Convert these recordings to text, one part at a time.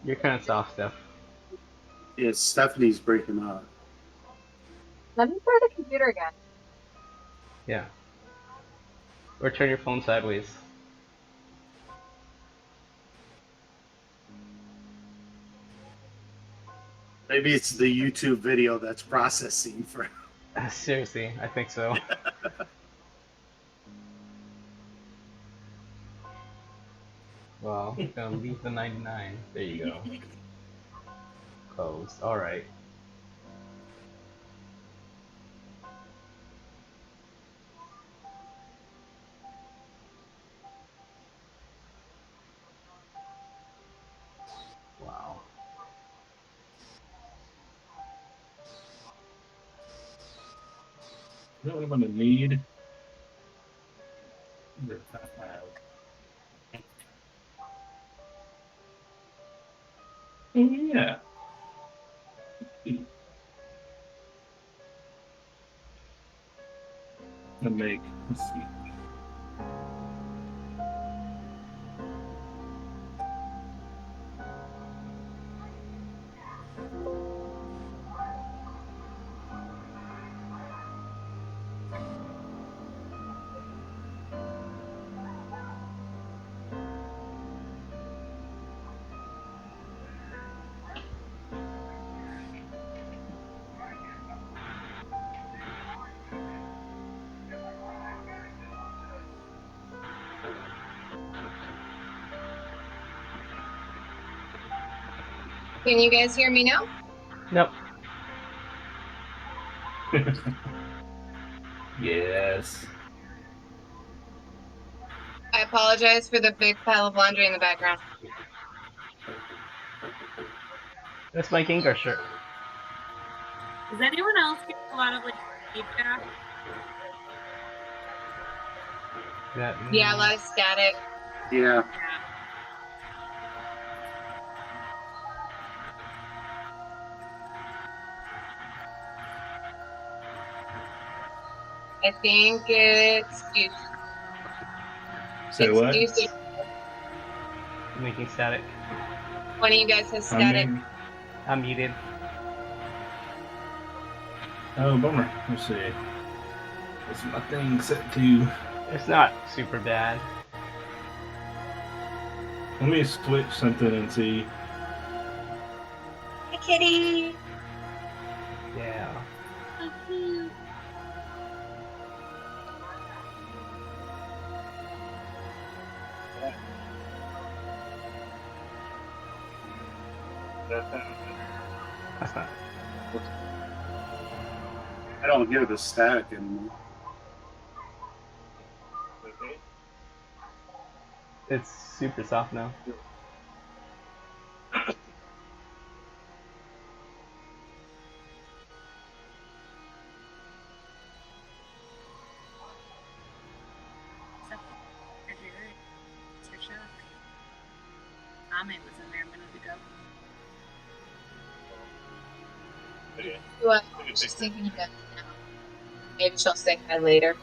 You're kind of soft, Steph. Yeah, Stephanie's breaking up. Let me try the computer again. Yeah. Or turn your phone sideways. Maybe it's the YouTube video that's processing for. Seriously, I think so. Well, gonna leave the 99. There you go. Closed. Alright. Wow. You know what I'm gonna need? Oh yeah. Let's see. Can you guys hear me now? Nope. Yes. I apologize for the big pile of laundry in the background. That's my Gengar shirt. Does anyone else get a lot of like feedback? Yeah, a lot of static. Yeah. I think it's Say what? Making static. One of you guys has static. I'm muted. Oh, bummer. Let's see. What's my thing set to? It's not super bad. Let me switch something and see. Hi, kitty. Yeah. So cute. I don't hear the static anymore. It's super soft now. It's your show. Ame was in there a minute ago. What? She's thinking about it now. Maybe she'll say hi later.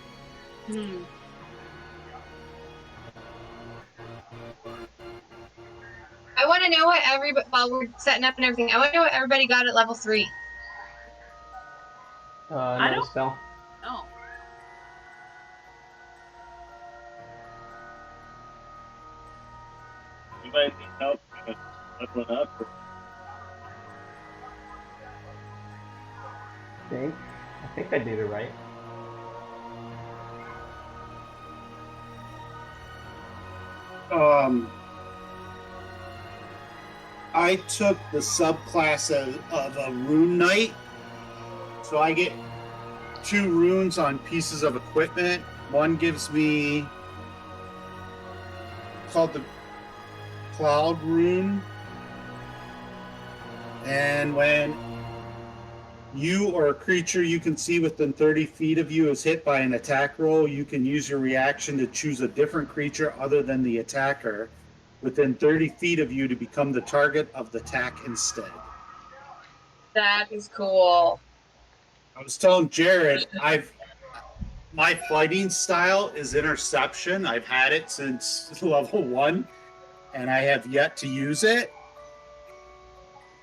I want to know what everybody, while we're setting up and everything, I want to know what everybody got at level 3. Another spell. Oh. You might need help leveling up. I think I did it right. I took the subclass of a rune knight, so I get 2 runes on pieces of equipment. One gives me called the Cloud Rune, and when you or a creature you can see within 30 feet of you is hit by an attack roll, you can use your reaction to choose a different creature other than the attacker within 30 feet of you to become the target of the attack instead. That is cool. I was telling Jared, my fighting style is interception. I've had it since level 1, and I have yet to use it.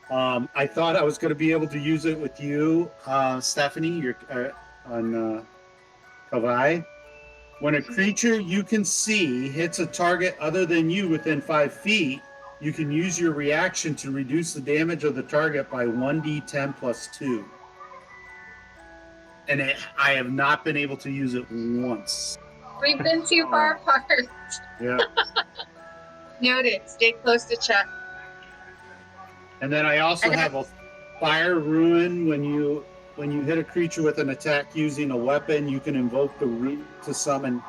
I thought I was going to be able to use it with you, Stephanie, on Kavai. When a creature you can see hits a target other than you within 5 feet, you can use your reaction to reduce the damage of the target by 1d10 plus 2. And I have not been able to use it once. We've been too far apart. Yeah. Noted. Stay close to Chuck. And then I also have a fire ruin. When you hit a creature with an attack using a weapon, you can invoke the ruin to summon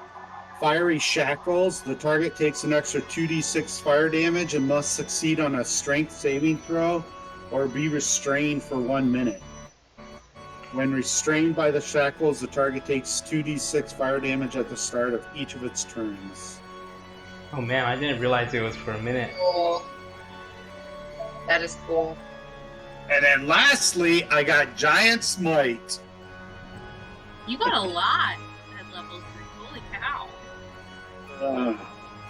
fiery shackles. The target takes an extra 2d6 fire damage and must succeed on a strength saving throw or be restrained for 1 minute. When restrained by the shackles, the target takes 2d6 fire damage at the start of each of its turns. Oh man, I didn't realize it was for a minute. Cool. That is cool. And then lastly, I got Giant Smite. You got a lot at level 3. Holy cow.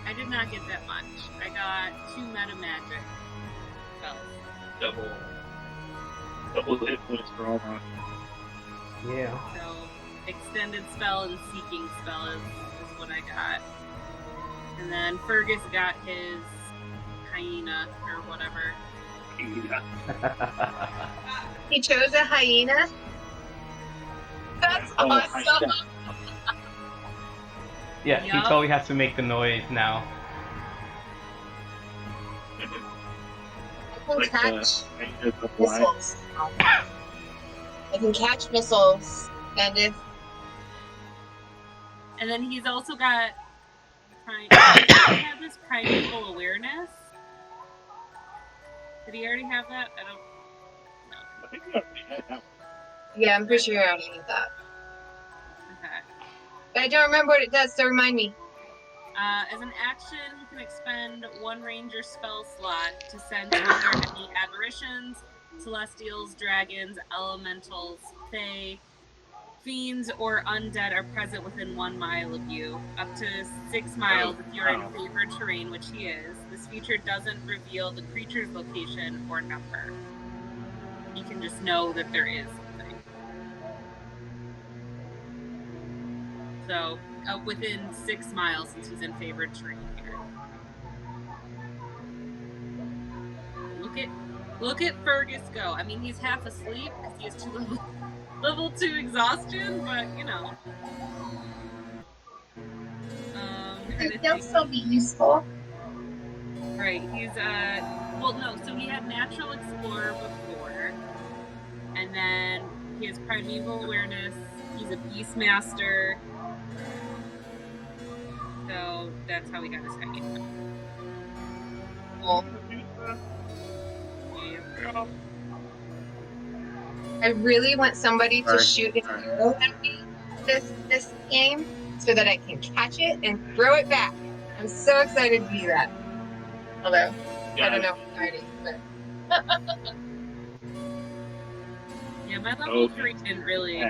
I did not get that much. I got 2 meta magic spells. Double hit points for all that. Yeah. So, extended spell and seeking spell is what I got. And then Fergus got his hyena or whatever. He chose a hyena? That's awesome. Yeah, he Yup. totally has to make the noise now. I can catch the missiles. I can catch missiles, and And then he's also got he had this primeval awareness. Did he already have that? I don't know. I think we already had that one. yeah, I'm pretty sure I already did that. Okay. But I don't remember what it does, so remind me. As an action, you can expend 1 ranger spell slot to send either any aberrations, celestials, dragons, elementals, fae, fiends, or undead are present within 1 mile of you, up to 6 miles if you're in favored terrain, which he is. This feature doesn't reveal the creature's location or number. You can just know that there is something. So, within 6 miles, since he's in favored terrain here. Look at Fergus go. I mean, he's half asleep because he has 2 level 2 exhaustion, but you know. They'll still be useful. Right, he's well, no, so he had Natural Explorer before, and then he has Primeval Awareness, he's a Beastmaster, so that's how he got his hyena. Cool. Yeah. I really want somebody to Alright, shoot an alright. arrow at me this game so that I can catch it and throw it back. I'm so excited to do that. Although, I don't know if I'm ready, but Yeah, my level Okay. 3 didn't really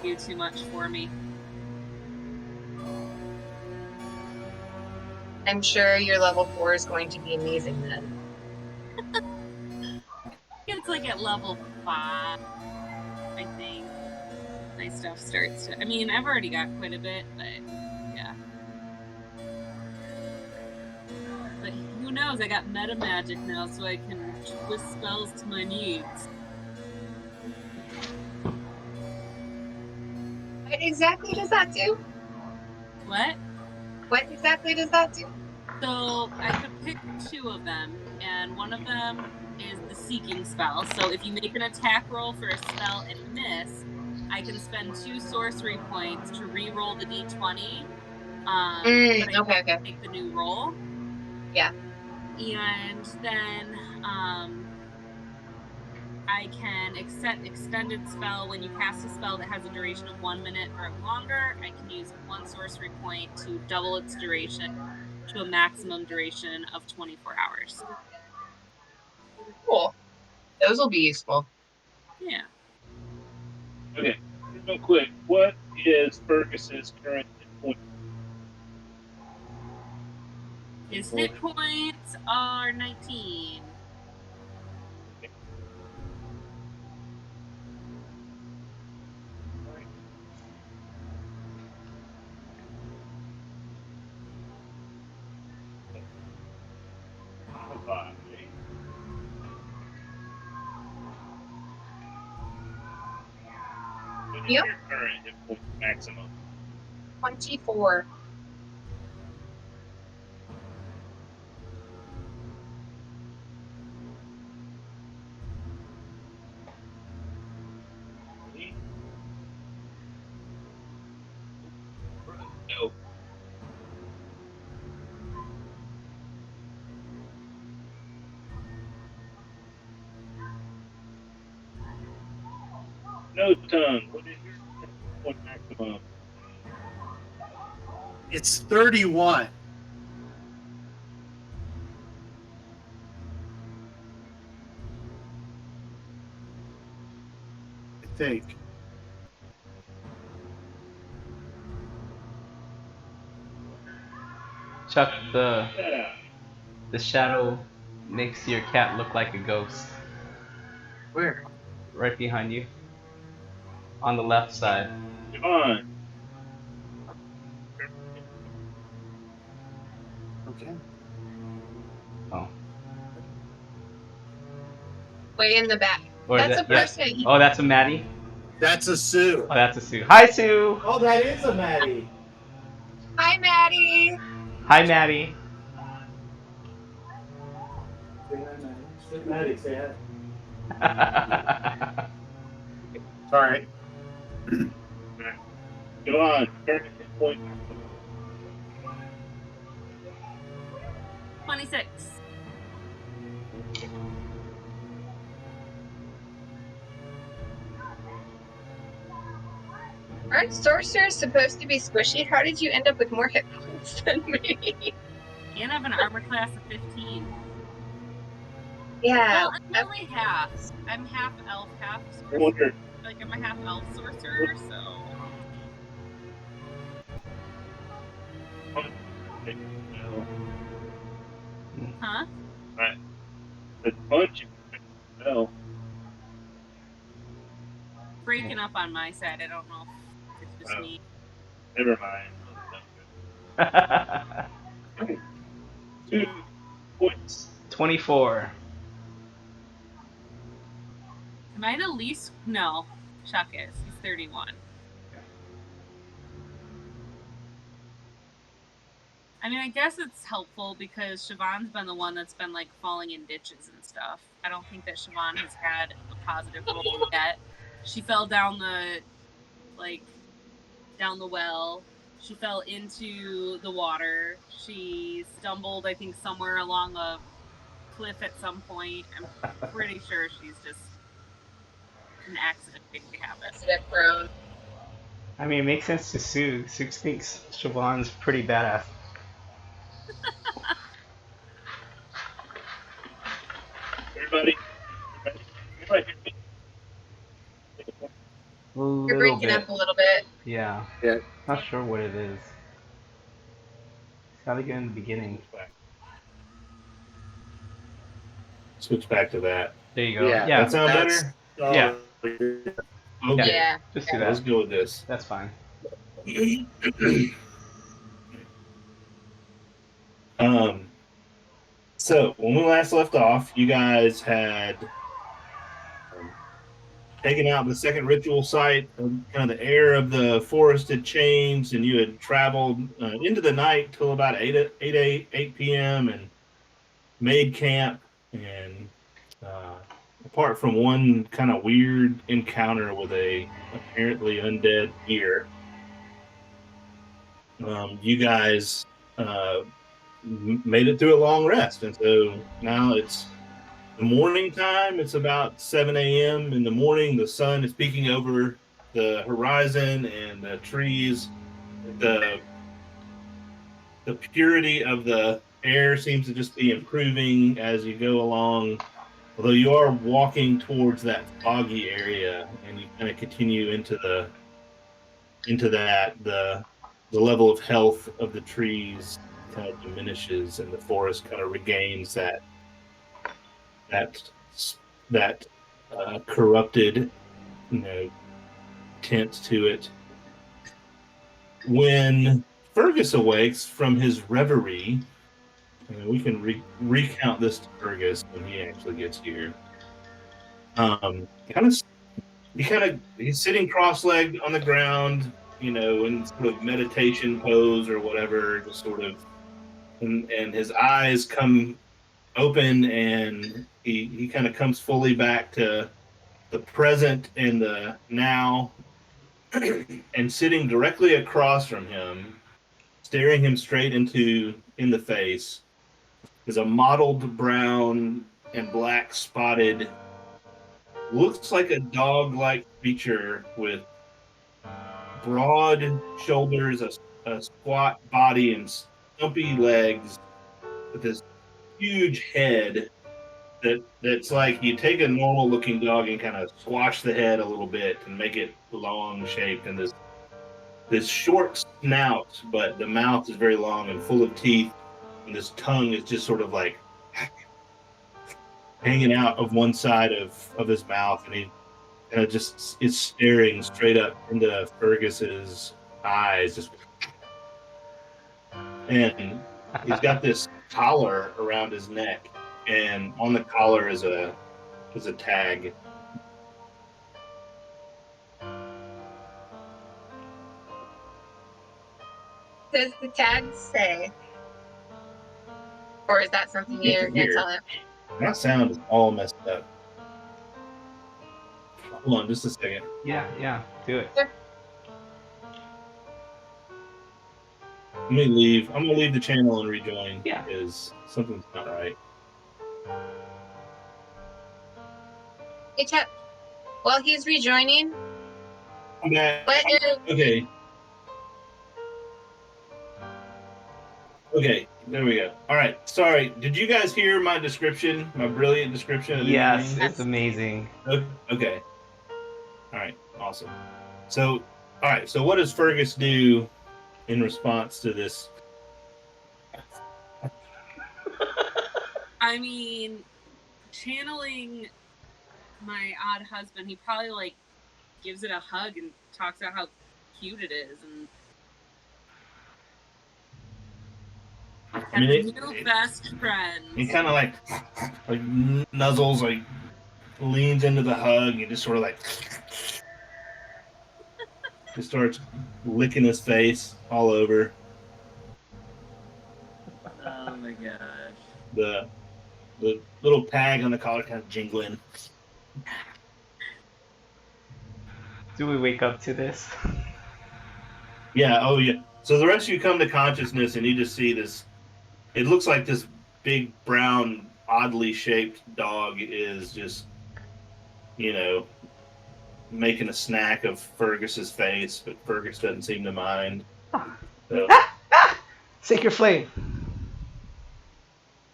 do too much for me. I'm sure your level 4 is going to be amazing then. It's like at level 5, I think. My stuff starts to. I mean, I've already got quite a bit, but yeah. But who knows? I got meta magic now, so I can twist spells to my needs. What exactly does that do? What? What exactly does that do? So I could pick 2 of them, and one of them is the Seeking spell. So if you make an attack roll for a spell and miss, I can spend 2 sorcery points to re-roll the d20. But I Okay. can make the new roll. Yeah. And then I can accept extended spell. When you cast a spell that has a duration of 1 minute or longer, I can use 1 sorcery point to double its duration to a maximum duration of 24 hours. Cool. Those will be useful. Yeah. Okay, real quick, what is Fergus's current hit point? His hit points are 19. Okay. 5. What is Yep. your current hit point maximum? 24. No. No tongue. What is your hit point maximum? It's 31. I think. Chuck, the Yeah. shadow makes your cat look like a ghost. Where? Right behind you. On the left side. Javon. Okay. Oh. Way in the back. Or is That's a that, yeah. person. Oh, that's a Maddie? That's a Sue. Oh, that's a Sue. Hi, Sue! Oh, that is a Maddie. Hi, Maddie. Hi, Maddie. Say hi, Maddie. Say Maddie, say hi. Sorry. Javon. Current hit point maximum. 26. Aren't sorcerers supposed to be squishy? How did you end up with more hit points than me? And I have an armor class of 15. Yeah. Well, I'm only half. I'm half elf, half I sorcerer. wonder. Like, I'm a half elf sorcerer, so. No. Huh? The punch. No. Breaking up on my side. I don't know if it's just Oh. me. Never mind. 2 points. 24. Am I the least? No. Chuck is. He's 31. I mean, I guess it's helpful because Siobhan's been the one that's been, like, falling in ditches and stuff. I don't think that Siobhan has had a positive roll yet. She fell down the, like, down the well. She fell into the water. She stumbled, I think, somewhere along a cliff at some point. I'm pretty sure she's just an accident waiting to happen. Accident prone. I mean, it makes sense to Sue. Sue thinks Siobhan's pretty badass. Everybody. Everybody. A You're little breaking bit. up a little bit. Yeah. Yeah. Not sure what it is. It's gotta get in the beginning. Switch back to that. There you go. Yeah, Yeah. That sound That's- better? Yeah. Okay. Yeah. Just do Let's that. go with this. That's fine. So when we last left off, you guys had taken out the second ritual site. Kind of the air of the forest had changed, and you had traveled into the night till about 8 p.m. and made camp. And apart from one kind of weird encounter with a apparently undead deer, you guys made it through a long rest. And so now it's the morning time. It's about 7 a.m. in the morning. The sun is peeking over the horizon and the trees. The purity of the air seems to just be improving as you go along. Although you are walking towards that foggy area, and you kind of continue into that, the level of health of the trees kind of diminishes, and the forest kind of regains that corrupted, tint to it. When Fergus awakes from his reverie, We can recount this to Fergus when he actually gets here. He's sitting cross-legged on the ground, in sort of meditation pose or whatever, just sort of, and his eyes come open, and he kind of comes fully back to the present and the now, and sitting directly across from him, staring him straight in the face, is a mottled brown and black spotted, looks like a dog-like creature with broad shoulders, a squat body, and stumpy legs, with this huge head that's like you take a normal looking dog and kind of squash the head a little bit and make it long shaped, and this short snout, but the mouth is very long and full of teeth, and this tongue is just sort of like hanging out of one side of his mouth, and he kind of just is staring straight up into Fergus's eyes, and he's got this collar around his neck, and on the collar is a tag. Does the tag say? Or is that something you're going to tell him? That sound is all messed up. Hold on just a second. Yeah, do it. Let me leave. I'm gonna leave the channel and rejoin. Yeah. Because something's not right. Hey, Chuck. While he's rejoining, I'm back. what Okay. Okay, there we go. All right. Sorry. Did you guys hear my description? My brilliant description of the Yes, game? it's amazing. Okay. All right. Awesome. So, all right. So, what does Fergus do in response to this? I mean, channeling my odd husband, he probably like gives it a hug and talks about how cute it is, and I mean, new best friends. he kind of like nuzzles, like leans into the hug, and just sort of like just starts licking his face all over. Oh my gosh. The little tag on the collar kind of jingling. Do we wake up to this? Yeah, oh yeah. So the rest of you come to consciousness, and you just see this. It looks like this big brown, oddly shaped dog is just, making a snack of Fergus's face, but Fergus doesn't seem to mind. So. Sacred Flame.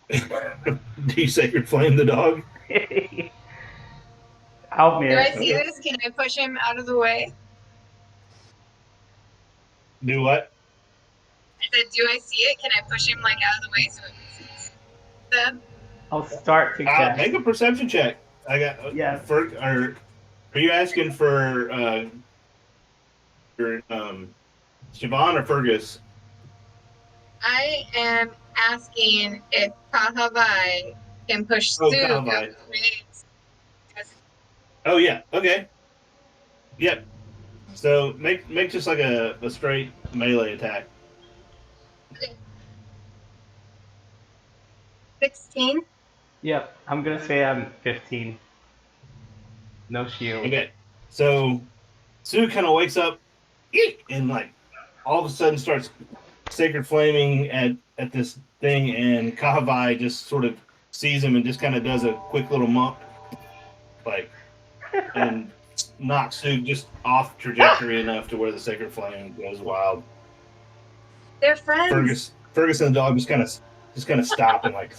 Do you sacred flame the dog? Out, do man. I see this? Can I push him out of the way? Do what? I said, do I see it? Can I push him like out of the way so it's them? I'll start to cast. Make a perception check. I got. Yeah. Are you asking for Siobhan or Fergus? I am asking if Kahavai can push Oh, Sue out Kahavai. of the way. Oh yeah. Okay. Yep. So make just like a straight melee attack. 16? Yep, I'm gonna say I'm 15. No shield. Okay. So Sue kind of wakes up and like all of a sudden starts sacred flaming at this thing, and Kahavai just sort of sees him and just kind of does a quick little mump, like, and knocks Sue just off trajectory enough to where the sacred flame goes wild. They're friends. Fergus and the dog just kind of stop and like.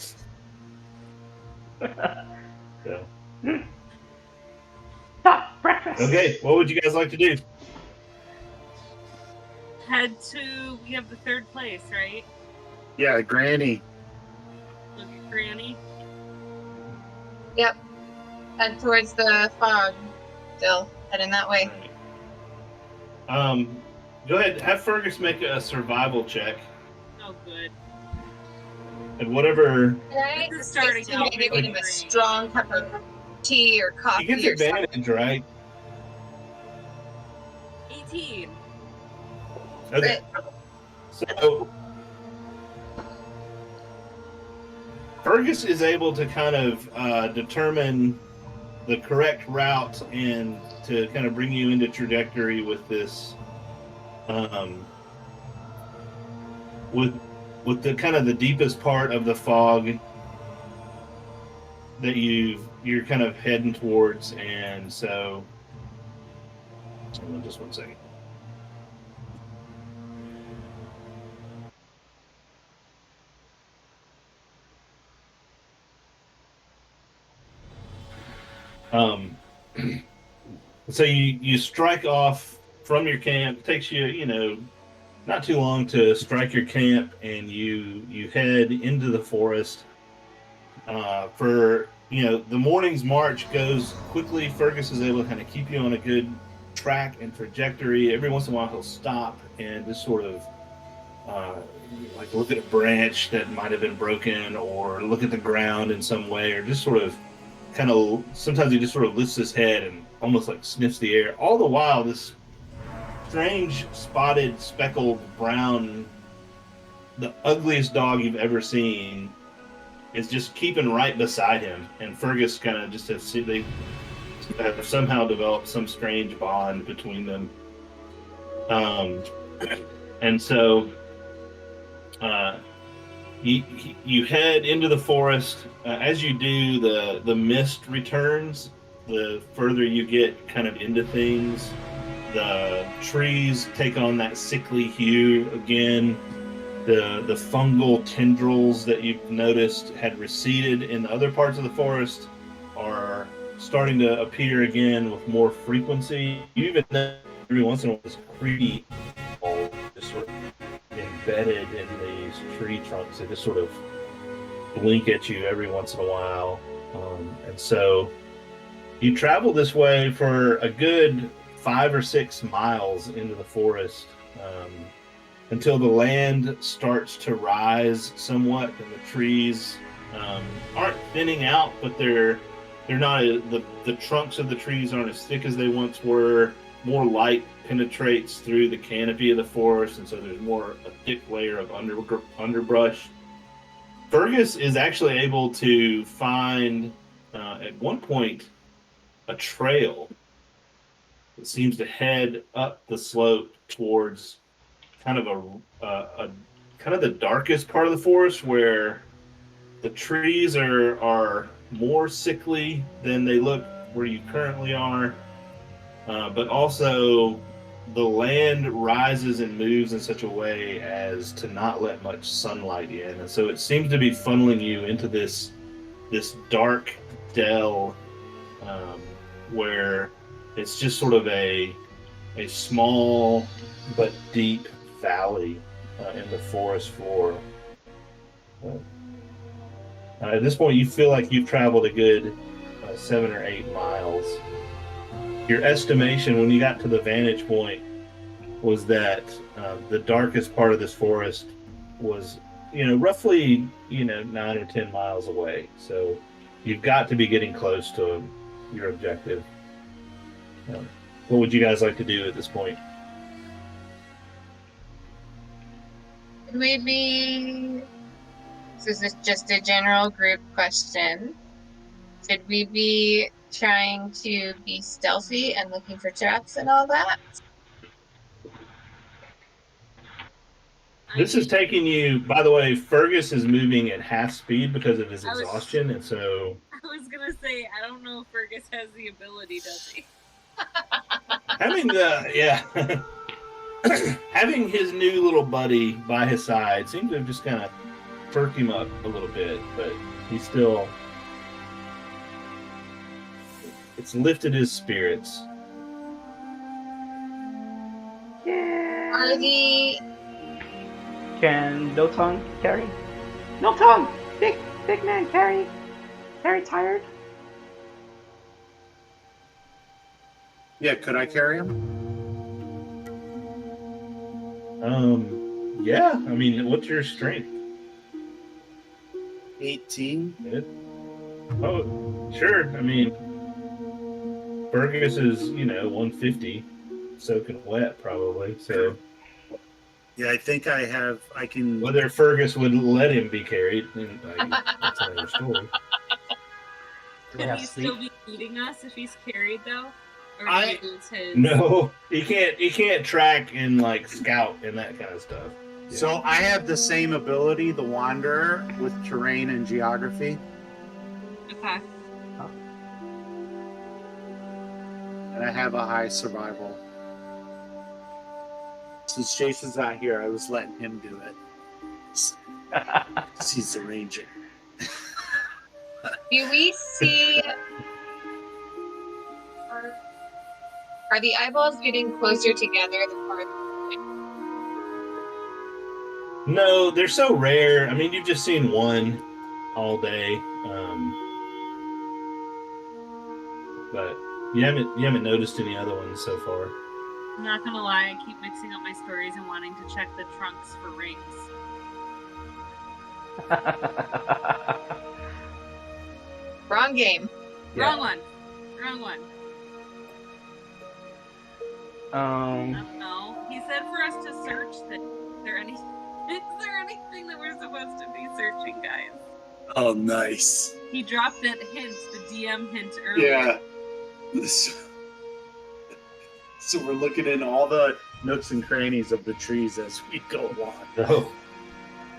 So. Stop breakfast. Okay, what would you guys like to do? Head to, we have the third place, right? Yeah, Granny. Look at Granny. Yep. Head towards the fog. Still heading that way. Go ahead. Have Fergus make a survival check. Oh, good. at whatever. Right? This is starting out Maybe really give him a great. strong cup of tea or He coffee gets or something. advantage, right? 18. Okay. So Fergus is able to kind of determine the correct route and to kind of bring you into trajectory with this, with the kind of the deepest part of the fog that you're kind of heading towards, and so hold on just one second. So you strike off from your camp. It takes you, not too long to strike your camp, and you head into the forest. The morning's march goes quickly. Fergus is able to kind of keep you on a good track and trajectory. Every once in a while, he'll stop and just sort of like look at a branch that might have been broken, or look at the ground in some way, or just sort of sometimes he just sort of lifts his head and almost like sniffs the air. All the while, this strange spotted, speckled brown, the ugliest dog you've ever seen, is just keeping right beside him. And Fergus kind of just they have somehow developed some strange bond between them. And so you head into the forest. As you do, the mist returns. The further you get kind of into things, the trees take on that sickly hue again. The fungal tendrils that you've noticed had receded in the other parts of the forest are starting to appear again with more frequency. You even know every once in a while this creepy just sort of embedded in these tree trunks. They just sort of blink at you every once in a while. And so you travel this way for a good 5 or 6 miles into the forest, until the land starts to rise somewhat, and the trees aren't thinning out, but they're not the trunks of the trees aren't as thick as they once were. More light penetrates through the canopy of the forest, and so there's a thick layer of underbrush. Fergus is actually able to find at one point a trail that seems to head up the slope towards kind of the darkest part of the forest, where the trees are more sickly than they look where you currently are, but also the land rises and moves in such a way as to not let much sunlight in, and so it seems to be funneling you into this dark dell, where it's just sort of a small but deep valley in the forest floor. At this point, you feel like you've traveled a good 7 or 8 miles. Your estimation when you got to the vantage point was that the darkest part of this forest was, roughly, 9 or 10 miles away. So you've got to be getting close to your objective. What would you guys like to do at this point? This is just a general group question. Should we be trying to be stealthy and looking for traps and all that? This is taking you, by the way, Fergus is moving at half speed because of his I was- exhaustion, and so I was gonna say, I don't know if Fergus has the ability, does he? having his new little buddy by his side seemed to have just kind of perked him up a little bit, but he's still, it's lifted his spirits. Are the Can No Tongue carry? No Tongue! Big man carry! Very tired. Yeah, could I carry him? Yeah, I mean, what's your strength? 18. Oh, sure. I mean, Fergus is 150, soaking wet probably. So Yeah, I think I can. whether Fergus would let him be carried, that's another story. Do I Can have he sleep? still be eating us if he's carried though? Or do I- we lose his? No, he can't. He can't track and scout and that kind of stuff. So I have the same ability, the Wanderer, with terrain and geography, Okay. and I have a high survival. Since Jason's not here, I was letting him do it. 'Cause he's the ranger. Do we see? Are the eyeballs getting closer together the farther? No, they're so rare. I mean, you've just seen one all day, but you haven't noticed any other ones so far. I'm not gonna lie, I keep mixing up my stories and wanting to check the trunks for rings. Wrong game. Yeah. Wrong one. Wrong one. I don't know. He said for us to search that. Is there anything that we're supposed to be searching, guys? Oh, nice. He dropped that hint, the DM hint earlier. Yeah. So we're looking in all the nooks and crannies of the trees as we go along. Oh,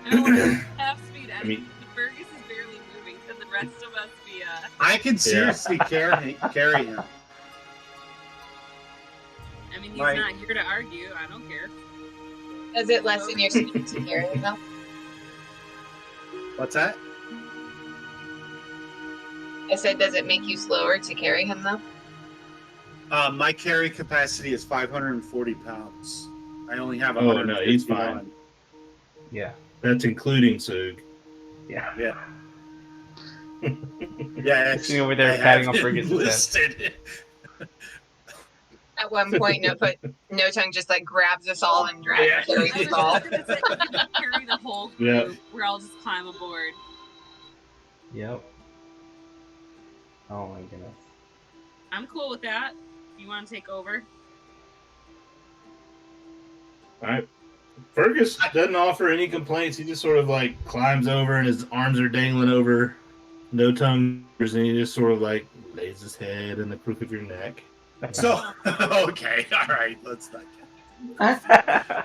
I don't want to half speed. I mean- Fergus is barely moving. Can the rest of us be? I can seriously carry him. I mean, he's Right. not here to argue. I don't care. Does it lessen your speed to carry him though? What's that? I said, does it make you slower to carry him though? My carry capacity is 540 pounds. I only have Oh, no, 150 he's fine. on. Yeah. that's including Sug. Yeah. Yeah. Yeah, Sitting over there I patting have on it Fergus's head. listed. At one point, No Tongue just like grabs us all and Yeah. carries I was us all. just gonna say, we can carry the whole group. Yeah. We're all just climb aboard. Yep. Oh my goodness. I'm cool with that. You want to take over? All right. Fergus doesn't offer any complaints. He just sort of climbs over and his arms are dangling over No Tongue, and he just sort of lays his head in the crook of your neck. So, okay, all right, let's not get.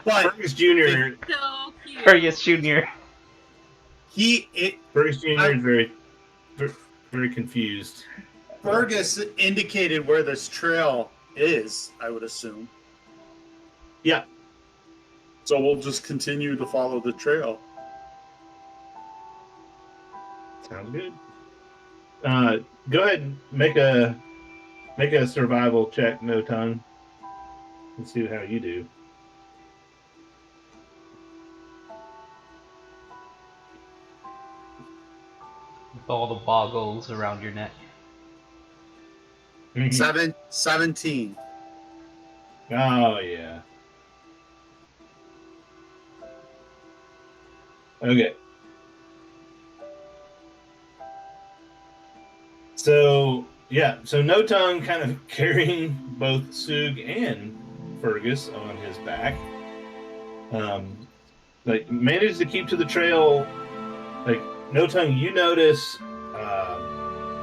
But Fergus Jr. So cute. Fergus Jr. Fergus Jr. is very, very, very confused. Fergus indicated where this trail is, I would assume. Yeah. So we'll just continue to follow the trail. Sounds good. Go ahead and make a survival check, No Tongue. Let's see how you do. With all the boggles around your neck. 17. Oh yeah. Okay. So No Tongue kind of carrying both Sug and Fergus on his back. Managed to keep to the trail. No Tongue, you notice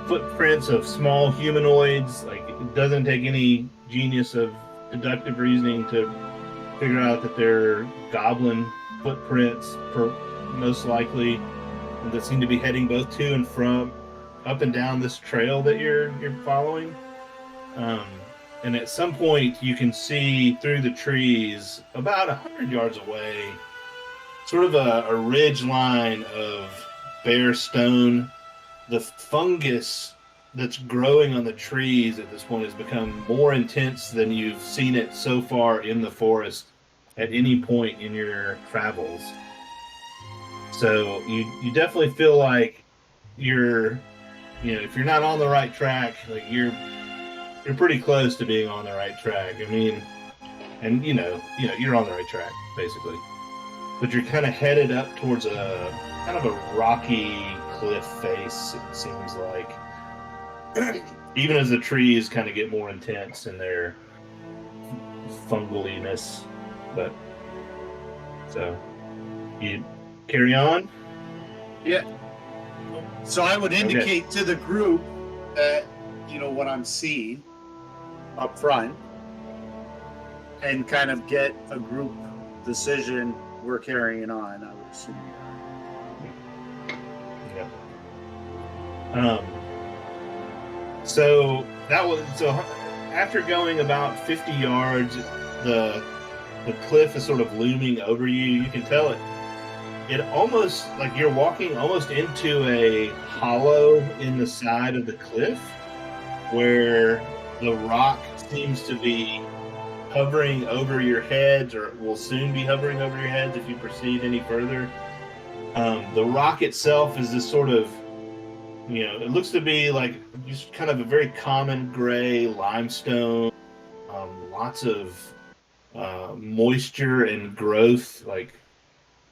footprints of small humanoids. It doesn't take any genius of deductive reasoning to figure out that they're goblin footprints, most likely, that seem to be heading both to and from up and down this trail that you're following. And at some point, you can see through the trees, about 100 yards away, sort of a ridge line of bare stone. The fungus that's growing on the trees at this point has become more intense than you've seen it so far in the forest at any point in your travels. So you definitely feel like you're, if you're not on the right track, you're pretty close to being on the right track. I mean, and you're on the right track basically, but you're kind of headed up towards a kind of a rocky cliff face, it seems like. Even as the trees kind of get more intense in their fungaliness. But so you carry on? Yeah. So I would indicate to the group that, you know, what I'm seeing up front and kind of get a group decision we're carrying on, I would assume. Yeah. So after going about 50 yards, the cliff is sort of looming over you. You can tell it almost like you're walking almost into a hollow in the side of the cliff where the rock seems to be hovering over your heads, or will soon be hovering over your heads if you proceed any further. The rock itself is this sort of, you know, it looks to be like just kind of a very common gray limestone, lots of moisture and growth. Like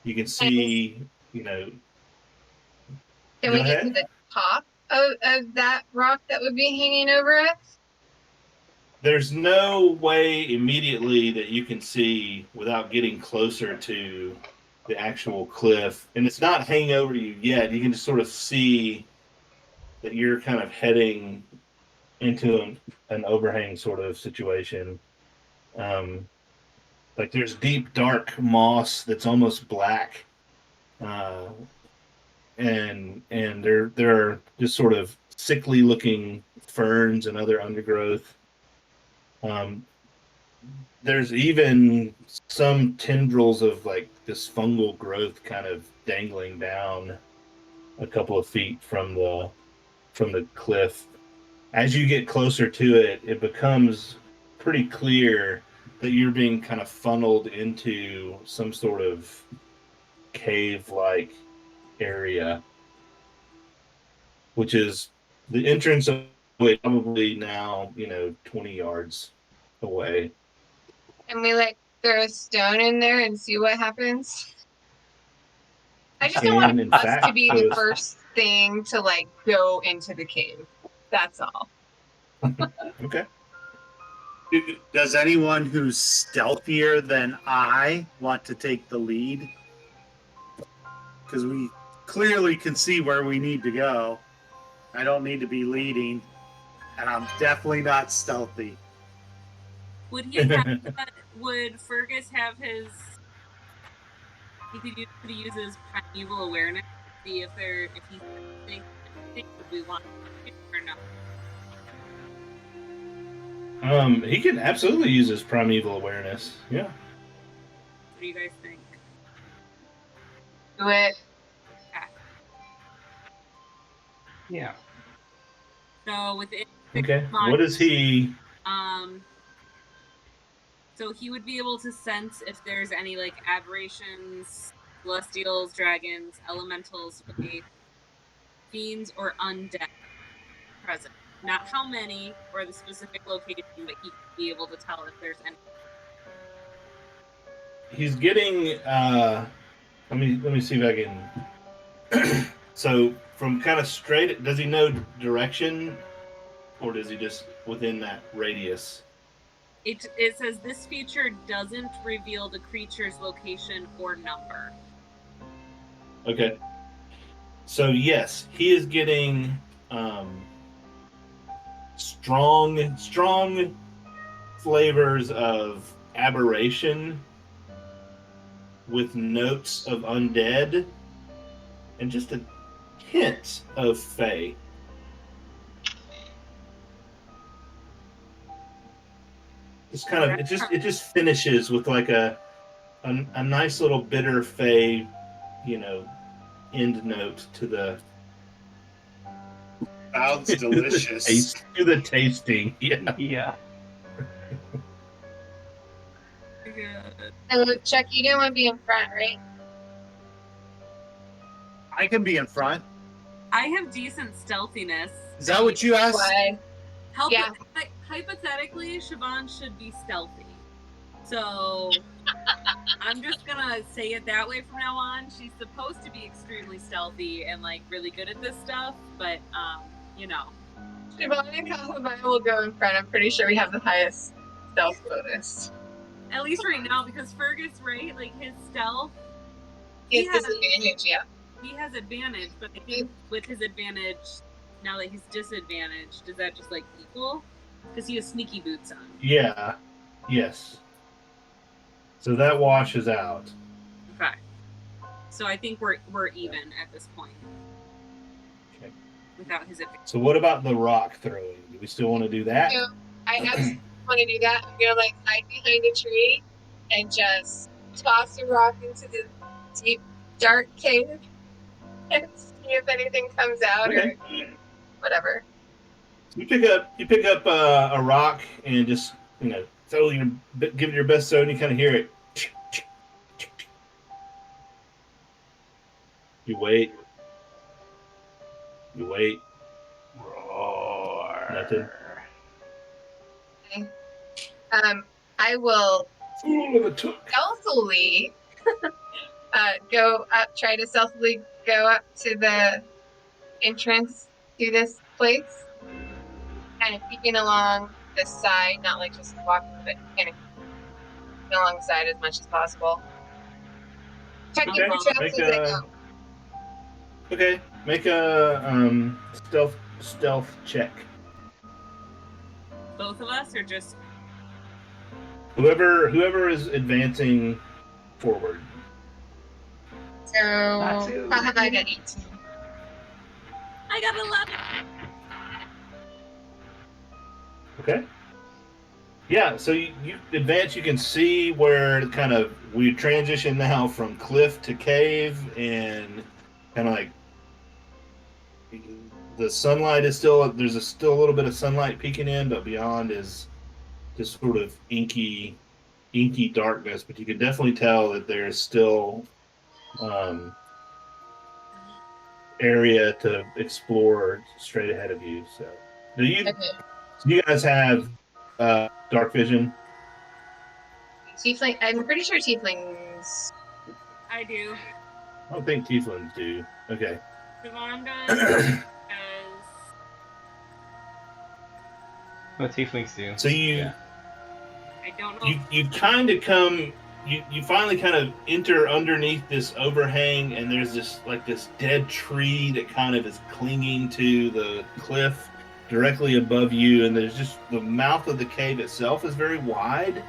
you can see, you know. Can we get to the top of that rock that would be hanging over us? There's no way immediately that you can see without getting closer to the actual cliff. And it's not hanging over you yet. You can just sort of see that you're kind of heading into an overhang sort of situation. Like there's deep, dark moss that's almost black. And there are just sort of sickly looking ferns and other undergrowth. There's even some tendrils of like this fungal growth kind of dangling down a couple of feet from the cliff. As you get closer to it, it becomes pretty clear that you're being kind of funneled into some sort of cave-like area, which is the entrance of it, probably now, 20 yards away. And we like throw a stone in there and see what happens. I just don't want us to be the first thing to like go into the cave. That's all. Okay. Does anyone who's stealthier than I want to take the lead? Because we clearly can see where we need to go. I don't need to be leading, and I'm definitely not stealthy. Would he have? Would Fergus have his? He could use his primeval awareness to see if he's thinking we want to or not. He can absolutely use his primeval awareness. Yeah. What do you guys think? Do it. Yeah. So within Okay. 6 months, What is he? So he would be able to sense if there's any like aberrations, celestials, dragons, elementals, fiends, or undead present. Not how many or the specific location, but he could be able to tell if there's any. He's getting. Let me see if I can. So from kind of straight, does he know direction, or does he just within that radius? It says this feature doesn't reveal the creature's location or number. Okay. So yes, he is getting strong flavors of aberration with notes of undead and just a hint of fey. It's kind of it just finishes with like a nice little bitter fey, end note to the Sounds delicious. to the tasting. Yeah. Yeah. So Chuck, you don't want to be in front, right? I can be in front. I have decent stealthiness. Is that what you asked? Why? Yeah. Hypothetically, Siobhan should be stealthy. So I'm just gonna say it that way from now on. She's supposed to be extremely stealthy and like really good at this stuff, but you know. Siobhan and Kalamaya will go in front. I'm pretty sure we have the highest stealth bonus. At least right now, because Fergus, right? Like his stealth. He has disadvantage, yeah. He has advantage, but I think with his advantage, now that he's disadvantaged, does that just like equal? Because he has sneaky boots on. Yeah. Yes. So that washes out. Okay. So I think we're even at this point. Okay. Without his advantage. So what about the rock throwing? Do we still want to do that? So I absolutely want to do that. I'm gonna like hide behind a tree and just toss a rock into the deep, dark cave and see if anything comes out or whatever. You pick up a rock and just give it your best throw, and you kind of hear it. You wait. Roar. Nothing. Okay. I will stealthily go up, try to stealthily go up to the entrance to this place, kind of peeking along the side, not like just walking, but kind of peeking along the side as much as possible. Checking Okay, for traps as I go. Okay, make a stealth check. Both of us, or just Whoever is advancing forward. So, how have I got 18? I got 11. Okay. Yeah, so you advance. You can see where kind of we transition now from cliff to cave, and kind of like the sunlight is there's still a little bit of sunlight peeking in, but beyond is just sort of inky darkness. But you can definitely tell that there's still area to explore straight ahead of you. So do you guys have dark vision? Tiefling, I'm pretty sure tieflings. I do. I don't think tieflings do. Okay. Siobhan does. What tieflings do? So I don't know. you kind of come. You finally kind of enter underneath this overhang, and there's this dead tree that kind of is clinging to the cliff directly above you, and there's just the mouth of the cave itself is very wide,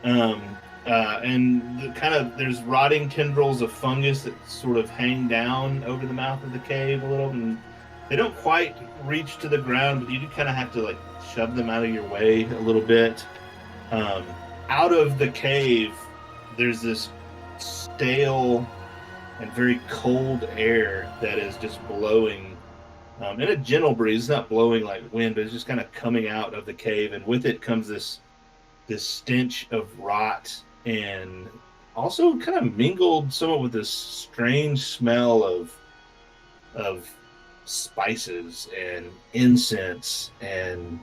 and there's rotting tendrils of fungus that sort of hang down over the mouth of the cave a little, and they don't quite reach to the ground, but you do kind of have to shove them out of your way a little bit. Out of the cave, there's this stale and very cold air that is just blowing in a gentle breeze. It's not blowing like wind, but it's just kind of coming out of the cave, and with it comes this stench of rot, and also kind of mingled somewhat with this strange smell of spices and incense, and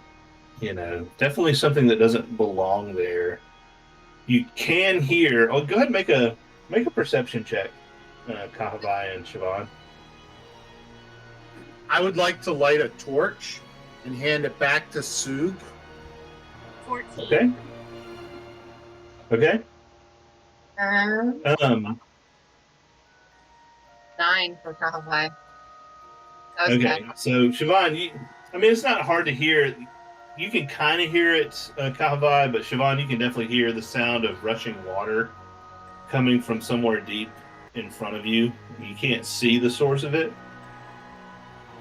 definitely something that doesn't belong there. You can hear. Oh, go ahead and make a perception check, Kahavai and Siobhan. I would like to light a torch and hand it back to Soog. 14. Okay. 9 for Kahavai. Okay. So Siobhan, it's not hard to hear. You can kind of hear it, Kahavai, but Siobhan, you can definitely hear the sound of rushing water coming from somewhere deep in front of you. You can't see the source of it,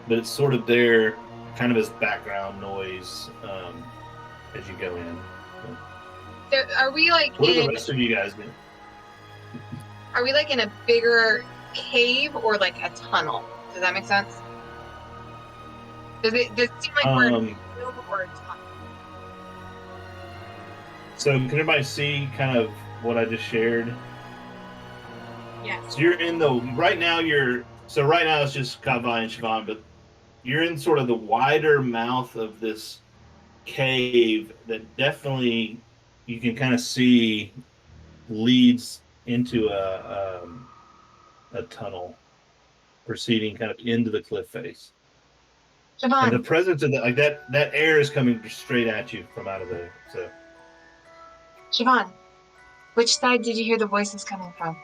but it's sort of there, kind of as background noise as you go in. So are we What are the rest of you guys doing? Are we in a bigger cave or a tunnel? Does that make sense? Does it seem like we're in a tunnel? So can everybody see kind of what I just shared? Yes. So you're in right now it's just Kahavai and Siobhan, but you're in sort of the wider mouth of this cave that definitely you can kind of see leads into a tunnel proceeding kind of into the cliff face. And the Siobhan, presence of that air is coming straight at you from out of there. So Siobhan, which side did you hear the voices coming from?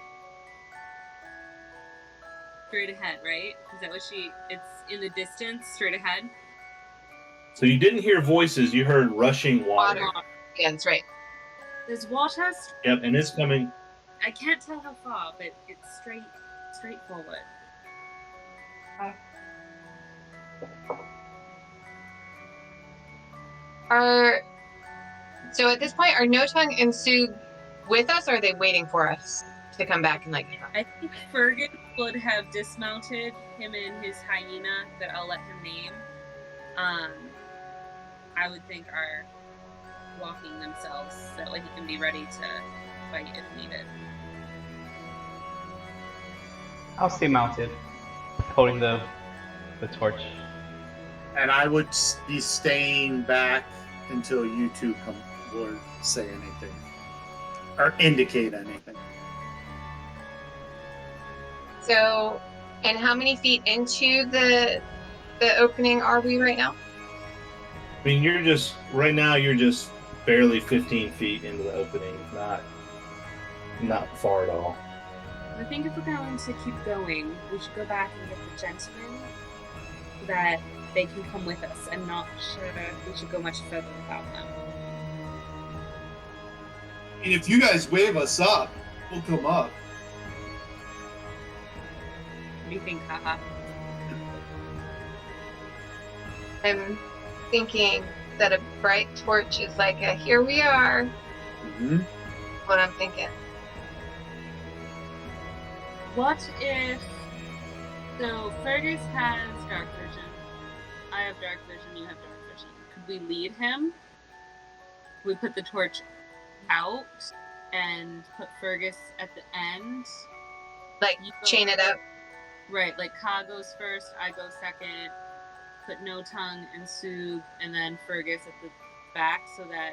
Straight ahead, right? Is that what it's in the distance, straight ahead? you didn't hear voices, you heard rushing water. Yeah, that's right. Does water? Yep, and it's coming. I can't tell how far, but it's straight forward. So at this point, are No Tongue and Sue with us, or are they waiting for us to come back and I think Fergus would have dismounted him and his hyena that I'll let him name. I would think are walking themselves so that way he can be ready to fight if needed. I'll stay mounted, holding the torch. And I would be staying back until you two come or say anything or indicate anything. So, and how many feet into the opening are we right now? I mean, you're just barely 15 feet into the opening, not far at all. I think if we're going to keep going, we should go back and get the gentlemen so that they can come with us and not sure we should go much further without them. And if you guys wave us up, we'll come up. What do you think, Haha? I'm thinking that a bright torch is like a here we are. Mm-hmm. What I'm thinking. What if... So, Fergus has dark vision. I have dark vision, you have dark vision. Could we lead him? We put the torch out and put Fergus at the end. Like, You go- chain it up. Right, like Ka goes first, I go second, put No Tongue and Sue, and then Fergus at the back so that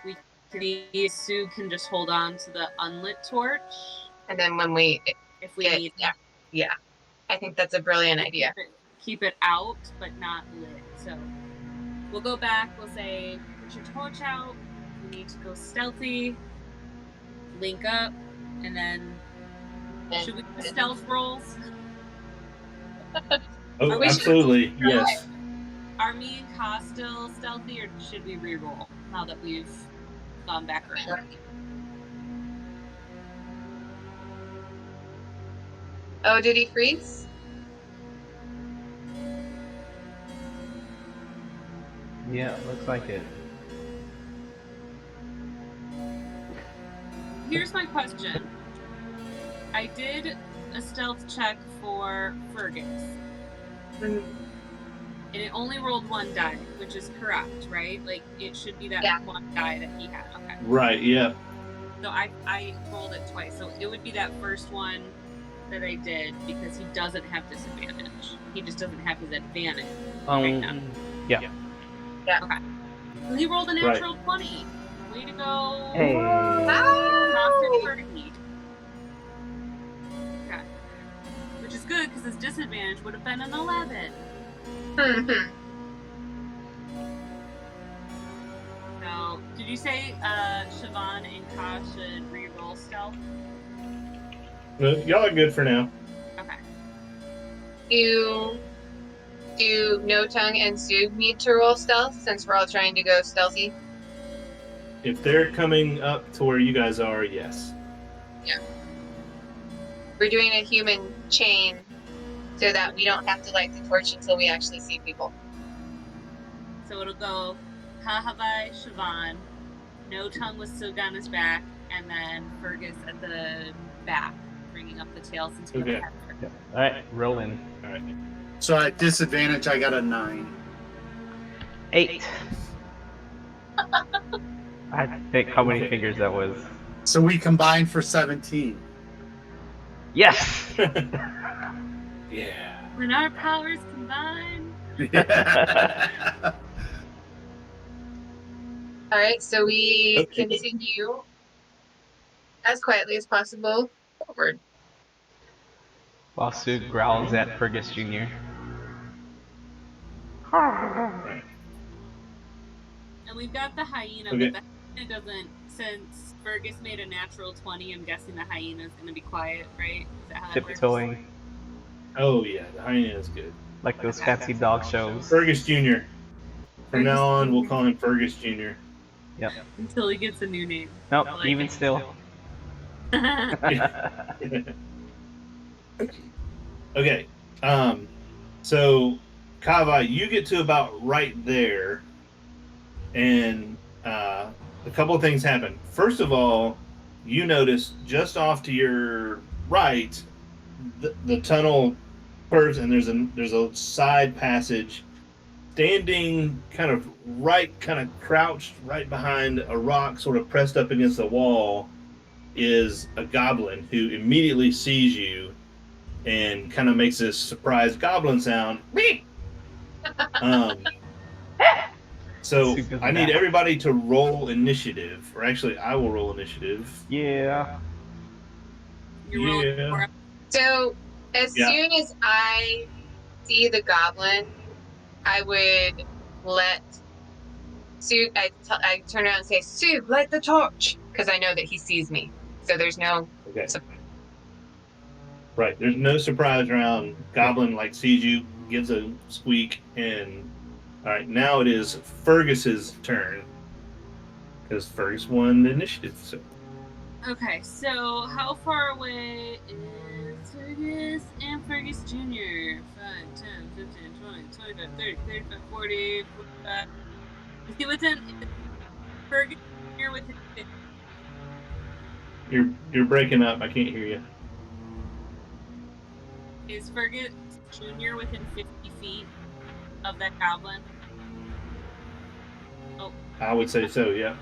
we can Sue can just hold on to the unlit torch And then when we if we get, need yeah. I think that's a brilliant idea. Keep it out, but not lit. So we'll go back, we'll say, put your torch out, we need to go stealthy, link up, and then should we do stealth rolls? Oh, We should- absolutely, yes. Are me and Ka still stealthy, or should we re-roll now that we've gone back around? Oh, did he freeze? Yeah, looks like it. Here's my question. I did a stealth check for Fergus, and it only rolled one die, which is correct, right? Like, it should be that Yeah. one die that he had. Okay. Right, yeah. So I rolled it twice. So it would be that first one that I did because he doesn't have disadvantage. He just doesn't have his advantage. Right now. Yeah. So he rolled a natural 20. Way to go. Hey. Constant Fergie. Okay. Which is good because his disadvantage would have been an 11. Mhm. So, did you say Siobhan and Ka should re-roll stealth? Y'all are good for now. Okay. Do No Tongue and Sue need to roll stealth since we're all trying to go stealthy? If they're coming up to where you guys are, yes. We're doing a human chain so that we don't have to light the torch until we actually see people. So it'll go Kahavai, Siobhan, No Tongue with Sugana's back, and then Fergus at the back, bringing up the tail since we're Okay. the All right, roll in. All right. So at disadvantage, I got a 9. 8. I had to think how many fingers that was. So we combined for 17. Yes! Yeah. When our powers combine, All right, so we Okay. continue as quietly as possible forward. While Sue growls at Fergus Jr. Right. And we've got the hyena, Okay. but the hyena doesn't. Since Fergus made a natural 20, I'm guessing the hyena is going to be quiet, right? Is that how that works? Tiptoeing. Oh yeah, the hyena is good. Like those fancy dog shows. Fergus Jr. From Fergus now on, we'll Jr. call him Fergus Jr. Yep. Until he gets a new name. Nope, I like even it. still. Okay. So Kava, you get to about right there, and a couple of things happen. First of all, you notice just off to your right, the tunnel curves, and there's a side passage. Standing kind of crouched right behind a rock, sort of pressed up against the wall, is a goblin who immediately sees you and kind of makes this surprised goblin sound. So I need everybody to roll initiative, or actually, I will roll initiative. Yeah. You roll Yeah. for So as Yeah. soon as I see the goblin, I would let Sue. I turn around and say, "Sue, light the torch," because I know that he sees me. So there's no. Okay. Right. There's no surprise round. Goblin sees you, gives a squeak, and all right. Now it is Fergus's turn because Fergus won the initiative. So Okay, so how far away is Fergus and Fergus Jr.? 5, 10, 15, 20, 25, 30, 35, 40, 45. Is he within Fergus Jr. within 50? you're breaking up. I can't hear you. Is Fergus Jr. within 50 feet of that goblin? Oh, I would say so. Yeah.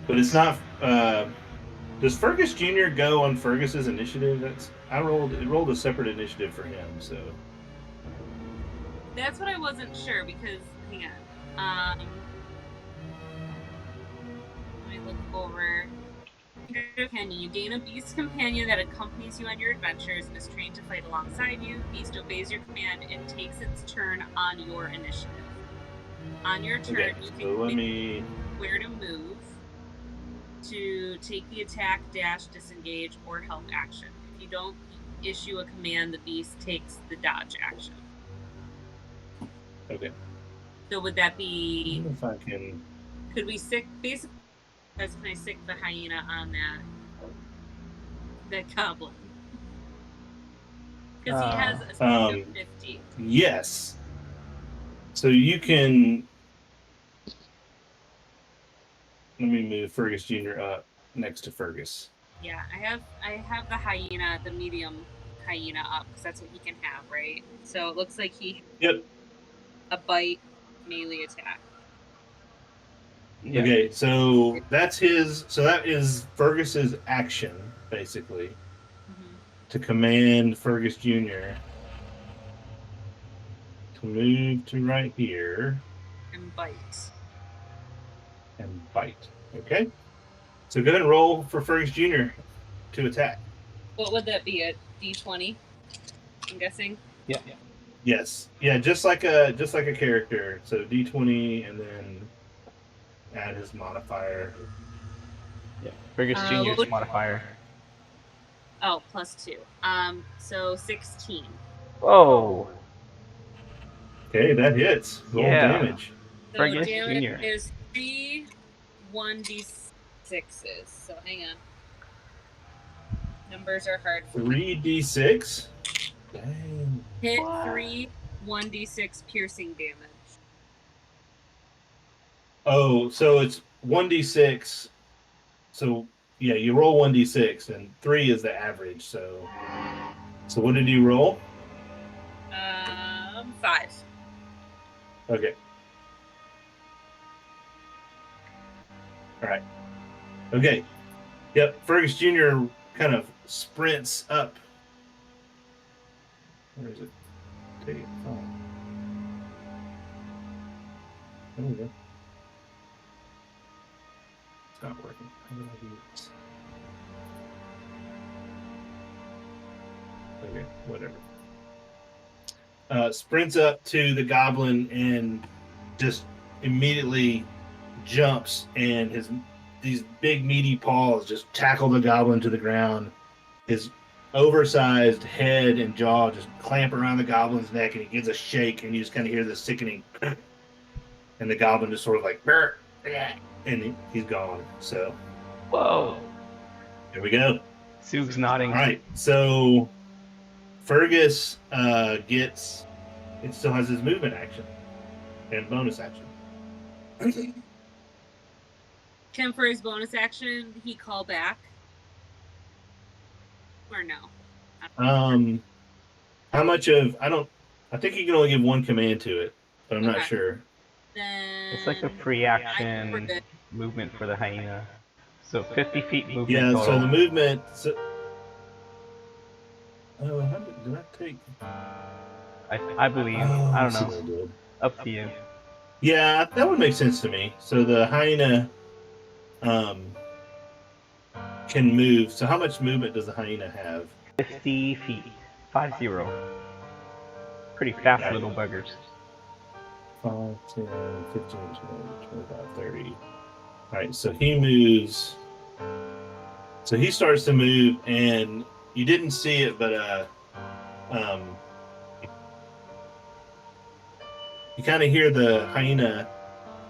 But it's not. Does Fergus Jr. go on Fergus's initiative? It rolled a separate initiative for him. So that's what I wasn't sure because hang on. Let me look over. Companion. You gain a beast companion that accompanies you on your adventures and is trained to fight alongside you. Beast obeys your command and takes its turn on your initiative. On your turn, okay. you So let can me. where to move to take the attack, dash, disengage, or help action. If you don't issue a command, the beast takes the dodge action. Okay. So would that I be? don't know if I can. Could we sick basically? Can I sick the hyena on that goblin? Because he has a speed of 50. Yes. So you can. Let me move Fergus Jr. up next to Fergus. Yeah, I have the hyena, the medium hyena up because that's what he can have, right? So it looks like he Yep. a bite melee attack. Yeah. Okay, so that's his. So that is Fergus's action, basically, to command Fergus Jr. to move to right here And bite. and bite. Okay. So go ahead and roll for Fergus Jr. to attack. What would that be? A D20? I'm guessing. Yeah. Yes. Yeah, just like a character. So D20 and then add his modifier. Yeah. Fergus what Jr.'s would- modifier. Oh, +2. So 16. Whoa. Okay, that hits. Roll Yeah. damage. So Fergus damage Jr. is 3 1d6s. So hang on. Numbers are hard for me. 3d6. Dang. Hit 3 1d6 piercing damage. Oh, so it's 1d6. So yeah, you roll 1d6, and 3 is the average. So what did you roll? 5. Okay. All right. Okay. Yep. Fergus Jr. kind of sprints up. Where is it? Take it. Oh. There we go. It's not working. How do I do this? Okay, whatever. Sprints up to the goblin and just immediately jumps, and these big meaty paws just tackle the goblin to the ground. His oversized head and jaw just clamp around the goblin's neck, and he gives a shake, and you just kind of hear the sickening, and the goblin just sort of like, "Burr," and he's gone. So, Whoa. here we go. Soog's nodding. All right, so Fergus gets. It still has his movement action and bonus action. Can for his bonus action he call back? Or no? How much of I think you can only give one command to it, but I'm not Okay. sure. Then It's like a free I action forget. movement for the hyena. So 50 feet movement Yeah, total. so the movement. How did I take? I believe. I don't know. know. Up to you. Yeah, that would make sense to me. So the hyena can move. So how much movement does the hyena have? 50 feet. 50. Pretty fast Right. little buggers. 5, 10, 15, 20, 25, 30. All right, so he moves. So he starts to move, and you didn't see it, but you kind of hear the hyena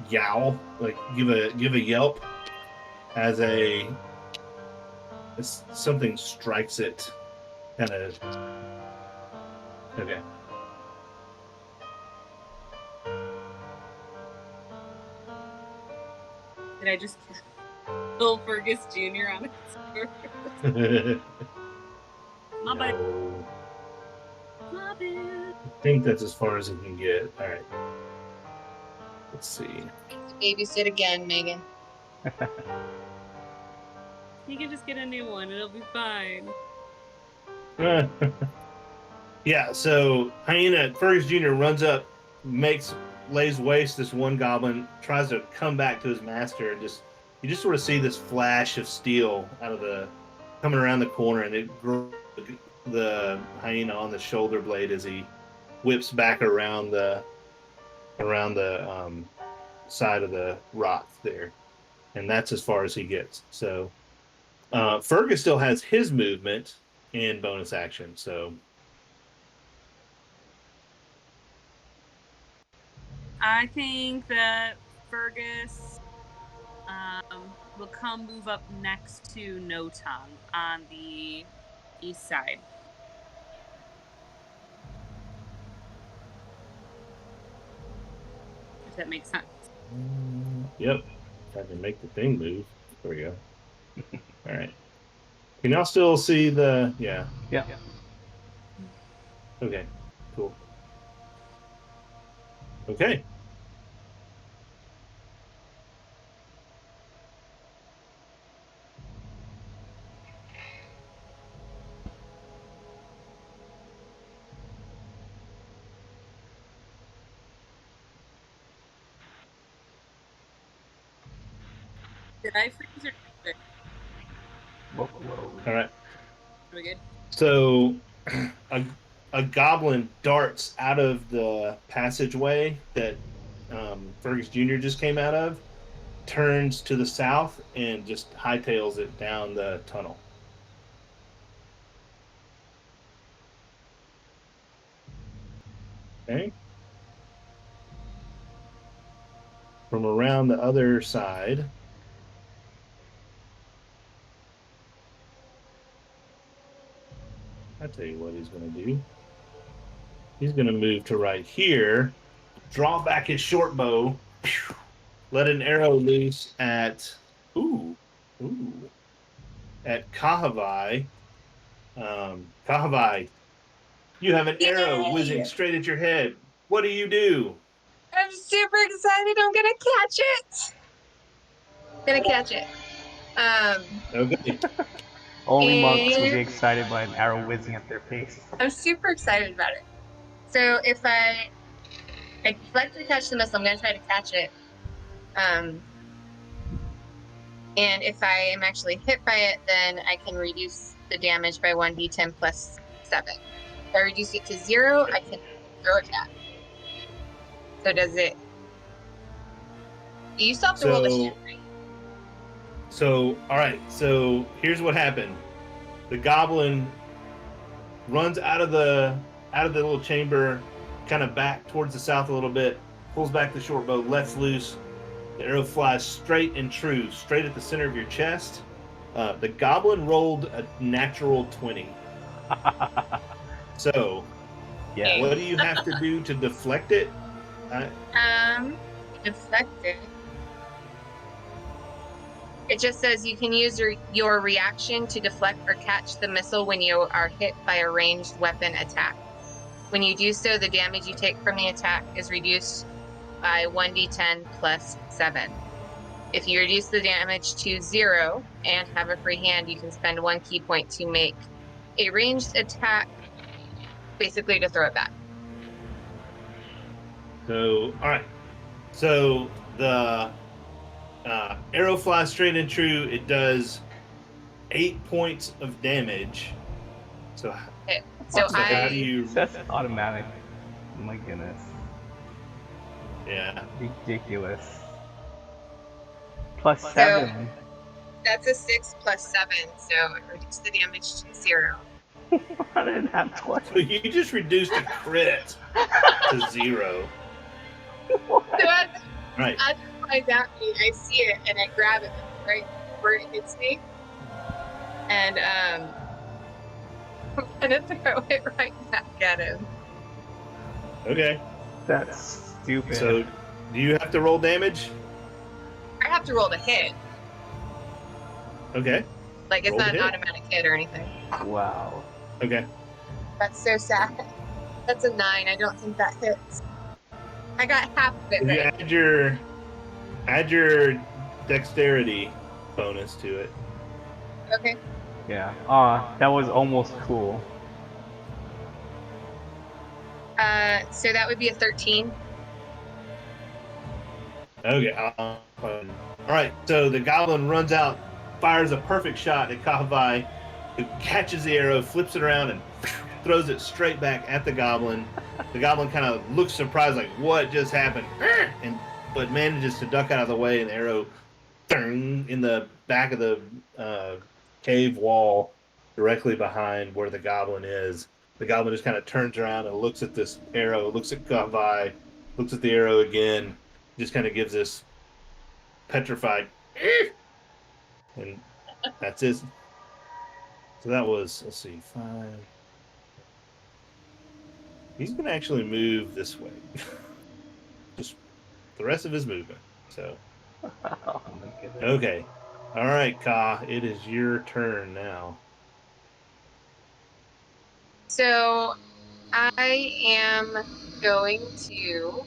yowl, like give a yelp as something strikes it. Kind of. Okay. Did I just kill Fergus Jr. on his sword? My bad. No. My bad. I think that's as far as it can get. All right. Let's see. Babysit again, Megan. He can just get a new one. It'll be fine. Yeah, so hyena Fergus Jr. runs up, lays waste this one goblin, tries to come back to his master, and you just sort of see this flash of steel coming around the corner, and it grows the hyena on the shoulder blade as he whips back around the side of the rock there, and that's as far as he gets. So Fergus still has his movement and bonus action, so. I think that Fergus will come move up next to No Tongue on the east side. If that makes sense. Yep. I can make the thing move. There we go. All right. Can y'all still see the? Yeah. Yeah. Okay. Cool. Okay. Did I freeze or did Whoa, whoa. All right. we good? So, a goblin darts out of the passageway that Fergus Jr. just came out of, turns to the south, and just hightails it down the tunnel. Okay. From around the other side, I'll tell you what he's going to do. He's going to move to right here, draw back his short bow, let an arrow loose at Kahavai. Kahavai, you have an arrow Yay! whizzing straight at your head. What do? I'm super excited. I'm gonna catch it. Gonna catch it. Okay. Only monks would be And- excited by an arrow whizzing at their face. I'm super excited about it. So if I'd like to catch the missile, I'm gonna try to catch it. And if I am actually hit by it, then I can reduce the damage by 1d10 plus 7. If I reduce it to 0, I can throw it back. So does it... You still have to roll the hit, right? So, all right. So here's what happened. The goblin runs out of the little chamber, kind of back towards the south a little bit, pulls back the short bow, lets loose. The arrow flies straight and true, straight at the center of your chest. The goblin rolled a natural 20. So, Yeah. what do you have to do to deflect it? Deflect it. It just says you can use your reaction to deflect or catch the missile when you are hit by a ranged weapon attack. When you do so, the damage you take from the attack is reduced by 1d10 plus 7. If you reduce the damage to 0 and have a free hand, you can spend 1 key point to make a ranged attack, basically to throw it back. So, all right. So the arrow flies straight and true. It does 8 points of damage. So, So how do you? That's automatic. Oh my goodness. Yeah. Ridiculous. Plus 7. That's a 6 plus 7, so it reduces the damage to 0. I didn't have 20. So you just reduced a crit to 0. So as Right. it flies at me, I see it and I grab it right where it hits me. And I'm gonna throw it right back at him. Okay. That's stupid. So, do you have to roll damage? I have to roll the hit. Okay. Like, it's Roll not the an hit. automatic hit or anything. Wow. Okay. That's so sad. That's a 9. I don't think that hits. I got half of it So you right. add your dexterity bonus to it. Okay. Yeah. That was almost cool. So that would be a 13. Okay. All right. So the goblin runs out, fires a perfect shot at Kahavai, who catches the arrow, flips it around, and throws it straight back at the goblin. The goblin kind of looks surprised, like, "What just happened?" But manages to duck out of the way, and the arrow in the back of the cave wall, directly behind where the goblin is. The goblin just kind of turns around and looks at this arrow, looks at Kahavai, looks at the arrow again, just kind of gives this petrified, and that's it. So that was, let's see, 5. He's going to actually move this way. Just the rest of his movement. So, Oh my goodness. okay. All right, Ka, it is your turn now. So I am going to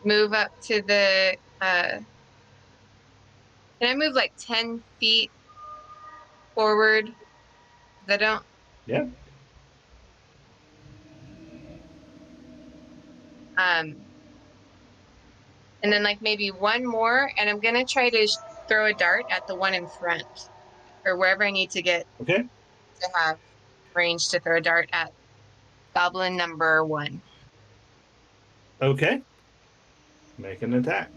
move up to the can I move like 10 feet forward? I don't. Yeah. And then like maybe one more, and I'm gonna try to throw a dart at the one in front, or wherever I need to get Okay. to have range to throw a dart at goblin number 1. Okay. Make an attack.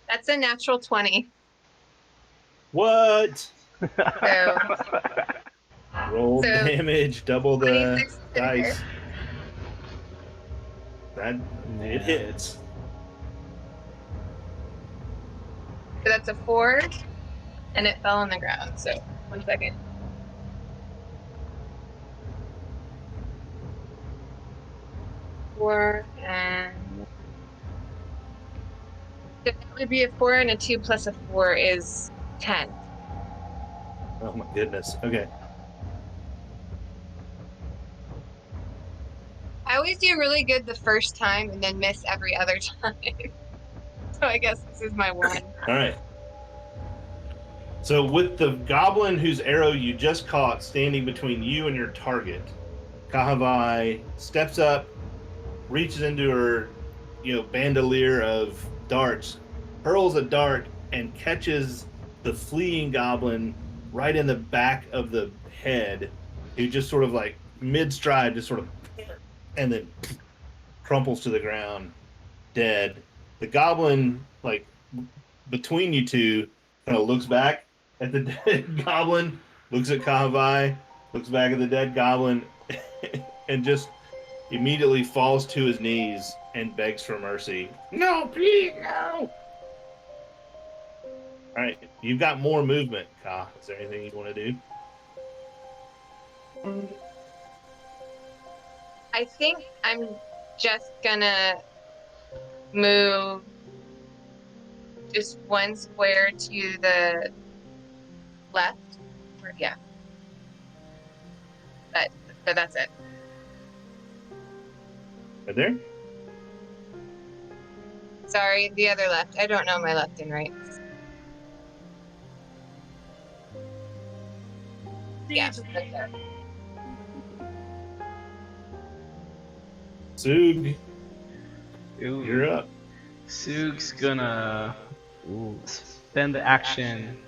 That's a natural 20. What? So Roll So, damage, double the 26 to dice. hit. That it hits. So that's a 4, and it fell on the ground. So 1 second. Four and so that would be a 4 and a 2 plus a 4 is 10. Oh my goodness. Okay. I always do really good the first time and then miss every other time. So I guess this is my 1. All right. So with the goblin whose arrow you just caught standing between you and your target, Kahavai steps up, reaches into her, bandolier of darts, hurls a dart and catches the fleeing goblin right in the back of the head, who just sort of like mid-stride, just sort of, and then crumples to the ground, dead. The goblin, like, between you two, kind of looks back at the dead goblin, looks at Kahavai, looks back at the dead goblin, and just immediately falls to his knees and begs for mercy. No, please, no! All right, you've got more movement, Ka. Is there anything you want to do? I think I'm just gonna move just one square to the left. Yeah. But that's it. Right there? Sorry, the other left. I don't know my left and right. Yeah, just right there. Zug, Ooh. you're up. Sug's gonna spend the action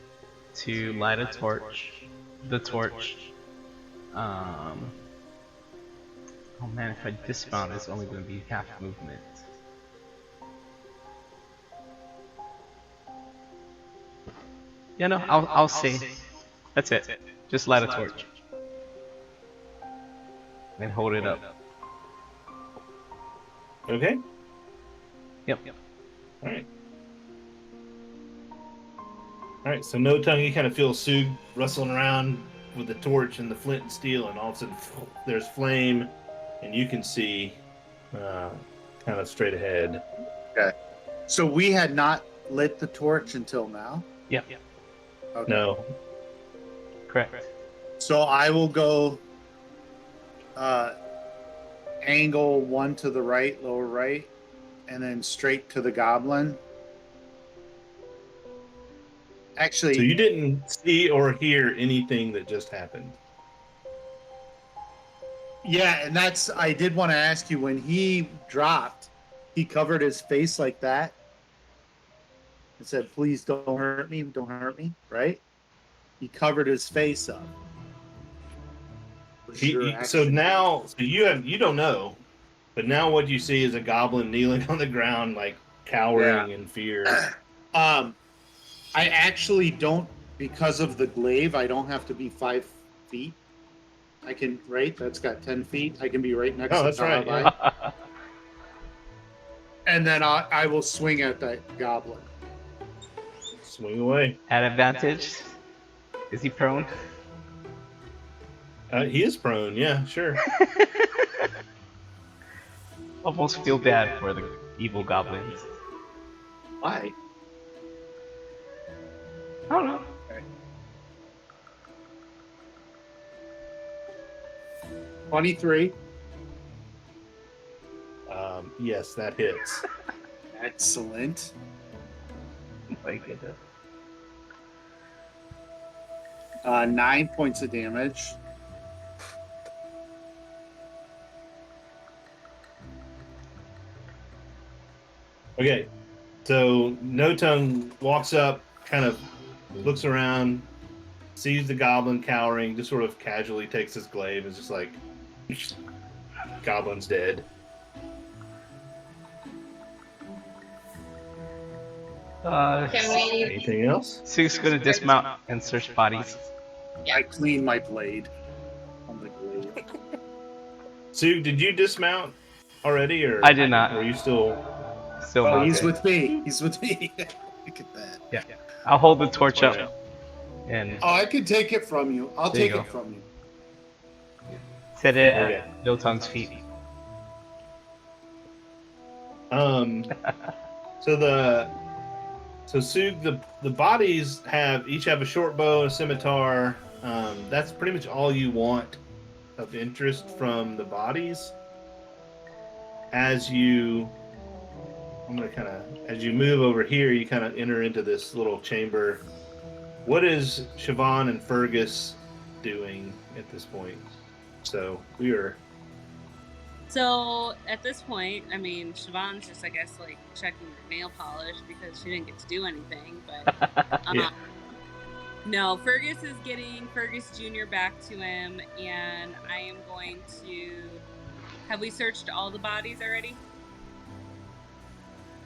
to light a torch. The torch. Oh man, if I dismount, it's only gonna be half movement. Yeah, no, I'll say. That's it. Just light a torch. And hold it up. Okay. Yep. All right. So no tongue. You kind of feel Sug rustling around with the torch and the flint and steel, and all of a sudden there's flame, and you can see kind of straight ahead. Okay. So we had not lit the torch until now? Yep. Okay. No. Correct. So I will go angle one to the right, lower right, and then straight to the goblin. Actually, So you didn't see or hear anything that just happened. yeah, and I did want to ask you, when he dropped, he covered his face like that and said, "Please don't hurt me," right? He covered his face up. Was your So action- now, you don't know, but now what you see is a goblin kneeling on the ground, like cowering in fear. I actually don't, because of the glaive, I don't have to be 5 feet. I can, right? That's got 10 feet. I can be right next to Oh, that's right, Kahavai. yeah. And then I will swing at that goblin. Swing away. At advantage. Is he prone? He is prone. Yeah, sure. Almost feel bad for the evil goblins. Why? I don't know. 23. Yes, that hits. Excellent. My goodness. 9 points of damage. Okay, so No Tongue walks up, kind of looks around, sees the goblin cowering, just sort of casually takes his glaive and is just like, goblin's dead. Can we? Anything else? Sug's gonna dismount and search bodies. I clean my blade on the glaive. Sue, did you dismount already, or I did not. Or are you still? Still Oh, not. he's with me. He's with me. Look at that. Yeah. I'll hold the torch up and Oh, I can take it from you. I'll There you take go. it from you. set it Okay. at Doton's feet. So Sug, the bodies each have a short bow and a scimitar. That's pretty much all you want of interest from the bodies. As you move over here, you kind of enter into this little chamber. What is Siobhan and Fergus doing at this point? So we are So at this point, I mean, Siobhan's just, I guess, like checking her nail polish because she didn't get to do anything. But Yeah. no, Fergus is getting Fergus Jr. back to him, and I am going to. Have we searched all the bodies already?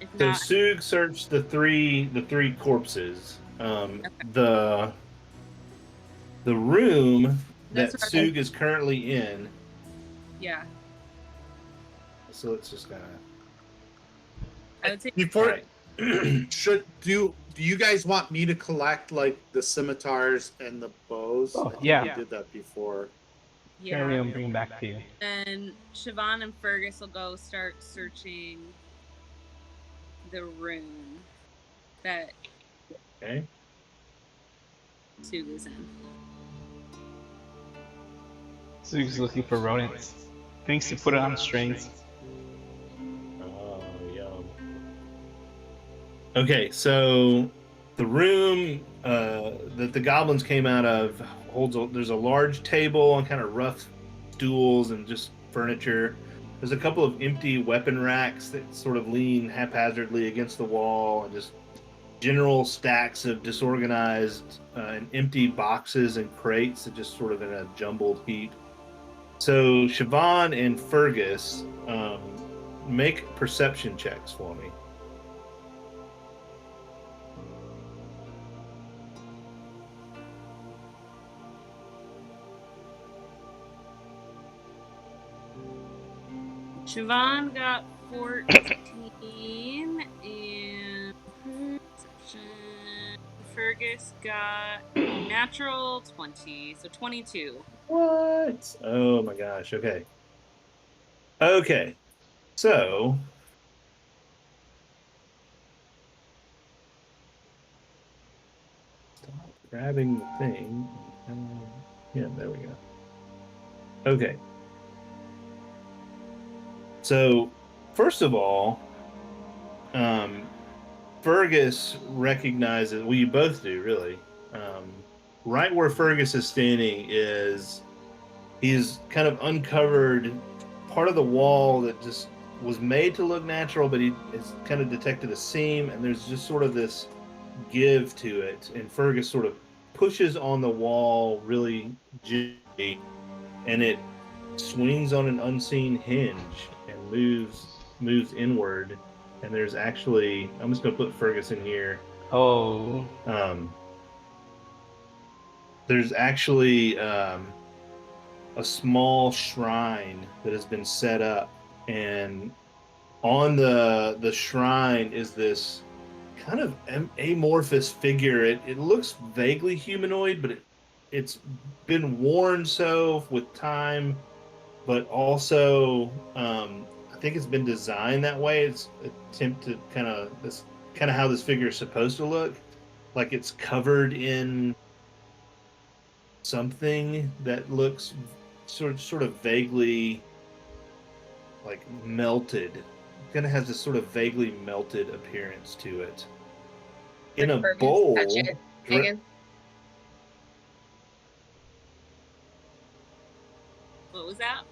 If So not, Sug searched the three corpses. The room that That's right. Sug is currently in. yeah, So let's just kind of. I would say Before Right. do you guys want me to collect like the scimitars and the bows? Oh, I think yeah. we did that before. Carry yeah. and bring back to you. And Siobhan and Fergus will go start searching the room that Okay. Sug is in. Sug's looking for rodents. Thinks to put it on strings. Oh, yum. Okay, so the room that the goblins came out of there's a large table and kind of rough stools and just furniture. There's a couple of empty weapon racks that sort of lean haphazardly against the wall, and just general stacks of disorganized and empty boxes and crates that just sort of in a jumbled heap. So Siobhan and Fergus, make perception checks for me. Siobhan got 14 and perception. Fergus got natural 20, so 22. What? Oh my gosh. Okay. Okay. So. Stop grabbing the thing. Yeah, there we go. Okay. So, first of all, Fergus recognizes, well, you both do, really. Right where Fergus is standing he's kind of uncovered part of the wall that just was made to look natural, but he has kind of detected a seam, and there's just sort of this give to it. And Fergus sort of pushes on the wall really gently, and it swings on an unseen hinge and moves inward. And there's actually, I'm just gonna put Fergus in here. Oh. There's actually a small shrine that has been set up, and on the shrine is this kind of amorphous figure. It looks vaguely humanoid, but it's been worn so with time, but also I think it's been designed that way. It's an attempt to kind of how this figure is supposed to look, like it's covered in something that looks sort of vaguely like melted. It kind of has this sort of vaguely melted appearance to it. In a Fergus, bowl. touch it. Megan. What was that?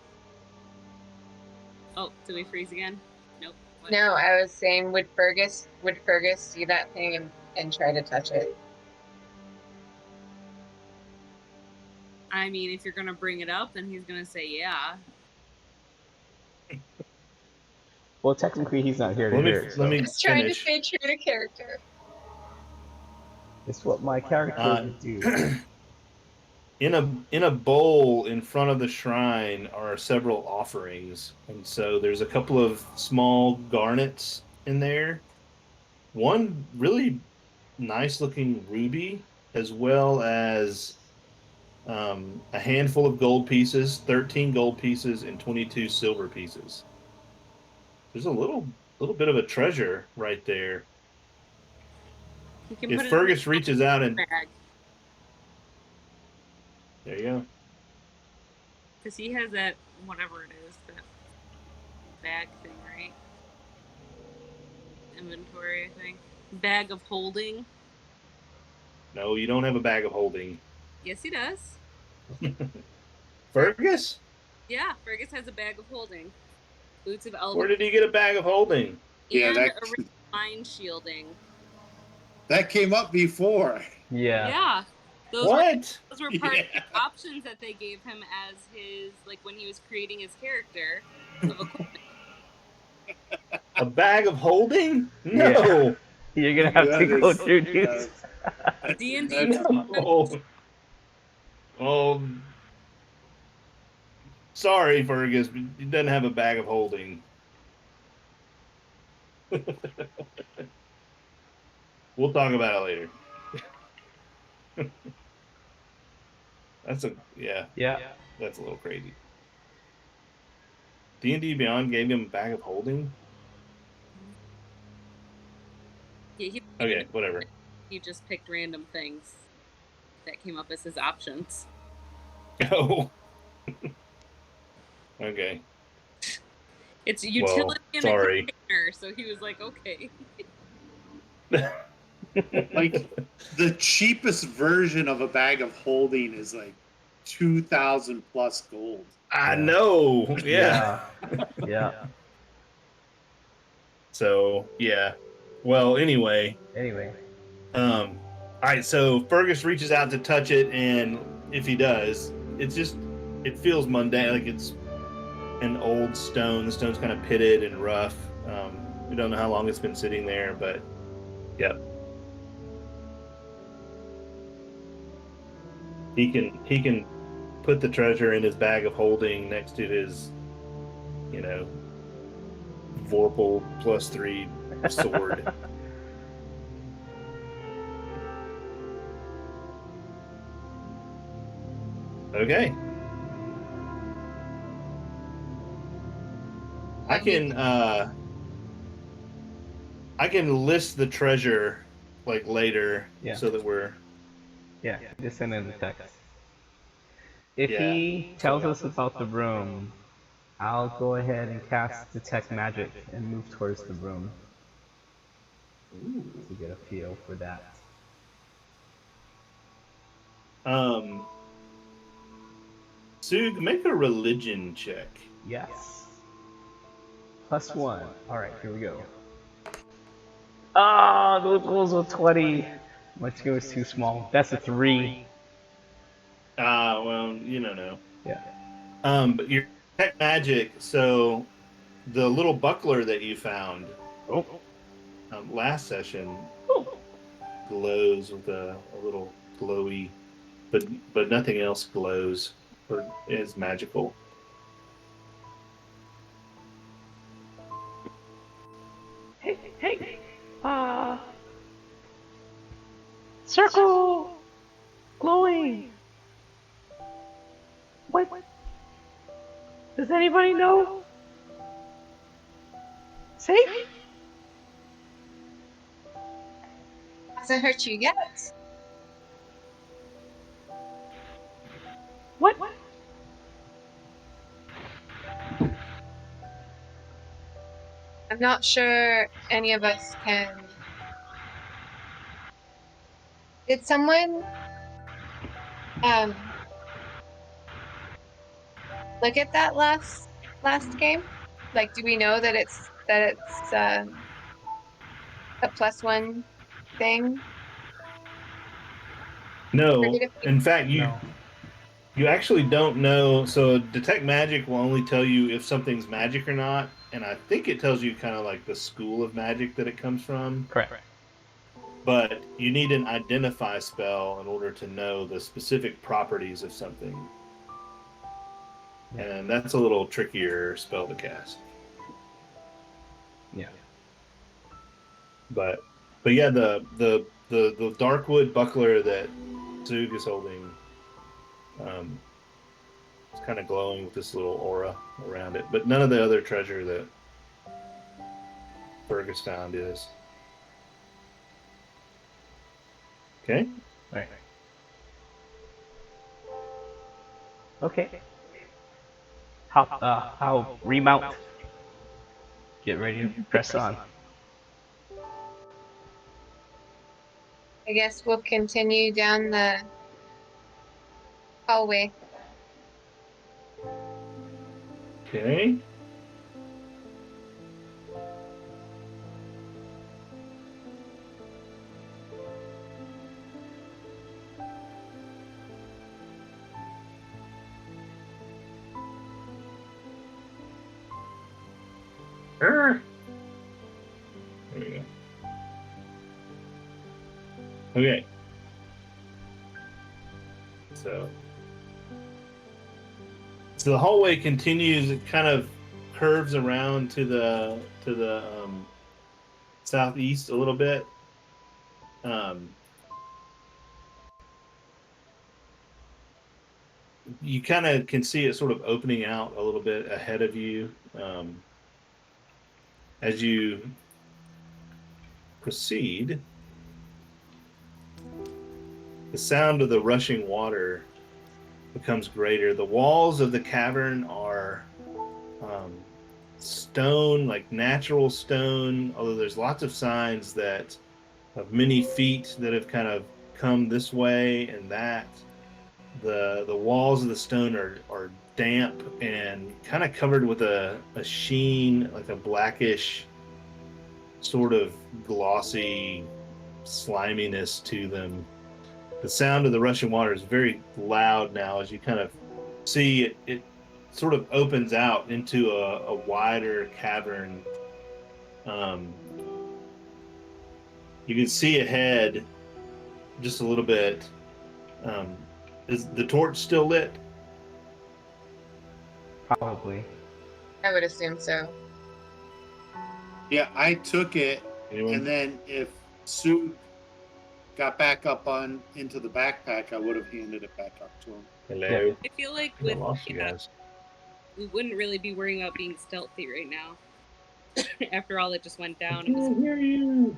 Oh, did we freeze again? Nope. What? No, I was saying, would Fergus see that thing and try to touch it? I mean, if you're gonna bring it up, then he's gonna say yeah. Well, technically, he's not here to hear it. Let me Just trying to finish. stay true to character. It's what my character would do. In a bowl in front of the shrine are several offerings, and so there's a couple of small garnets in there. One really nice looking ruby, as well as a handful of gold pieces, 13 gold pieces, and 22 silver pieces. There's a little bit of a treasure right there. He can If put it Fergus reaches out and bag there you go. because he has that whatever it is, that bag thing, right? Inventory, I think. Bag of holding. No, you don't have a bag of holding. Yes, he does. Fergus? Yeah, Fergus has a bag of holding. Boots of Where Elven did he get a bag of holding? Yeah, and that- original mind shielding. That came up before. Yeah. Yeah. Those What? were part of Yeah. the options that they gave him as his, like, when he was creating his character of equipment. A bag of holding? No. You're gonna have to That go is- through juice. D&D that's- No. Oh. Sorry, Fergus, but he doesn't have a bag of holding. We'll talk about it later. That's a little crazy. D&D Beyond gave him a bag of holding? Yeah, Okay, whatever. he just picked random things that came up as his options. Oh. Okay. It's utility in a sorry. container, so he was like, okay. Like the cheapest version of a bag of holding is like 2,000 plus gold. I know. Yeah. Yeah. So, yeah. Well, anyway. Anyway. All right, so Fergus reaches out to touch it, and if he does, it feels mundane, like it's an old stone. The stone's kind of pitted and rough. We don't know how long it's been sitting there, but yep. He can put the treasure in his bag of holding next to his, Vorpal +3 sword. Okay. I can list the treasure like later so that we're just send in the text. If Yeah. he tells us about the room, I'll go ahead and cast Detect Magic and move towards the room to get a feel for that. Sug, make a religion check. Yes. +1. Alright, here we go. Ah, those rolls were 20. My skill is too small. That's a 3. Well, you don't know. Yeah. But your tech magic, so the little buckler that you found last session glows with a little glowy, but nothing else glows or is magical. Hey, circle, glowing. What? Does anybody know? Safe? Hasn't hurt you yet. What? I'm not sure any of us can. Did someone look at that last game? Like, do we know that it's a +1 thing? No, Or did it- in fact, you actually don't know. So detect magic will only tell you if something's magic or not, and I think it tells you kind of like the school of magic that it comes from. Correct. But you need an identify spell in order to know the specific properties of something. And that's a little trickier spell to cast. Yeah. But yeah, the Darkwood buckler that Zug is holding, it's kind of glowing with this little aura around it. But none of the other treasure that Fergus found is. Okay. Alright. Okay. I'll remount. Get ready to press on. I guess we'll continue down the hallway. Okay. There we go. Okay. So the hallway continues. It kind of curves around to the southeast a little bit. You kind of can see it sort of opening out a little bit ahead of you as you proceed. The sound of the rushing water becomes greater. The walls of the cavern are stone, like natural stone, although there's lots of signs that of many feet that have kind of come this way and that. The walls of the stone are damp and kind of covered with a sheen, like a blackish sort of glossy sliminess to them. The sound of the rushing water is very loud now as you kind of see it sort of opens out into a wider cavern. You can see ahead just a little bit. Is the torch still lit? Probably. I would assume so. Yeah, I took it, Anyone? and then if Sue got back up into the backpack, I would have handed it back up to him. Hello. I feel like I with lost you guys. we wouldn't really be worrying about being stealthy right now. After all that just went I down, it was can't hear you.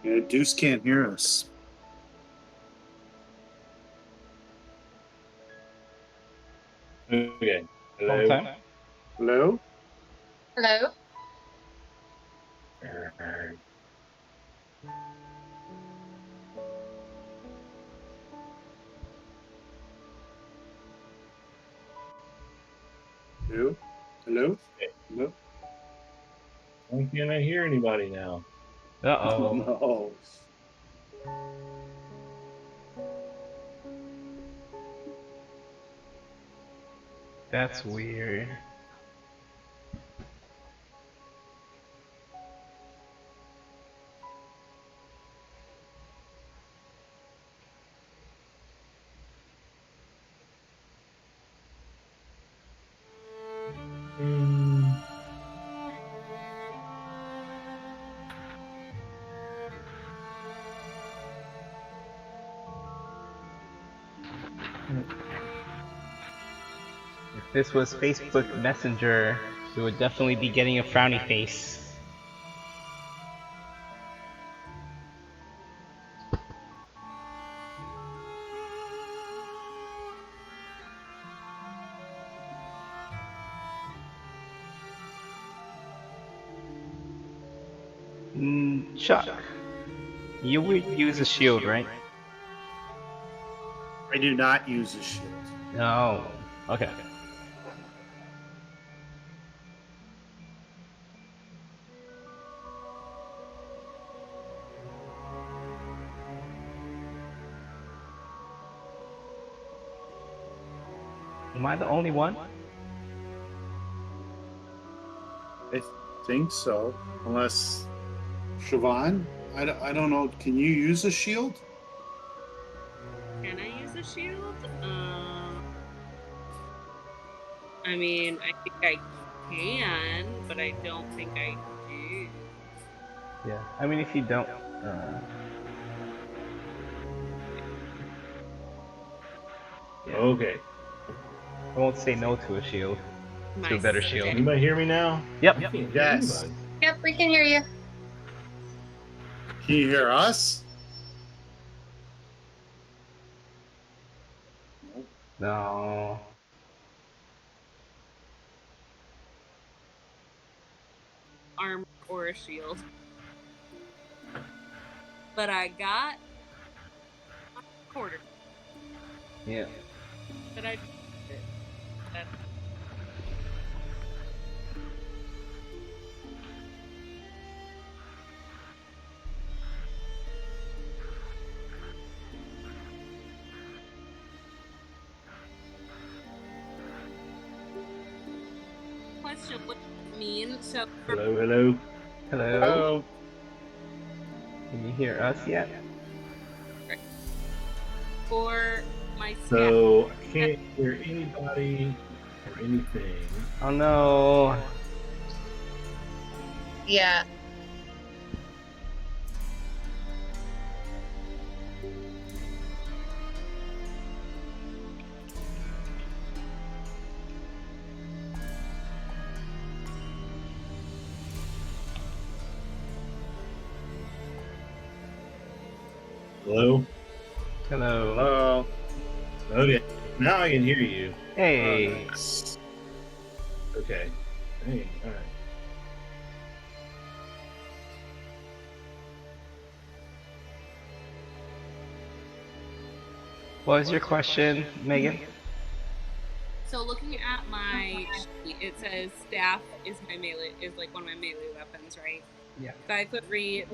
Yeah, Deuce can't hear us. Okay. One Hello. time. Hello? Hello? Hello? Hello? Hello? Why can't I hear anybody now? Uh-oh. No. That's weird. If this was Facebook Messenger, we would definitely be getting a frowny face. Chuck, you would use a shield, right? I do not use a shield. No. Okay. Am I the only one? I think so. Unless... Siobhan? I don't know. Can you use a shield? can I use a shield? I mean, I think I can, but I don't think I do. Yeah. I mean, if you don't, yeah. Okay. I won't say no to a shield. To a better shield. Anybody hear me now? Yep. I can't hear Yes. anybody. Yep, we can hear you. Can you hear us? No. Armor or a shield. But I got a quarter Yeah. that I that question. What does it mean? So for Hello, hello. Hello? Can you hear us yet? my staff, So I can't hear anybody or anything. Oh no. Yeah. Hello? Hello. Okay. Now I can hear you. Hey. Okay. Hey, alright. What was your question, Megan? so looking at my sheet, it says staff is my melee is like one of my melee weapons, right? Yeah. 5 foot reach,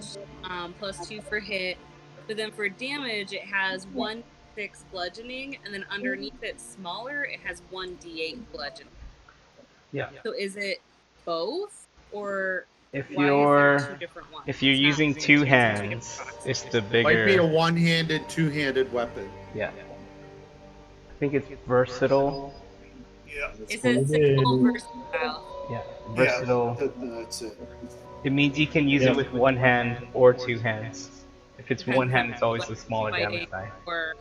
+2 for hit. But then for damage, it has 1d6 bludgeoning, and then underneath it, smaller, it has 1d8 bludgeoning. Yeah. So is it both, or If why is there 2 different ones? if you're It's not using using two two different hands, products. it's the Might be a bigger. one-handed, two-handed weapon. Yeah. I think it's versatile. Yeah. It says single versatile. Yeah. Versatile. That's it. It means you can use Yeah. it with one hand or two hands. If it's one Depends hand, on it's always what the smaller fighting damage die. or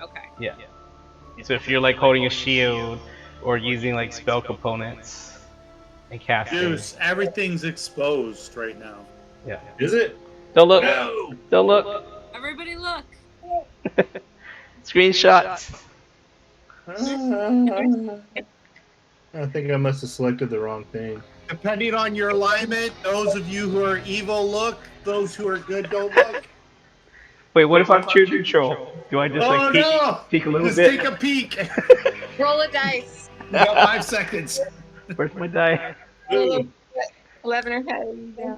okay. Yeah. So if you're like holding a shield or using like spell components and casting. Deuce, everything's exposed right now. Yeah. Is it? Don't look. No! Don't look. Everybody look. Screenshots. I think I must have selected the wrong thing. Depending on your alignment, those of you who are evil look, those who are good don't look. Wait, what if I'm true neutral? Do I just like peek, peek a little Just bit? take a peek. Roll a dice. You got 5 seconds. Where's my die? Ooh. 11 or 10. Yeah.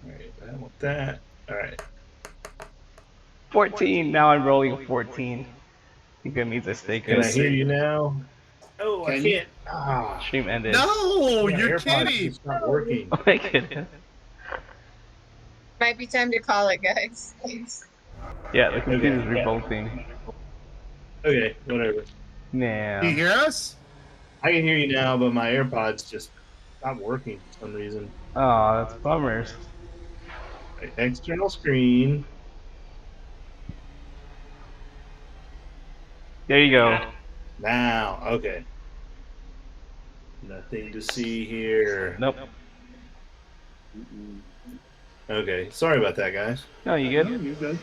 Alright, I want that. Alright. 14. Now I'm rolling a 14. I think that means I stay Can I good. hear you now? Oh, I Can you? can't. Ah. Stream ended. No, Yeah, you're AirPods kidding. just not working. Oh my goodness. Might be time to call it, guys. Yeah, the computer's Okay. revolting. Okay, whatever. Can you Nah. hear us? I can hear you now, but my AirPods just stopped working for some reason. Oh, that's bummers. Right, external screen. There you go. Now, okay. Nothing to see here. Nope. Okay, sorry about that, guys. No, you good? You're good.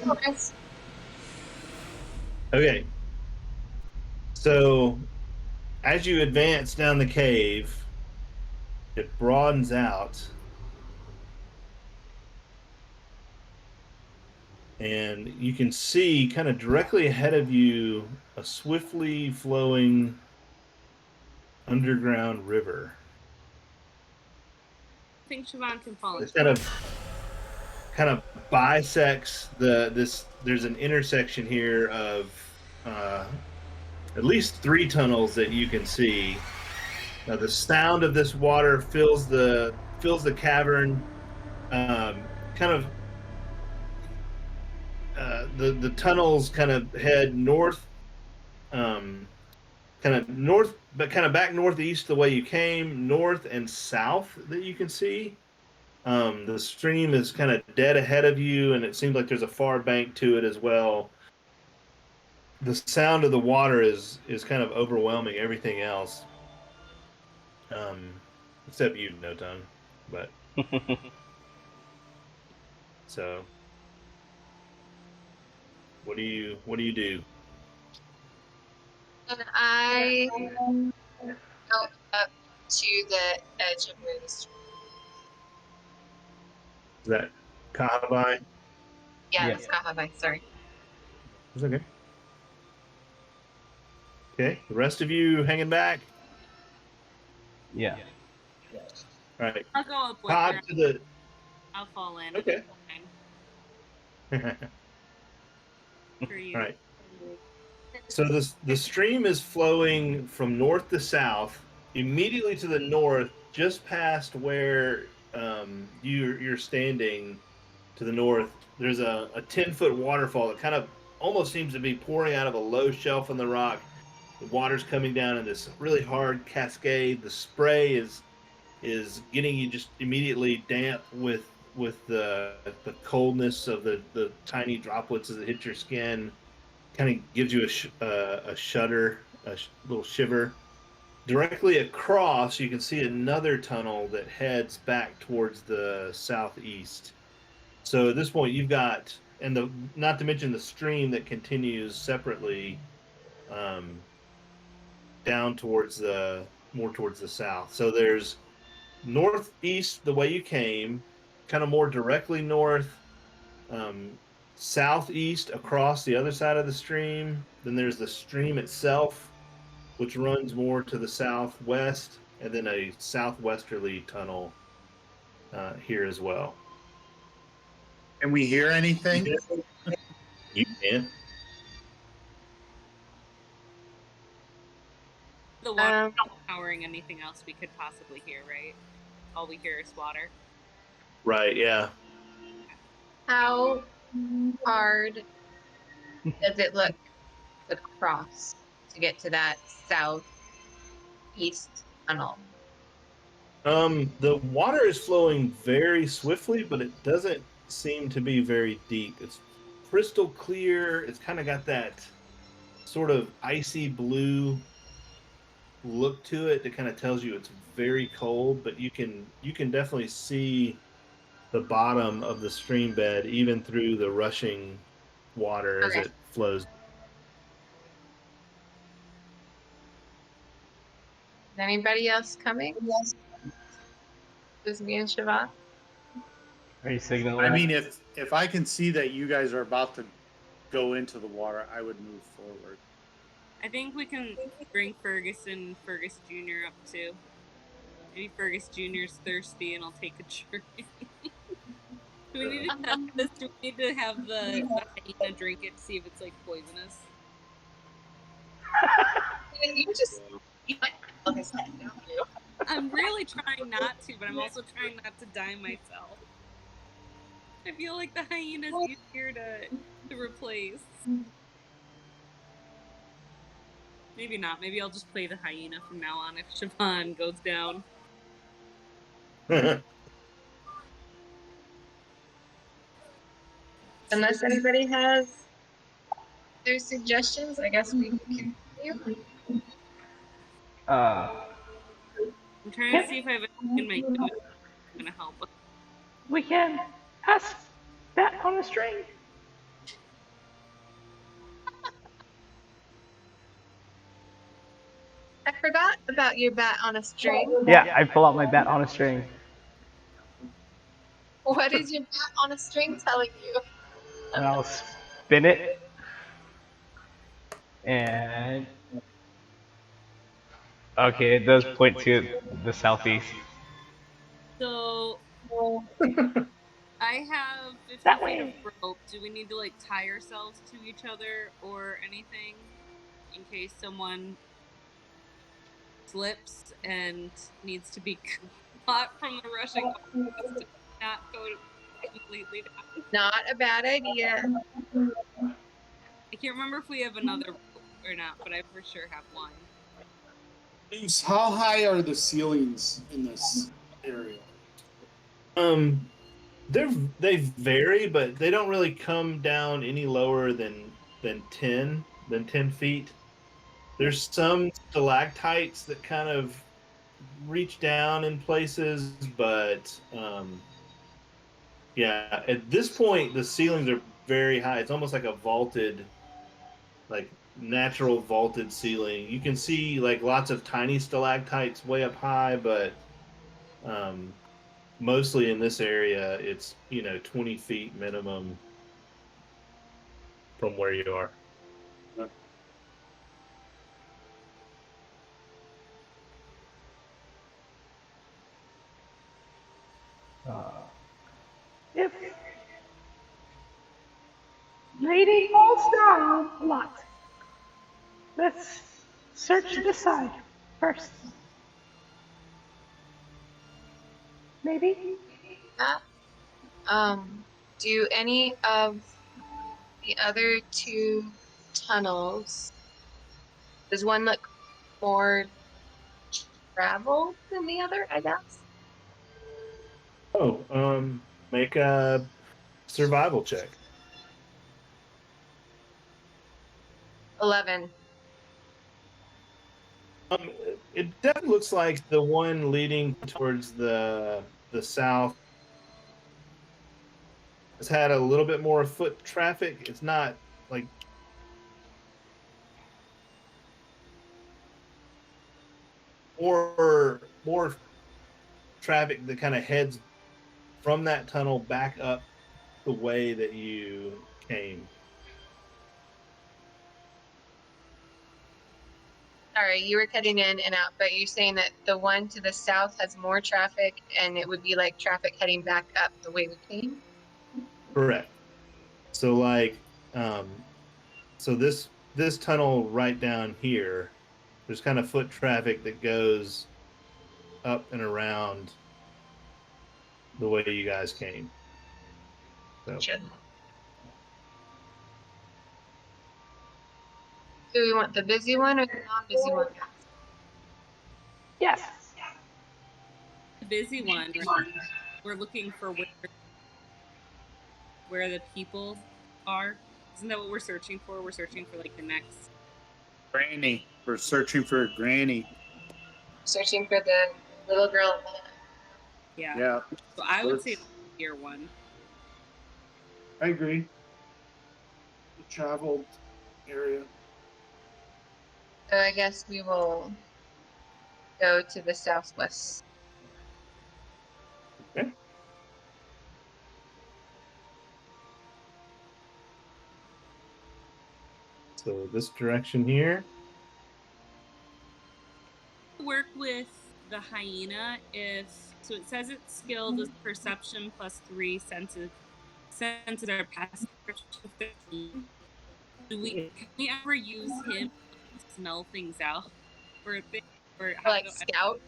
Okay. So, as you advance down the cave, it broadens out. And you can see kind of directly ahead of you a swiftly flowing underground river. I think Siobhan can follow. It kind of bisects there's an intersection here of at least 3 tunnels that you can see. Now the sound of this water fills the cavern. The tunnels kind of head north, kind of north, but kind of back northeast the way you came, north and south that you can see. The stream is kind of dead ahead of you, and it seems like there's a far bank to it as well. The sound of the water is kind of overwhelming everything else, except you, Noton. But so, what do you do? And I go up to the edge of where the stream. Is that Kahabai? Yeah, Yeah. that's Kahabai, sorry. It's okay. Okay, the rest of you hanging back. Yeah. All right, I'll go up with Todd her. to the. I'll fall in. Okay. for you. All right. So the stream is flowing from north to south. Immediately to the north, just past where you're standing to the north, there's a 10-foot waterfall that kind of almost seems to be pouring out of a low shelf in the rock. The water's coming down in this really hard cascade. The spray is getting you just immediately damp with the coldness of the tiny droplets as it hits your skin. Kind of gives you a shudder, little shiver. Directly across, you can see another tunnel that heads back towards the southeast. So at this point, you've got, and the not to mention the stream that continues separately down towards more towards the south. So there's northeast the way you came, kind of more directly north, um, southeast across the other side of the stream. Then there's the stream itself, which runs more to the southwest, and then a southwesterly tunnel here as well. Can we hear anything? You can. The water not powering anything else we could possibly hear, right? All we hear is water. Right, yeah. How hard does it look to cross to get to that southeast tunnel? The water is flowing very swiftly, but it doesn't seem to be very deep. It's crystal clear. It's kind of got that sort of icy blue look to it that kind of tells you it's very cold, but you can definitely see the bottom of the stream bed even through the rushing water as it flows. Is anybody else coming? Just me and Shiva? Are you signaling? I mean, if I can see that you guys are about to go into the water, I would move forward. I think we can bring Fergus Jr. up too. Maybe Fergus Jr.'s thirsty and I'll take a journey. Do we need to have this? Do we need to have the hyena drink it to see if it's like poisonous? You just don't you? I'm really trying not to, but I'm also trying not to die myself. I feel like the hyena's easier to replace. Maybe not. Maybe I'll just play the hyena from now on if Siobhan goes down. Unless anybody has their suggestions, I guess we can continue. I'm trying to see if I have anything in my food that's gonna help. We can ask that on a string. I forgot about your bat on a string. Yeah, I pull out my bat on a string. What is your bat on a string telling you? And I'll spin it. And okay, it does point to the southeast. So I have 50 That feet way. of rope. Do we need to like tie ourselves to each other or anything in case someone slips and needs to be caught from the rushing water to not go completely down? Not a bad idea. I can't remember if we have another rope or not, but I for sure have one. How high are the ceilings in this area? They vary, but they don't really come down any lower than 10 feet. There's some stalactites that kind of reach down in places, but yeah, at this point the ceilings are very high. It's almost like a vaulted, like natural vaulted ceiling. You can see like lots of tiny stalactites way up high, but mostly in this area it's 20 feet minimum from where you are. Lady all style a lot. Let's search this side first. Maybe? Uh, do any of the other two tunnels, does one look more traveled than the other, I guess? Oh, make a survival check. 11. It definitely looks like the one leading towards the south has had a little bit more foot traffic. It's not like more traffic that kind of heads from that tunnel back up the way that you came. Sorry, you were cutting in and out, but you're saying that the one to the south has more traffic and it would be like traffic heading back up the way we came? Correct. So like, so this tunnel right down here, there's kind of foot traffic that goes up and around the way you guys came. So. Sure. Do we want the busy one or the non-busy one? Yes. The busy one. We're looking for where the people are. Isn't that what we're searching for? We're searching for like the next Granny. We're searching for a granny. Searching for the little girl. Yeah. Yeah, So I would say the year one. I agree. The traveled area. So I guess we will go to the southwest. Okay. So this direction here. Work with the hyena so it says it's skilled with perception +3 senses are past 15. Can we ever use him to smell things out for a thing? Or Scout?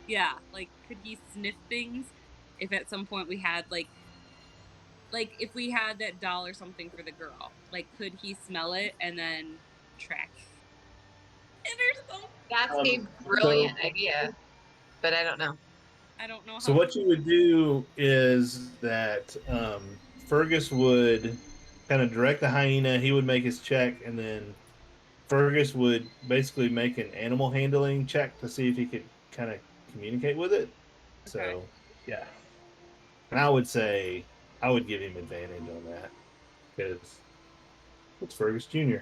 Yeah, like could he sniff things if at some point we had like if we had that doll or something for the girl, like could he smell it and then track? And there's something. That's a brilliant idea, but I don't know. I don't know how. So what you would do is that Fergus would kind of direct the hyena. He would make his check, and then Fergus would basically make an animal handling check to see if he could kind of communicate with it. Okay. So, Yeah. and I would say I would give him advantage on that because it's Fergus Jr.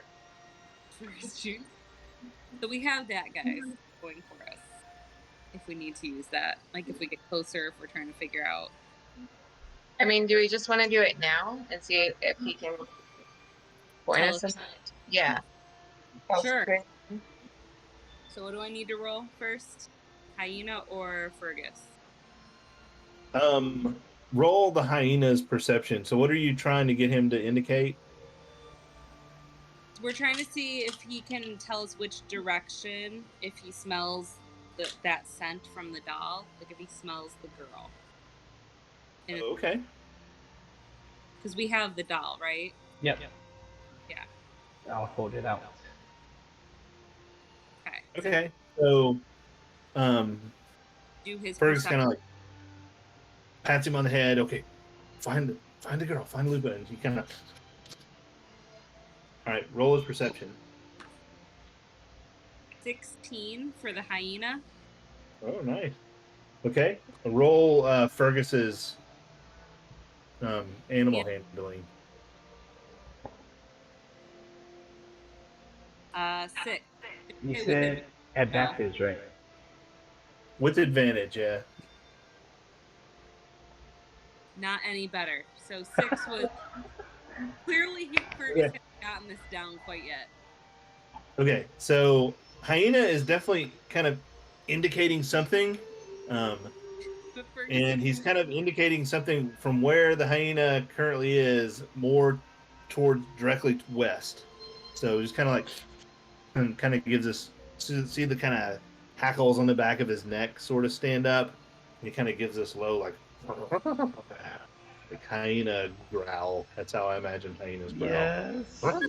So we have that, guys, going for us. If we need to use that, like if we get closer, if we're trying to figure out. I mean, do we just want to do it now and see if he can point Tell us? us. Yeah. Sure. So what do I need to roll first? Hyena or Fergus? Roll the hyena's perception. So what are you trying to get him to indicate? We're trying to see if he can tell us which direction, if he smells that scent from the doll, like if he smells the girl. Okay. Because we have the doll, right? Yep. Yeah. I'll hold it out. Okay. Okay. So, Do his Fergus kind of perception. like pats him on the head. Okay, find the girl, find Lupa, and he kind of. All right, roll his perception. 16 for the hyena. Oh, nice. Okay, roll Fergus's animal handling. 6. You Okay, said advantage, right? With advantage, yeah. Not any better. So 6 was clearly Fergus hasn't gotten this down quite yet. Okay, so hyena is definitely kind of indicating something, and he's kind of indicating something from where the hyena currently is, more directly west. So just kind of like, and kind of gives us see the kind of hackles on the back of his neck sort of stand up. He kind of gives this low like hyena growl. That's how I imagine hyenas growl. Yes. Okay.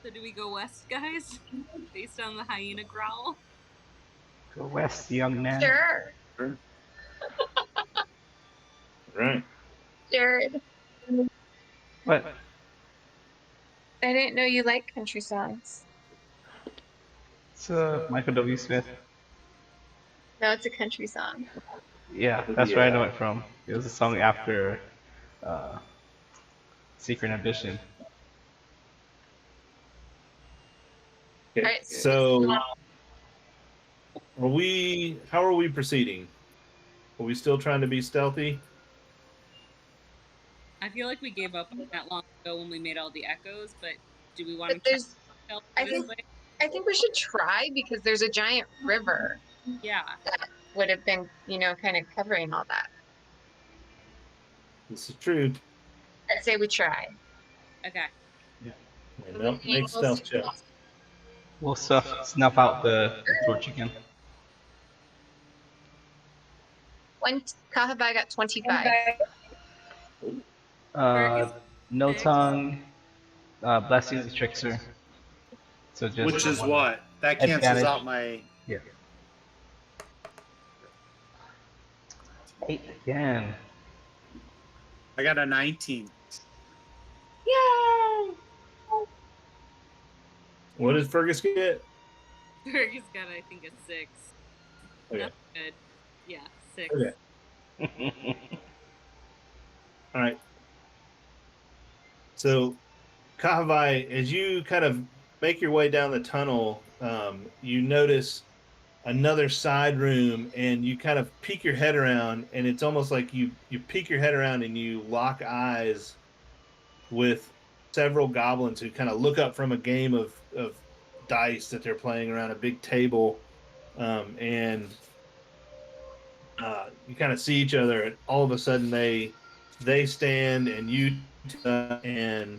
So do we go west, guys? Based on the hyena growl? Go west, young man. Sure. Right. Jared. What? I didn't know you liked country songs. It's Michael W. Smith. No, it's a country song. Yeah, that's where I know it from. It was a song after uh, Secret Ambition. Okay. Alright, So how are we proceeding? Are we still trying to be stealthy? I feel like we gave up on that long ago when we made all the echoes, but do we want But to there's, try I this think, way? I think we should try because there's a giant river Yeah. that would have been, kind of covering all that. This is true. I'd say we try. Okay. And don't make stealth check. We'll snuff out the torch again. Kahabai got 25. No tongue. Blessing the trickster. So just Which is what? That cancels advantage. out my. Yeah. 8 again. I got a 19. Yay! What did Fergus get? Fergus got, I think, a 6. Okay. That's good. Yeah, 6. Okay. All right. So, Kahavai, as you kind of make your way down the tunnel, you notice another side room, and you kind of peek your head around, and it's almost like you peek your head around and you lock eyes with several goblins who kind of look up from a game of dice that they're playing around a big table, and you kind of see each other, and all of a sudden they stand, and you and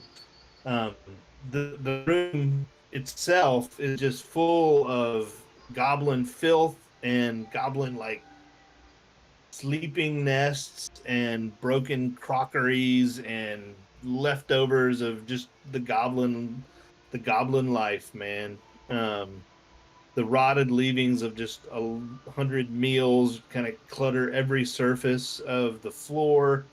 the room itself is just full of goblin filth and goblin like sleeping nests and broken crockeries and leftovers of just the goblin life, man. The rotted leavings of just 100 meals kind of clutter every surface of the floor,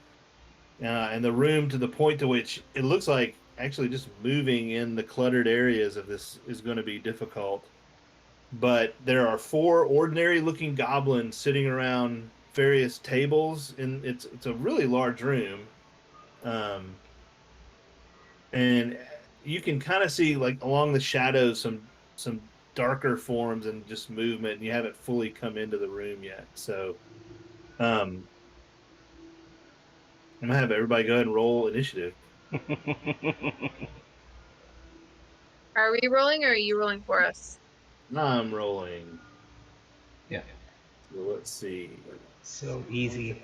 and the room, to the point to which it looks like actually just moving in the cluttered areas of this is going to be difficult. But there are 4 ordinary looking goblins sitting around various tables, and it's a really large room, and you can kind of see, like, along the shadows, some darker forms and just movement, and you haven't fully come into the room yet. So I'm gonna have everybody go ahead and roll initiative. Are we rolling or are you rolling for us? I'm rolling. Yeah. So let's see. So easy.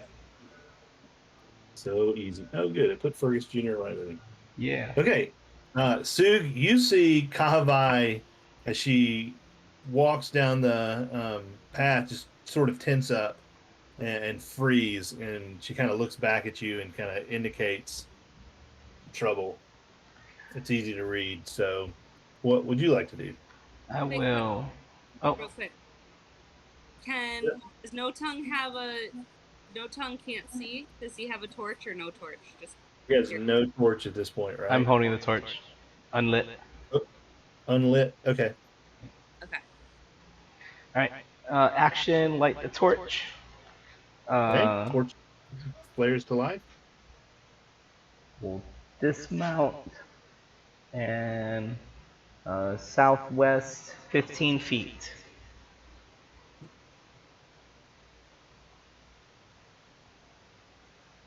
So easy. Oh, good. I put Fergus Jr. right with me. Yeah. Okay. Sug, you see Kahavai as she walks down the path, just sort of tense up and freeze, and she kind of looks back at you and kind of indicates trouble. It's easy to read. So, what would you like to do? I will. Oh, Real quick. Does No Tongue have a... No Tongue can't see? Does he have a torch or no torch? Just He has no torch at this point, right? I'm holding the torch. Unlit. Unlit. Okay. Okay. Alright. Action, light the torch. Okay. Torch flares to life. We'll dismount. And southwest 15 feet.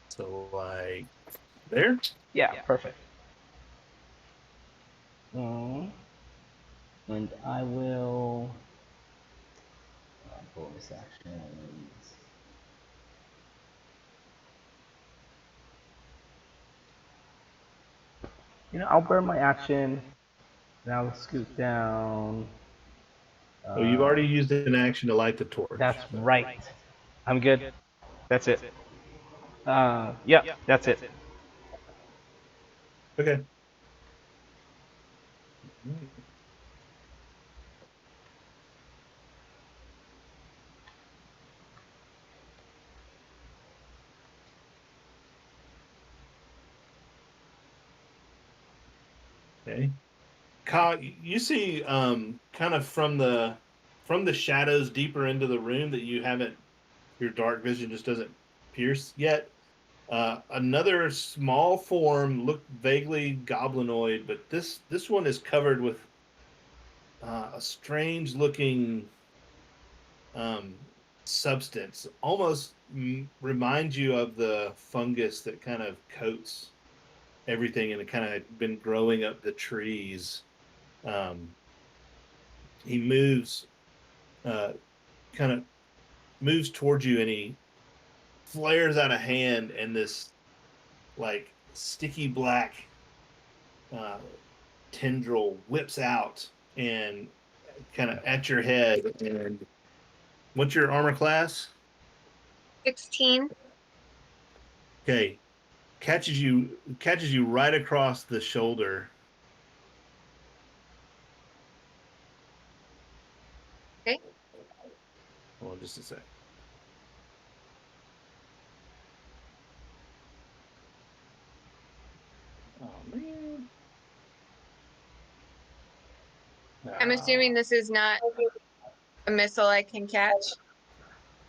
So, like, there? Yeah, perfect. And I will bonus actions. I'll burn my action. And I'll scoot down. Well, you've already used an action to light the torch. That's right. I'm good. That's it. Yep, that's it. Okay. Okay. Kyle, you see kind of from the shadows deeper into the room that your dark vision just doesn't pierce yet. Another small form looked vaguely goblinoid, but this one is covered with a strange looking substance. Almost reminds you of the fungus that kind of coats everything and it kind of been growing up the trees. He moves, kind of moves towards you, and he flares out a hand, and this like sticky black tendril whips out and kind of at your head. And what's your armor class? 16. Okay, catches you right across the shoulder. Okay. Hold on just a sec. Oh man. I'm assuming this is not a missile I can catch.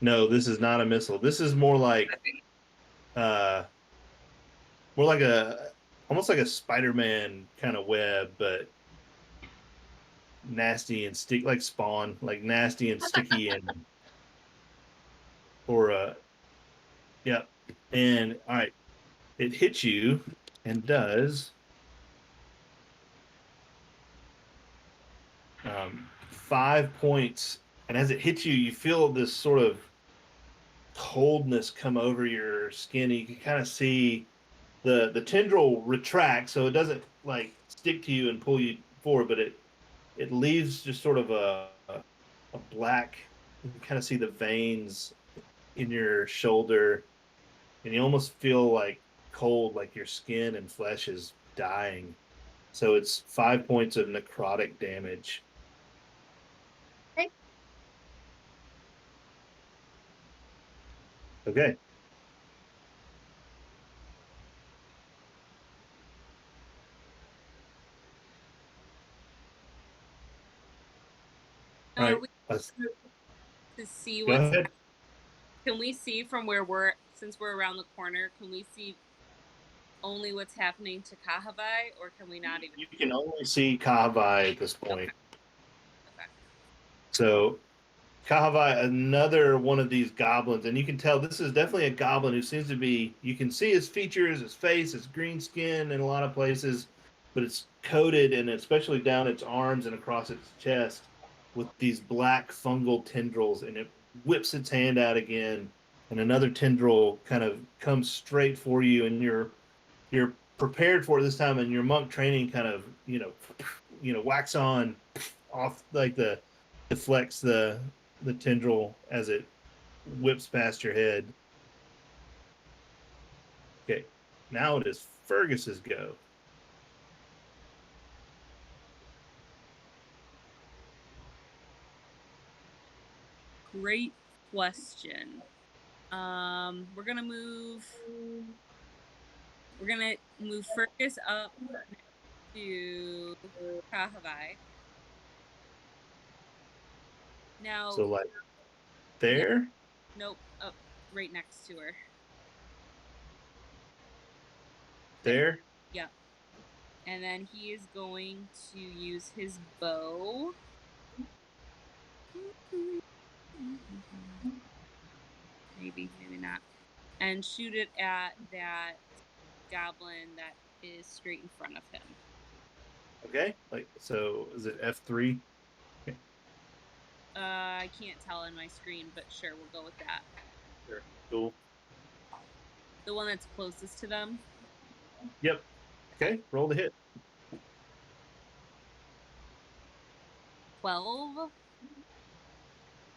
No, this is not a missile. This is more like almost like a Spider-Man kind of web, but nasty and sticky, like Spawn, like nasty and sticky and yeah. And all right, it hits you and does 5 points. And as it hits you, you feel this sort of coldness come over your skin. You can kind of see the tendril retract, so it doesn't like stick to you and pull you forward, but it leaves just sort of a black. You can kind of see the veins in your shoulder, and you almost feel like cold, like your skin and flesh is dying. So it's 5 points of necrotic damage. Okay. All right. To see Go what's ahead. Can we see from where since we're around the corner, can we see only what's happening to Kahavai, or can we not even? You can only see Kahavai at this point. Okay. So Kahavai, another one of these goblins, and you can tell this is definitely a goblin who seems to be, you can see his features, his face, his green skin in a lot of places, but it's coated, and especially down its arms and across its chest, with these black fungal tendrils, and it whips its hand out again, and another tendril kind of comes straight for you, and you're prepared for it this time, and your monk training kind of wax on, off, like the deflects the tendril as it whips past your head. Okay, now it is Fergus's go. Great question. We're gonna move Fergus up to Kahavai. Now, so like there? Yeah. Nope, up right next to her. There? Yep. And then he is going to use his bow. Maybe not. And shoot it at that goblin that is straight in front of him. Okay. Like, so is it F3? Okay. I can't tell in my screen, but sure, we'll go with that. Sure. Cool. The one that's closest to them. Yep. Okay, roll the hit. 12.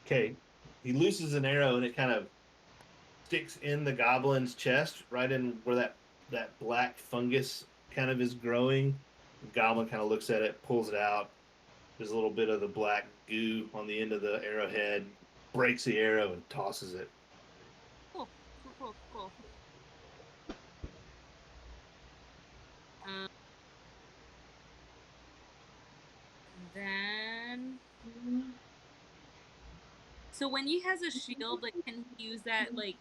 Okay. He looses an arrow and it kind of sticks in the goblin's chest, right in where that black fungus kind of is growing. The goblin kind of looks at it, pulls it out. There's a little bit of the black goo on the end of the arrowhead, breaks the arrow and tosses it. Cool. Then, so when he has a shield, like, can he use that? Like,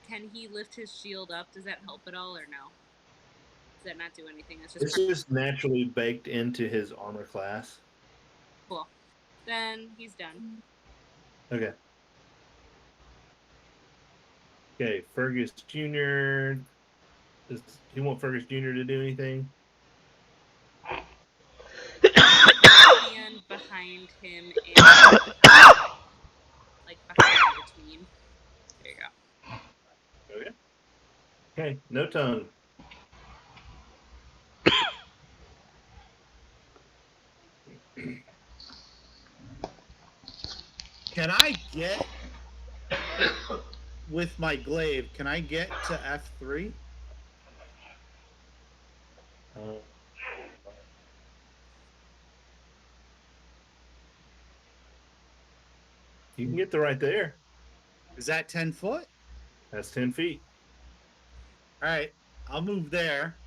can he lift his shield up? Does that help at all, or no? Does that not do anything? It's just It's just naturally baked into his armor class. cool. Then he's done. Okay. Okay, Fergus Jr. Does he want Fergus Jr. to do anything? Stand behind him and like behind between. There you go. Okay. Okay, no tongue. Can I get with my glaive? Can I get to F3? You can get to right there. Is that 10 foot? That's 10 feet. All right, I'll move there.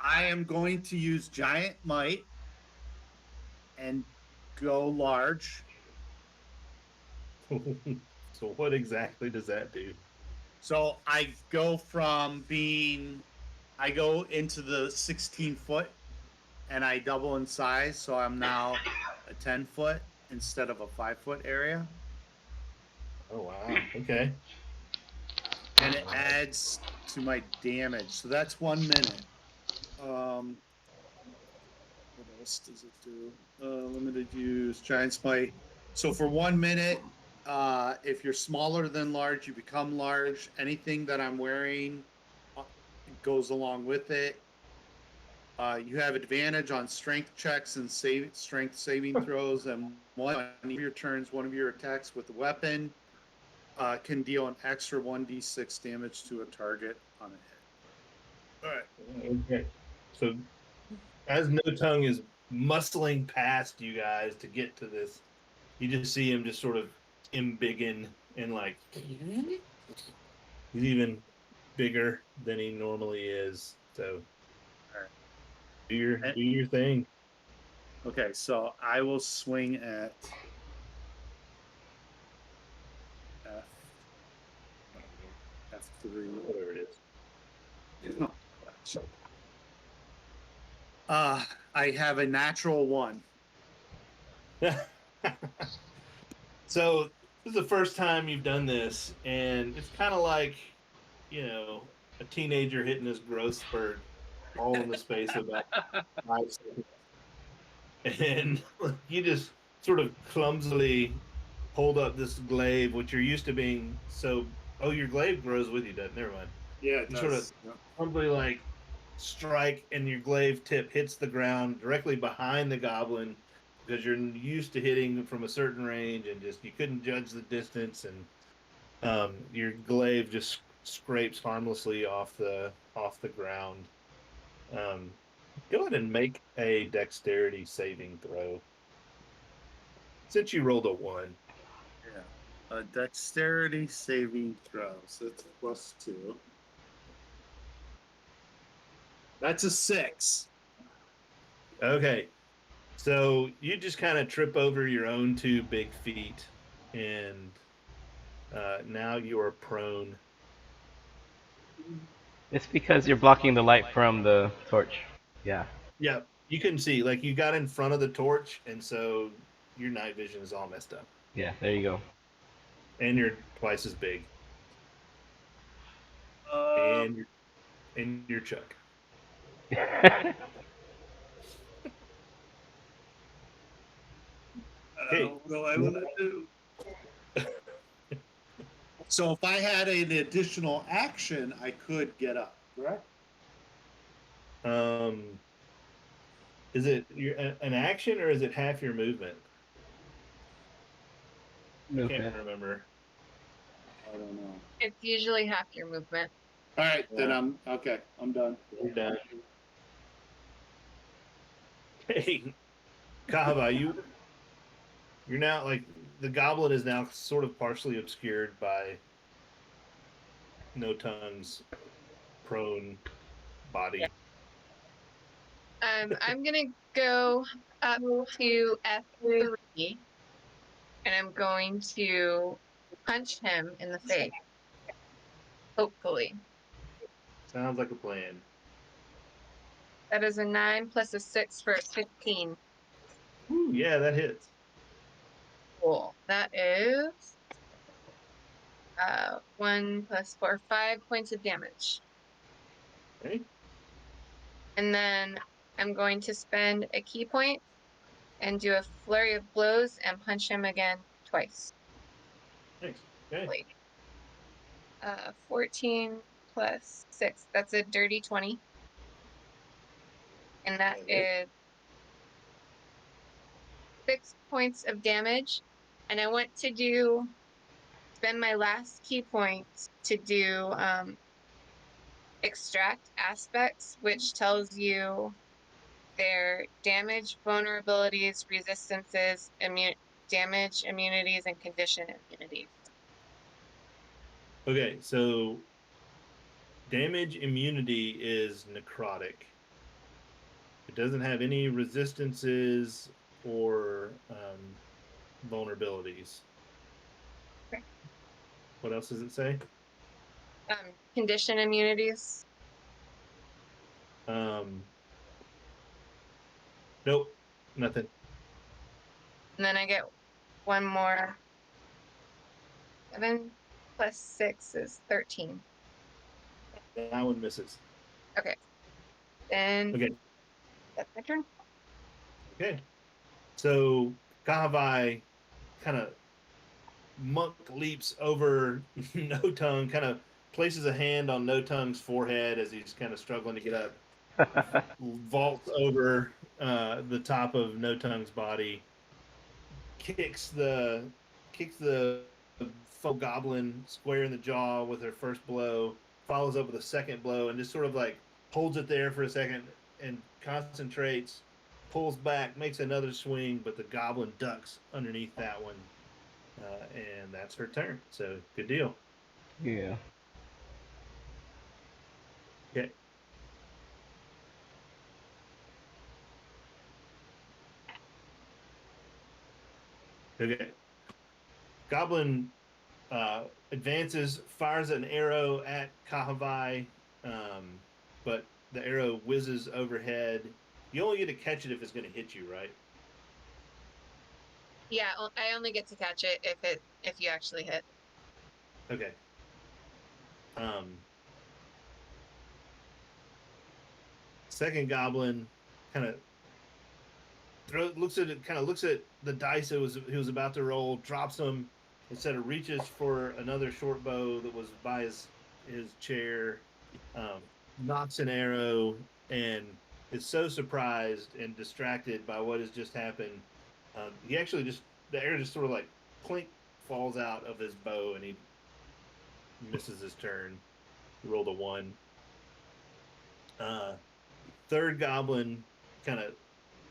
I am going to use Giant Might and go large. So what exactly does that do? So I go into the 16 foot and I double in size. So I'm now a 10 foot instead of a 5 foot area. Oh, wow. Okay. And it adds to my damage. So that's 1 minute. What else does it do? Limited use, Giant Smite. So for 1 minute, if you're smaller than large, you become large. Anything that I'm wearing goes along with it. You have advantage on strength checks and strength saving throws, and one of your turns, one of your attacks with the weapon can deal an extra 1d6 damage to a target on a hit. All right. Okay. So as No Tongue is muscling past you guys to get to this, you just see him just sort of embiggen and like he's even bigger than he normally is. So do your thing. Okay, so I will swing at F3, Whatever it is. I have a natural 1. So this is the first time you've done this, and it's kind of like, a teenager hitting his growth spurt all in the space of about 5 seconds. And you just sort of clumsily hold up this glaive, which you're used to being so. Oh, your glaive grows with you, doesn't? Never mind. Yeah, it You sort of clumsily like strike, and your glaive tip hits the ground directly behind the goblin because you're used to hitting from a certain range, and just you couldn't judge the distance, and your glaive just scrapes harmlessly off the ground. Go ahead and make a dexterity saving throw. Since you rolled a 1. Yeah. A dexterity saving throw. So it's +2. That's a 6. Okay. So you just kind of trip over your own 2 big feet, and now you are prone. It's because you're blocking the light from the torch. Yeah. Yeah, you couldn't see. Like, you got in front of the torch, and so your night vision is all messed up. Yeah, there you go. And you're twice as big. And you're Chuck. I don't know what I want to do. So if I had an additional action, I could get up, correct? Is it an action or is it half your movement? I can't Movement. remember. I don't know. It's usually half your movement. All right, then Yeah. I'm okay. I'm done. You're done. Hey, Kahava, you're now like the goblin is now sort of partially obscured by No Tongue's prone body. I'm gonna go up to F3, and I'm going to punch him in the face. Hopefully, Sounds like a plan. that is a 9 plus a 6 for a 15. Ooh, yeah, that hits. Cool. That is 1 plus 4, 5 points of damage. Okay. And then I'm going to spend a key point and do a flurry of blows and punch him again twice. Thanks. Okay. 14 plus 6. That's a dirty 20. And that Okay. is 6 points of damage. And I want to spend my last key point to do extract aspects, which tells you their damage, vulnerabilities, resistances, damage, immunities, and condition immunities. Okay, so damage immunity is necrotic. It doesn't have any resistances or vulnerabilities. Okay. What else does it say? Condition immunities. Nope, nothing. And then I get one more. 7 plus 6 is 13. That one misses. Okay. Then Okay. that's my turn. Okay. So Kahavai kind of monk leaps over No Tongue, kind of places a hand on No Tongue's forehead as he's kind of struggling to get up, vaults over the top of No Tongue's body, kicks the foe goblin square in the jaw with her first blow, follows up with a second blow, and just sort of like holds it there for a second and concentrates, pulls back, makes another swing, but the goblin ducks underneath that one. And that's her turn. So good deal. Yeah. Okay. Okay. Goblin advances, fires an arrow at Kahavai, but the arrow whizzes overhead. You only get to catch it if it's going to hit you, right? Yeah, I only get to catch it if you actually hit. Okay. Second goblin kind of looks at the dice he was about to roll, drops them, instead of reaches for another short bow that was by his chair, knocks an arrow, and is so surprised and distracted by what has just happened. He actually the arrow just sort of like clink falls out of his bow, and he misses his turn. He rolled a 1. Third goblin kind of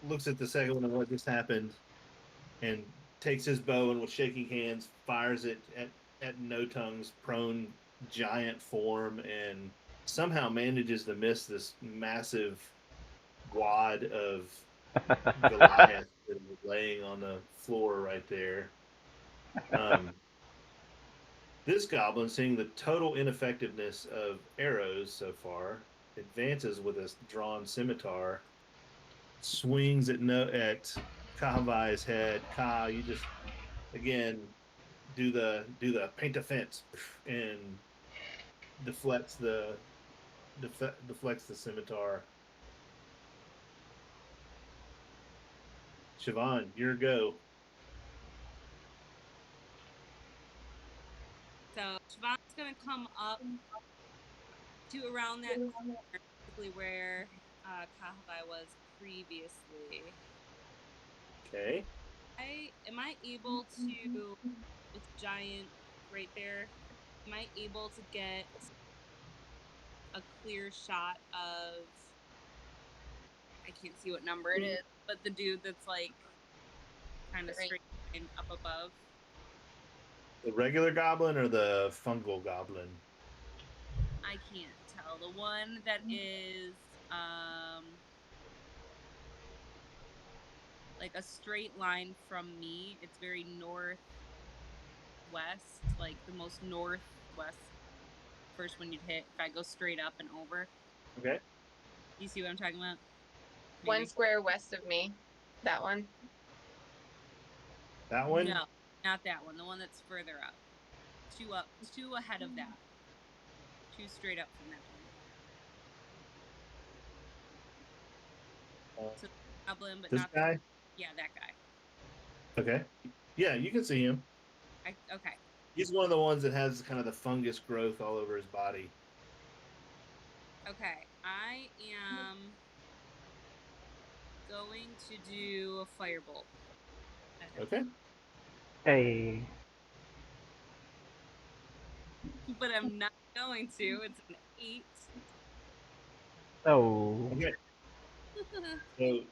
looks at the second one of what just happened and takes his bow and with shaking hands fires it at No Tongue's prone giant form and somehow manages to miss this massive wad of Goliath that was laying on the floor right there. This goblin, seeing the total ineffectiveness of arrows so far, advances with a drawn scimitar, swings at Kahavai's head. Ka, you just again do the paint a fence and deflects the scimitar. Siobhan, your go. So Siobhan's gonna come up to around that corner, basically where Kahavai was, previously. Okay. Am I able to, with giant right there, am I able to get a clear shot of, I can't see what number it is, but the dude that's like kind of straight line up above? The regular goblin or the fungal goblin? I can't tell. The one that is like a straight line from me. It's very northwest, like the most northwest first one you'd hit if I go straight up and over. Okay. You see what I'm talking about? One Maybe. square west of me. That one. That one? No, not that one. The one that's further up. Two ahead of that. Two straight up from that one. So goblin, but This not guy? Yeah, that guy. Okay. Yeah, you can see him. Okay. He's one of the ones that has kind of the fungus growth all over his body. Okay. I am going to do a firebolt. Okay. Hey. But I'm not going to. It's an 8. Oh. Okay. So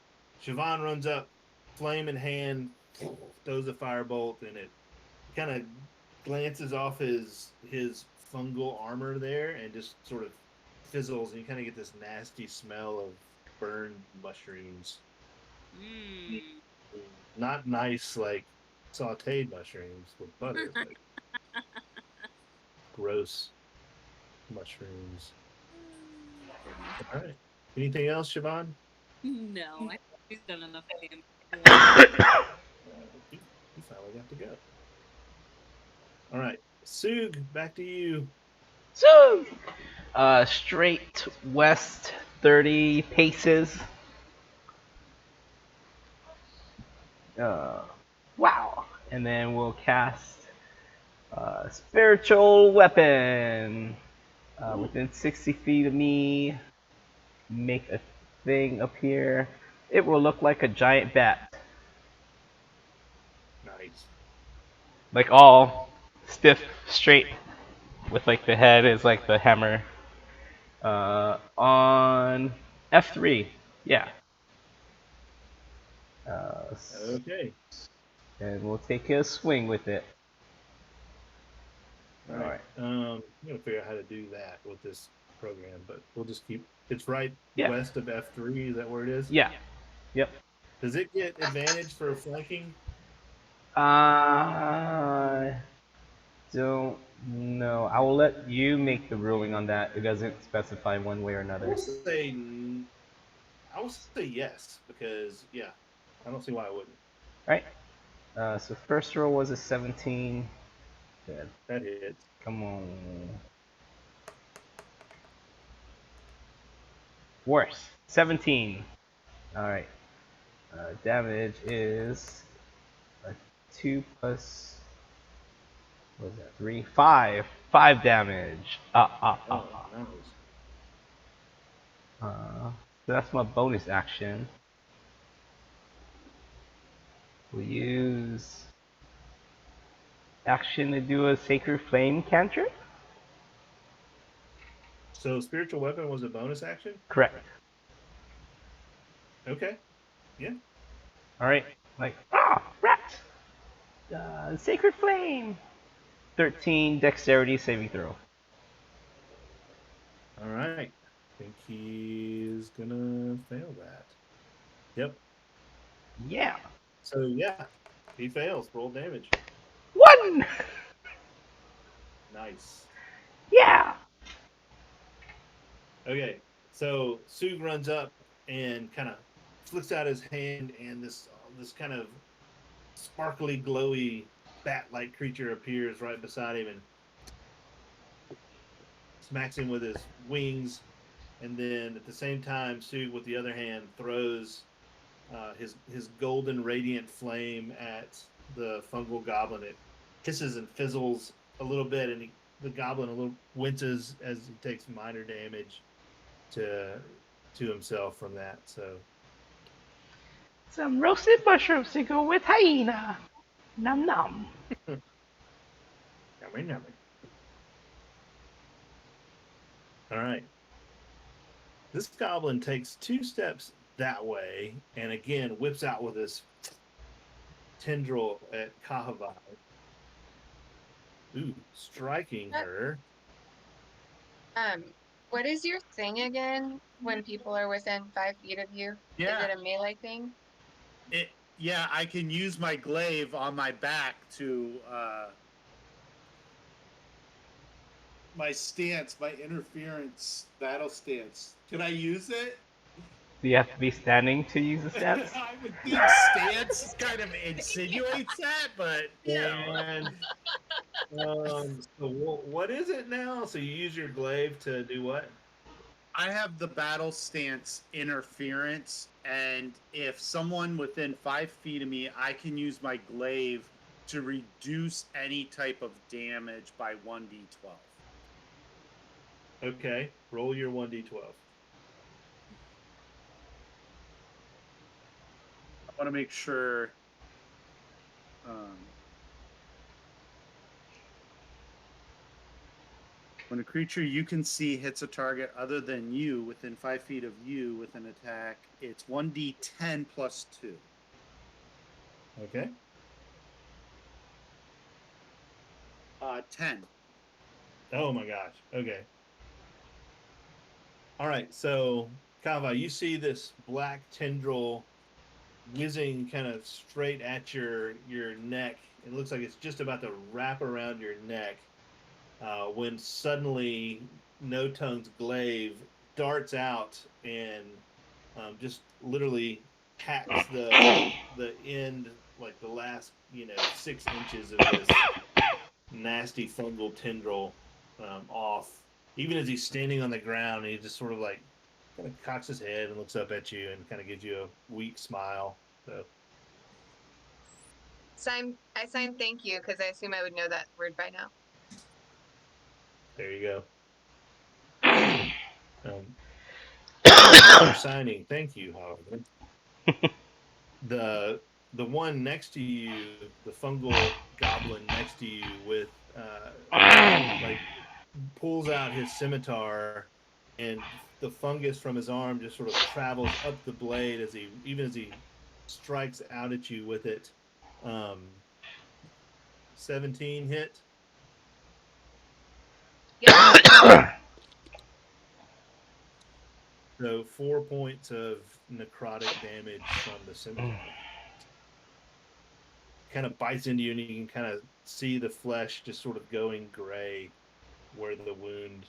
Siobhan runs up, flame in hand, throws a firebolt, and it kind of glances off his fungal armor there and just sort of fizzles, and you kind of get this nasty smell of burned mushrooms. Not nice, like sauteed mushrooms with butter, but gross mushrooms. All right. Anything else, Siobhan? No, I think we've done enough damage. You finally got to go. All right, Sug, back to you. So, straight west 30 paces. Wow. And then we'll cast Spiritual Weapon. Within 60 feet of me, make a thing appear. It will look like a giant bat. Nice. Like all stiff, straight, with like the head is like the hammer. On F3, yeah. Okay. And we'll take a swing with it. All right. I'm gonna figure out how to do that with this program, but we'll just keep. It's right west of F3. Is that where it is? Yeah. Yep. Does it get advantage for flanking? Don't know. I will let you make the ruling on that. It doesn't specify one way or another. I will say yes, because yeah, I don't see why I wouldn't. Right. So first roll was a 17. Good. That hits. Come on. Worse. 17. Alright. Damage is 2 plus. What was that? 3? 5. 5 damage. Nice. So that's my bonus action. We'll use action to do a Sacred Flame cantrip? So Spiritual Weapon was a bonus action? Correct. Okay. Yeah. Alright. Like, rat! Sacred Flame! 13 dexterity saving throw. Alright. I think he's gonna fail that. Yep. Yeah. So yeah, he fails. Roll damage. 1! Nice. Yeah! Okay, so Sug runs up and kind of flicks out his hand, and this kind of sparkly, glowy, bat-like creature appears right beside him and smacks him with his wings. And then at the same time, Sug with the other hand throws his golden radiant flame at the fungal goblin. It hisses and fizzles a little bit, and the goblin a little winces as he takes minor damage to himself from that. So Some roasted mushrooms to go with hyena. Num num. Yummy, yummy. All right. This goblin takes 2 steps that way, and again whips out with this tendril at Kahavai. Ooh, striking her. What is your thing again when people are within 5 feet of you? Yeah. Is it a melee thing? Yeah, I can use my glaive on my back to my stance, my interference battle stance. Can I use it? Do you have to be standing to use the stance? I would think stance kind of insinuates that, but And so what is it now? So you use your glaive to do what? I have the battle stance interference, and if someone within 5 feet of me, I can use my glaive to reduce any type of damage by 1d12. Okay, roll your 1d12. I want to make sure. When a creature you can see hits a target other than you within 5 feet of you with an attack, it's 1d10 plus 2. Okay. 10. Oh my gosh. Okay. All right. So, Kava, you see this black tendril whizzing kind of straight at your neck. It looks like it's just about to wrap around your neck. When suddenly No Tongue's glaive darts out and just literally hacks the end, like the last 6 inches of this nasty fungal tendril off. Even as he's standing on the ground, he just sort of like kind of cocks his head and looks up at you and kind of gives you a weak smile. So I sign thank you because I assume I would know that word by now. there you go. For signing, thank you, however. The one next to you, the fungal goblin next to you with like pulls out his scimitar, and the fungus from his arm just sort of travels up the blade as he strikes out at you with it. 17 hit. Yeah. So 4 points of necrotic damage from the scimitar. Kind of bites into you, and you can kind of see the flesh just sort of going gray where the wound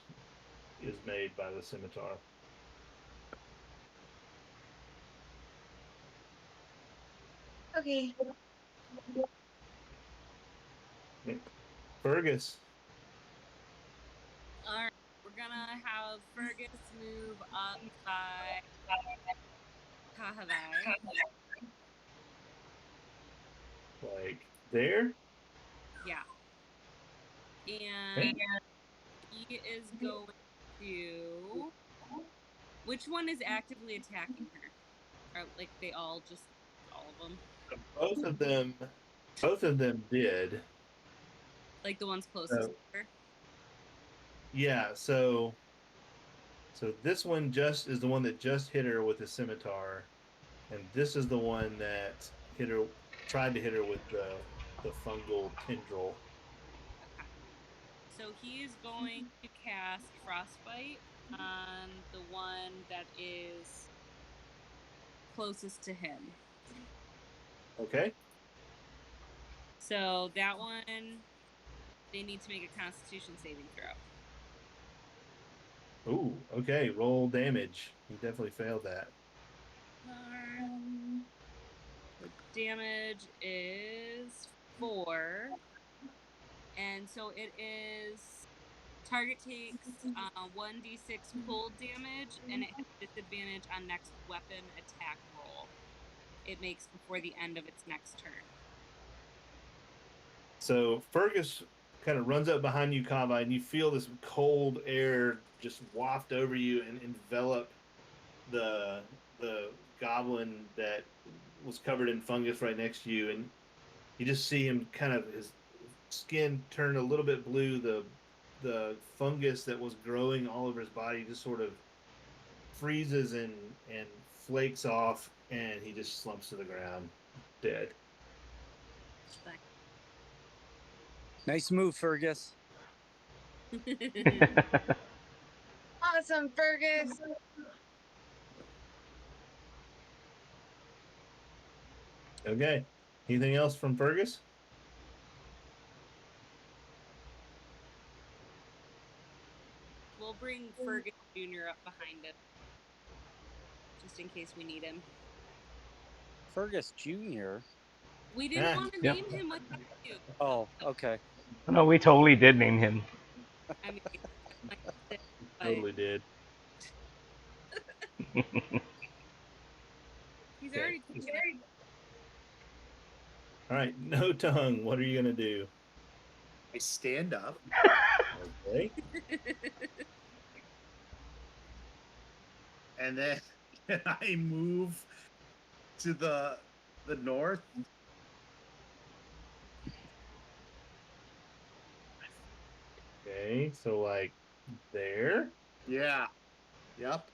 is made by the scimitar. Okay. Fergus. Alright, we're gonna have Fergus move up by Kahavai. Like there? Yeah. And he is going to. Which one is actively attacking her? Or like they all of them? Both of them did. Like the ones closest to her? Yeah, so this one just is the one that just hit her with the scimitar, and this is the one that tried to hit her with the fungal tendril. Okay. So he's going to cast Frostbite on the one that is closest to him. Okay. So that one, they need to make a Constitution saving throw. Ooh, okay. Roll damage. You definitely failed that. The damage is 4. And so it is. Target takes 1d6 cold damage, and it has disadvantage on next weapon attack roll it makes before the end of its next turn. So Fergus kind of runs up behind you, Kava, and you feel this cold air just waft over you and envelop the goblin that was covered in fungus right next to you, and you just see him kind of his skin turn a little bit blue. The fungus that was growing all over his body just sort of freezes and flakes off, and he just slumps to the ground, dead. Nice move, Fergus. Awesome, Fergus. Okay. Anything else from Fergus? We'll bring Fergus Jr. up behind him, just in case we need him. Fergus Jr.? We didn't want to name him with you. Oh, okay. No, we totally did name him. I mean, Totally did. He's Okay. already. All right, No Tongue, what are you gonna do? I stand up. Okay. And then I move to the north. Okay, so like there. Yeah. Yep.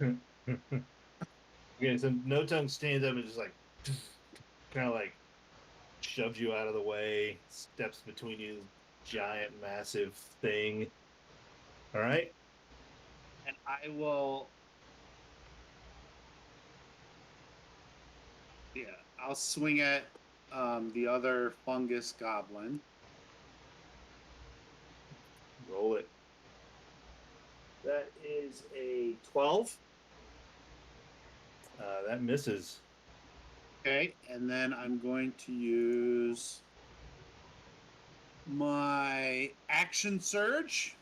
Okay, so No Tongue stands up and just like kind of like shoves you out of the way, steps between you, giant, massive thing. All right. And I will. Yeah, I'll swing at the other fungus goblin. Roll it. That is a 12. That misses. Okay, and then I'm going to use my action surge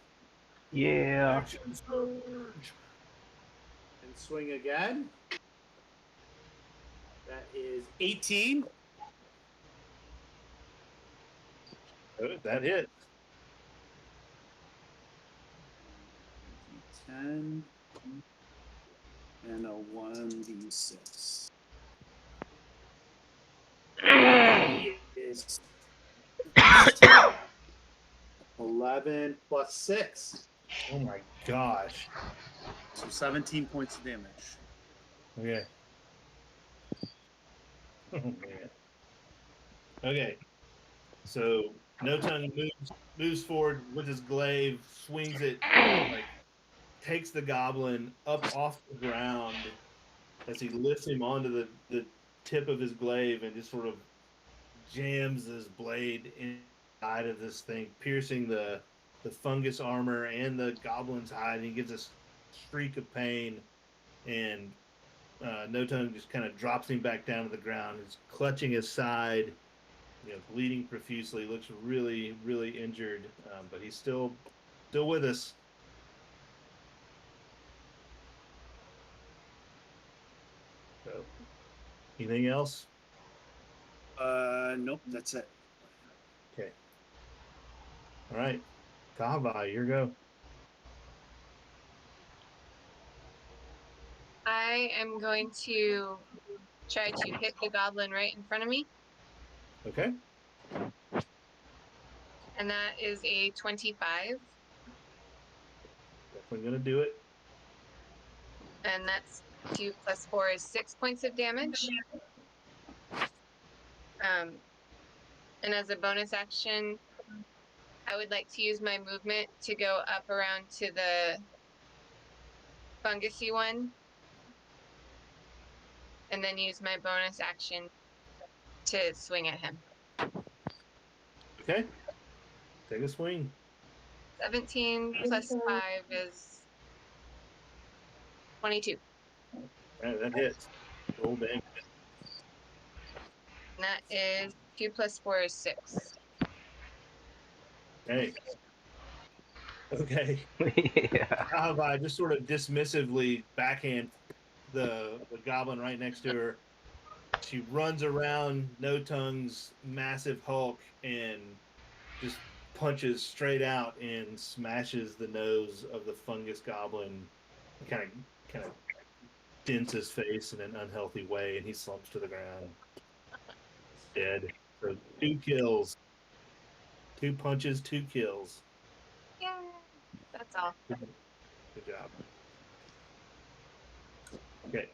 Yeah. Action surge. and swing again. That is 18. Good, that hit. 10 and a 1d6. Is 11 plus 6. Oh my gosh. So 17 points of damage. Okay. Oh man. Okay. So No Tongue moves forward with his glaive, swings it, like takes the goblin up off the ground as he lifts him onto the tip of his glaive and just sort of jams his blade inside of this thing, piercing the fungus armor and the goblin's hide. And he gives a shriek of pain, and No Tongue just kind of drops him back down to the ground. He's clutching his side, bleeding profusely. Looks really, really injured, but he's still with us. So, anything else? Nope, that's it. Okay. All right. Kava, your go. I am going to try to hit the goblin right in front of me, Okay. and that is a 25, Definitely gonna do it. and that's 2 plus 4 is 6 points of damage. And as a bonus action, I would like to use my movement to go up around to the fungusy one, and then use my bonus action to swing at him. Okay. Take a swing. 17 plus 5 is 22. All right, that hits. Roll damage. And that is 2 plus 4 is 6. Hey. Okay. Yeah. Kava just sort of dismissively backhand the goblin right next to her. She runs around No Tongue's massive hulk and just punches straight out and smashes the nose of the fungus goblin. Kind of dents his face in an unhealthy way, and he slumps to the ground, dead. So 2 kills, 2 punches, 2 kills. Yeah, that's all. Good job. Okay.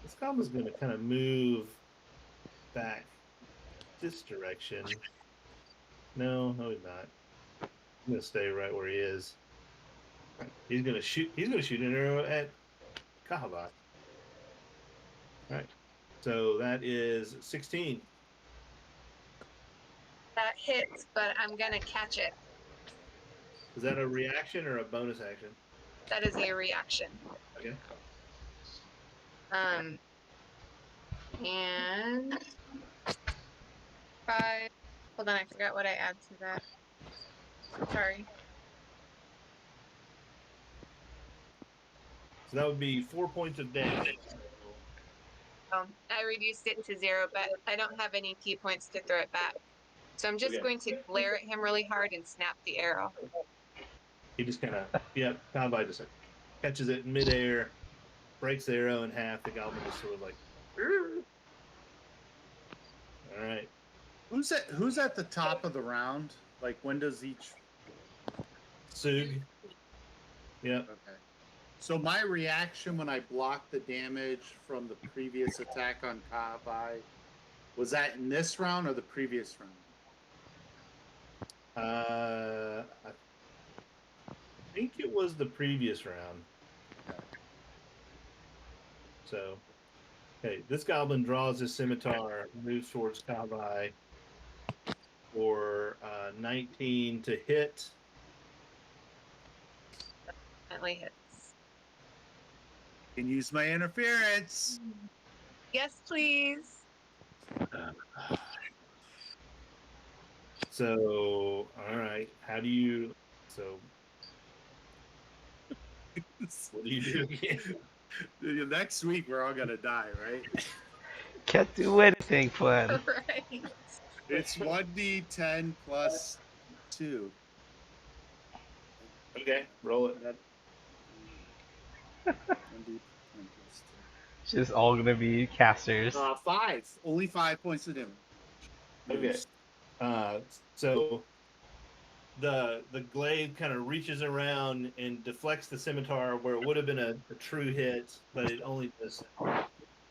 This goblin's going to kind of move back this direction. No, he's not. I'm going to stay right where he is. He's going to shoot. He's going to shoot an arrow at Kahabat. All right. So that is 16. That hits, but I'm gonna catch it. Is that a reaction or a bonus action? That is a reaction. Okay. And 5. Hold on, I forgot what I add to that. Sorry. So that would be 4 points of damage. I reduced it to 0, but I don't have any key points to throw it back. So I'm just Okay. going to glare at him really hard and snap the arrow. He just kind of, Kahabat just catches it in midair, breaks the arrow in half. The goblin just sort of like, "Arr!" All right. Who's at the top of the round? Like, when does each? Sug. Yep. Okay. So my reaction when I blocked the damage from the previous attack on Kabai, was that in this round or the previous round? I think it was the previous round. So, okay, this goblin draws his scimitar, moves towards Kabai for 19 to hit. Definitely hits. Can use my interference. Yes, please. So, all right, how do you? So, what do you do again? Next week we're all gonna die, right? Can't do anything fun. Right. It's 1d10 plus 2. Okay, roll it. 1d10 plus It's just all gonna be casters. 2. 5. Only 5 points of damage. Okay. So the glaive kind of reaches around and deflects the scimitar where it would have been a true hit, but it only just kind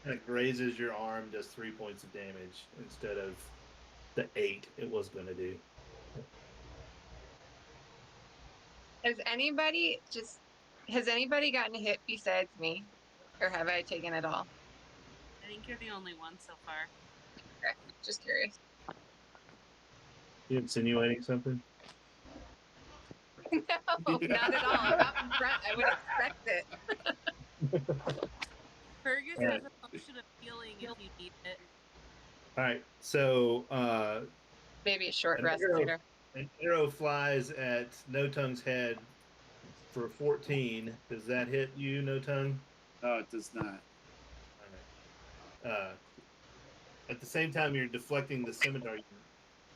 of grazes your arm, does 3 points of damage instead of the 8 it was going to do. Has anybody gotten a hit besides me? Or have I taken it all? I think you're the only one so far. Okay, just curious. You insinuating something? No, not at all. I'm out in front. I would expect it. Fergus All right. has a potion of healing if you need it. All right. So Maybe a short An rest arrow. later. an arrow flies at No Tongue's head for 14. Does that hit you, No Tongue? No, it does not. All right. At the same time, you're deflecting the scimitar. You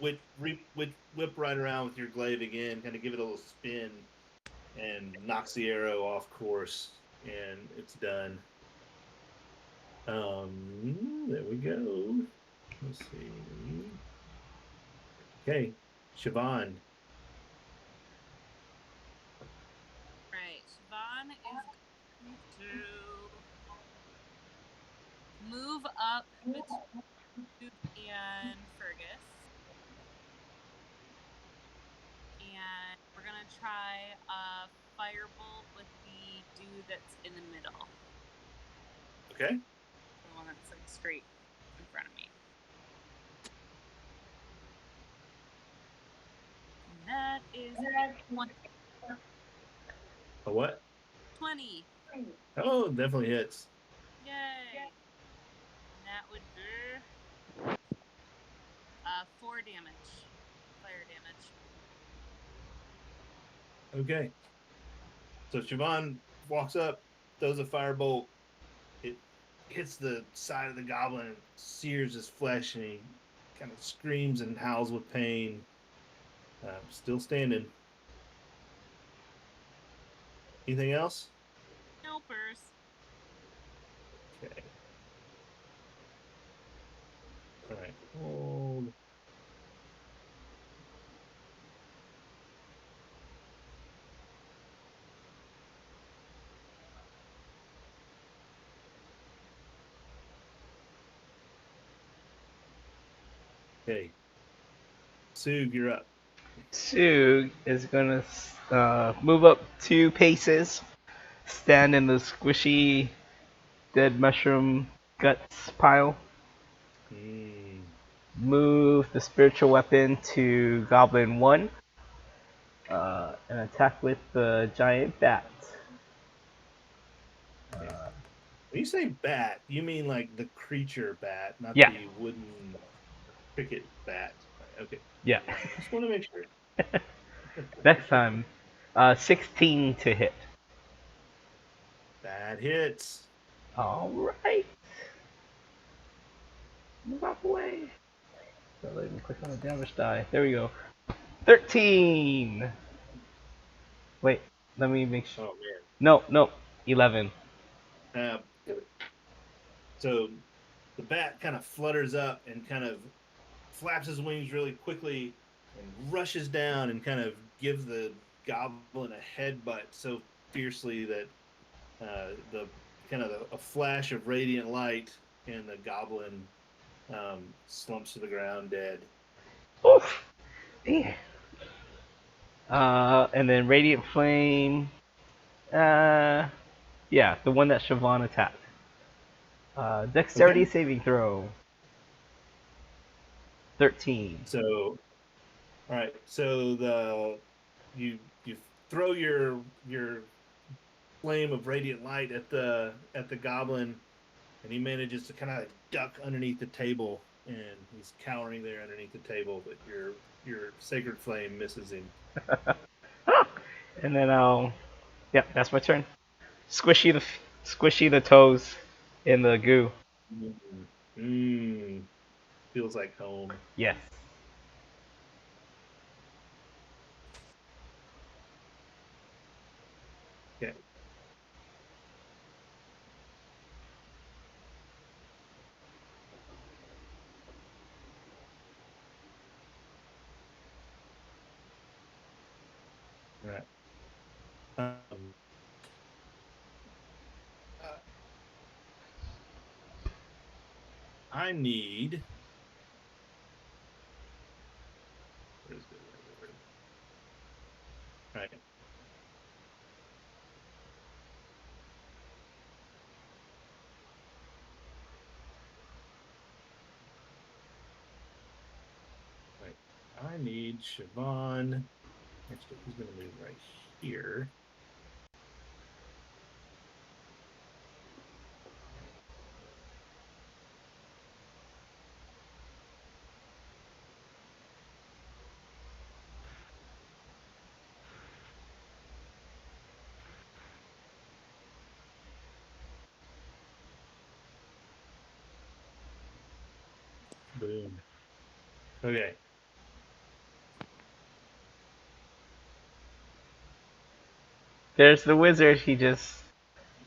whip right around with your glaive again, kind of give it a little spin, and knocks the arrow off course, and it's done. There we go. Let's see. Okay, Siobhan. Right. Siobhan is going to move up between Duke and Fergus. And we're going to try a firebolt with the dude that's in the middle. Okay. The one that's like straight in front of me. And that is a 20. A what? 20. Oh, definitely hits. Yay! And that would be 4 damage. Fire damage. Okay. So Siobhan walks up, throws a firebolt. It hits the side of the goblin and sears his flesh, and he kind of screams and howls with pain. Still standing. Anything else? Helpers. Okay. All right. Hold. Okay. Sug, you're up. Sug is gonna move up 2 paces, stand in the squishy dead mushroom guts pile, Mm. move the spiritual weapon to Goblin 1, and attack with the giant bat. When you say bat, you mean like the creature bat, not Yeah. the wooden cricket bat. Right, okay. Yeah. Just want to make sure. Next time, 16 to hit. That hits. Alright. Move out the way. So let me click on the damage die. There we go. 13! Wait, let me make sure. Oh man. No, 11. So the bat kind of flutters up and kind of flaps his wings really quickly and rushes down and kind of gives the goblin a headbutt so fiercely that the kind of a flash of radiant light and the goblin slumps to the ground dead. Oof! Yeah. And then Radiant Flame. Yeah, the one that Siobhan attacked. Dexterity Okay. saving throw. 13. So, all right. So you throw your flame of radiant light at the goblin, and he manages to kind of duck underneath the table, and he's cowering there underneath the table. But your sacred flame misses him. And then yep, that's my turn. Squishy the toes in the goo. Feels like home. Yes. Okay. All right. I need. Where is it? All right. Right. I need Siobhan. Actually, he's going to move right here. Boom. Okay. There's the wizard.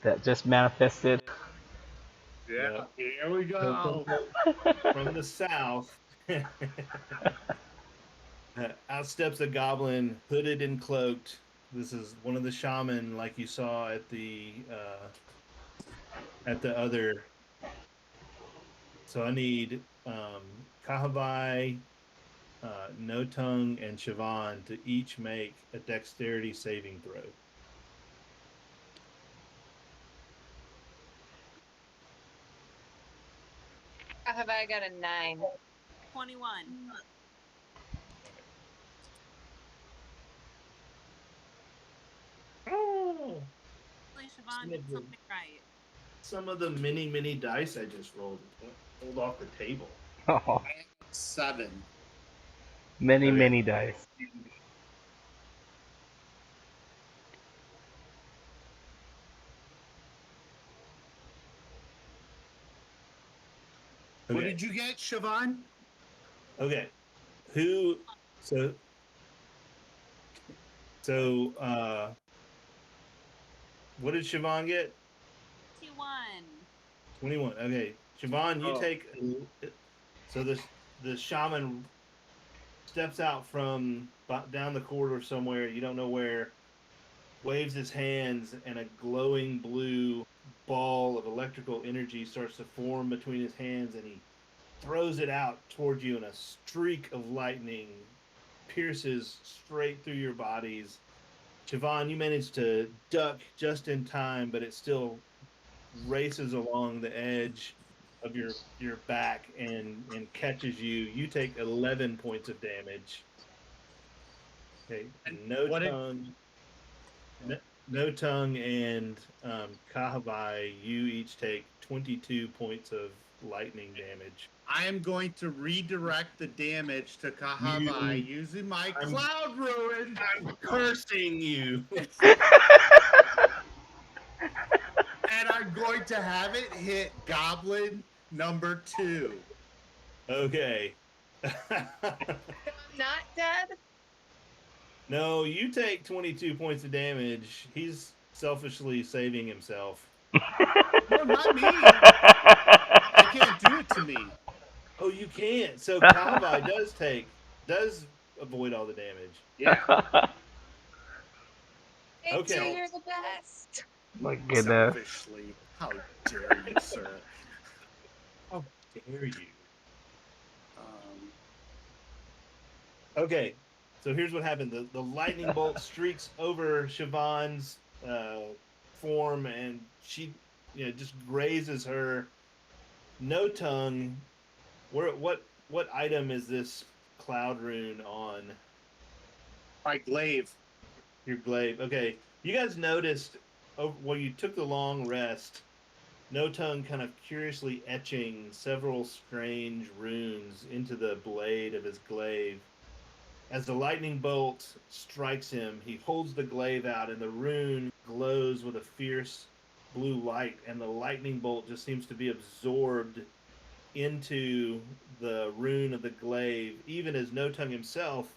That just manifested. Yeah, here we So go. from the south, out steps a goblin, hooded and cloaked. This is one of the shaman, like you saw at the other. So I need Kahavai, No Tongue, and Siobhan to each make a dexterity saving throw. Have I got a 9? 21. Oh, Hopefully Siobhan did something right. some of the many dice I just rolled off the table. Oh, 7. many dice. What Okay. did you get, Siobhan? Okay. Who? So What did Siobhan get? 21. 21. Okay, Siobhan, you Oh. take. So the shaman steps out from down the corridor somewhere. You don't know where. Waves his hands, and a glowing blue ball of electrical energy starts to form between his hands, and he throws it out towards you, and a streak of lightning pierces straight through your bodies. Siobhan, you manage to duck just in time, but it still races along the edge of your back and catches you. You take 11 points of damage. Okay, no what did- tongue. No tongue and Kahabai, you each take 22 points of lightning damage. I am going to redirect the damage to Kahabai using my Cloud Ruin. I'm cursing you. And I'm going to have it hit Goblin number 2. Okay. I'm not dead. No, you take 22 points of damage. He's selfishly saving himself. No, not me. I can't do it to me. Oh, you can't. So Kahabai does avoid all the damage. Yeah. Hey, Okay. two, you're the best. My goodness. Selfishly. How dare you, sir? How dare you? Um, Okay, so here's what happened. The lightning bolt streaks over Siobhan's form, and she, just grazes her. No tongue. What item is this cloud rune on? my glaive. Your glaive. Okay, you guys noticed while you took the long rest, No Tongue kind of curiously etching several strange runes into the blade of his glaive. As the lightning bolt strikes him, he holds the glaive out, and the rune glows with a fierce blue light, and the lightning bolt just seems to be absorbed into the rune of the glaive, even as No Tongue himself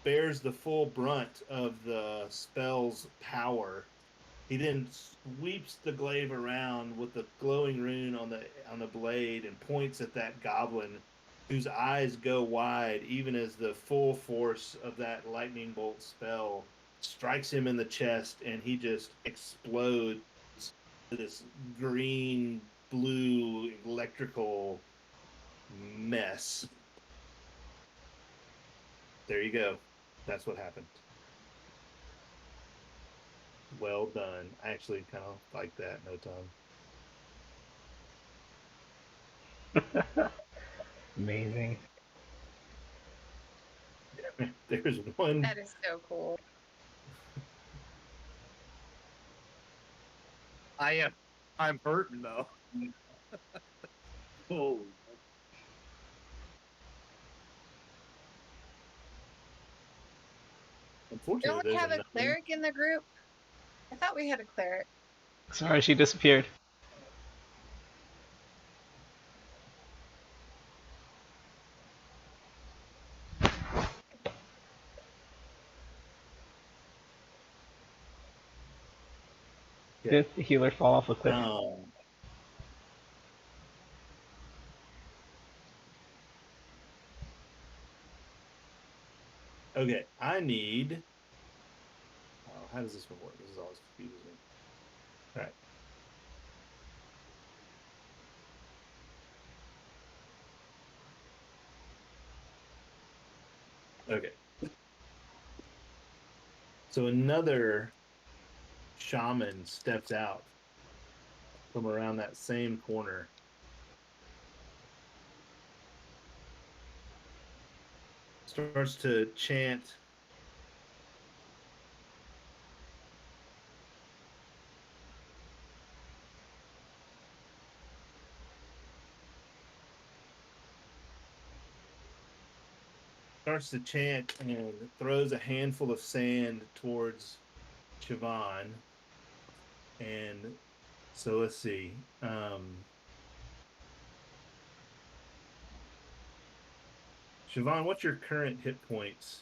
bears the full brunt of the spell's power. He then sweeps the glaive around with the glowing rune on the blade and points at that goblin, whose eyes go wide even as the full force of that lightning bolt spell strikes him in the chest, and he just explodes this green, blue, electrical mess. There you go. That's what happened. Well done. I actually kind of like that, No Tongue. Amazing. There's one. That is so cool. I'm hurting though. Oh. Unfortunately, Don't we there's have a another. cleric in the group? I thought we had a cleric. Sorry, she disappeared. Did the healer fall off a cliff? Okay, I need. Oh, how does this one work? This is always confusing. All right. Okay. So another shaman steps out from around that same corner. Starts to chant. Starts to chant and throws a handful of sand towards Siobhan. And so let's see. Siobhan, what's your current hit points?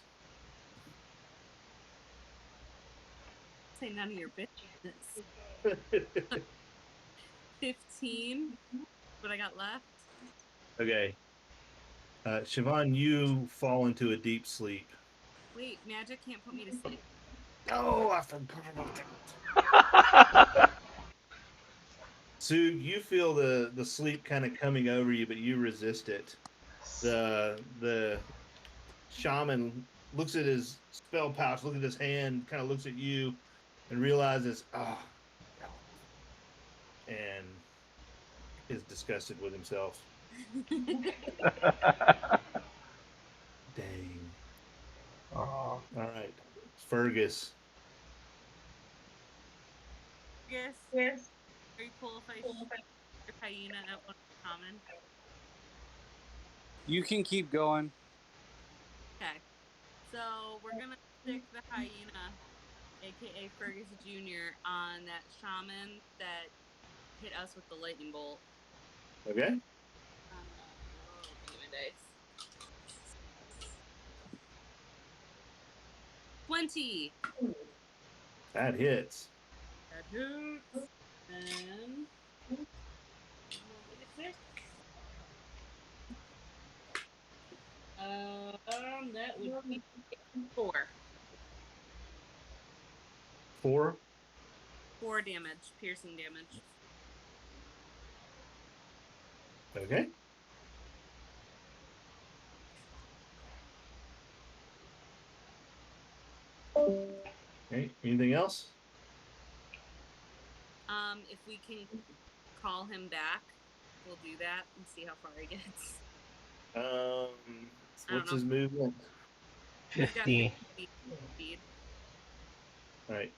say none of your business. 15. What I got left? Okay. Siobhan, you fall into a deep sleep. Wait, magic can't put me to sleep. Oh, I forgot about that. Sue, you feel the sleep kind of coming over you, but you resist it. The shaman looks at his spell pouch, looks at his hand, kind of looks at you, and realizes, and is disgusted with himself. Dang. Aw. All right, Fergus. Yes. Very cool if I shoot your hyena at one common. You can keep going. Okay. So we're gonna stick the hyena, aka Fergus Jr., on that shaman that hit us with the lightning bolt. Okay. Oh, give me my dice. 20. That hits. That hurts. And 1d6. That would be 4. 4. 4 damage, piercing damage. Okay. Okay. Anything else? If we can call him back, we'll do that and see how far he gets. What's his movement? He's got 50. 50 speed. All right.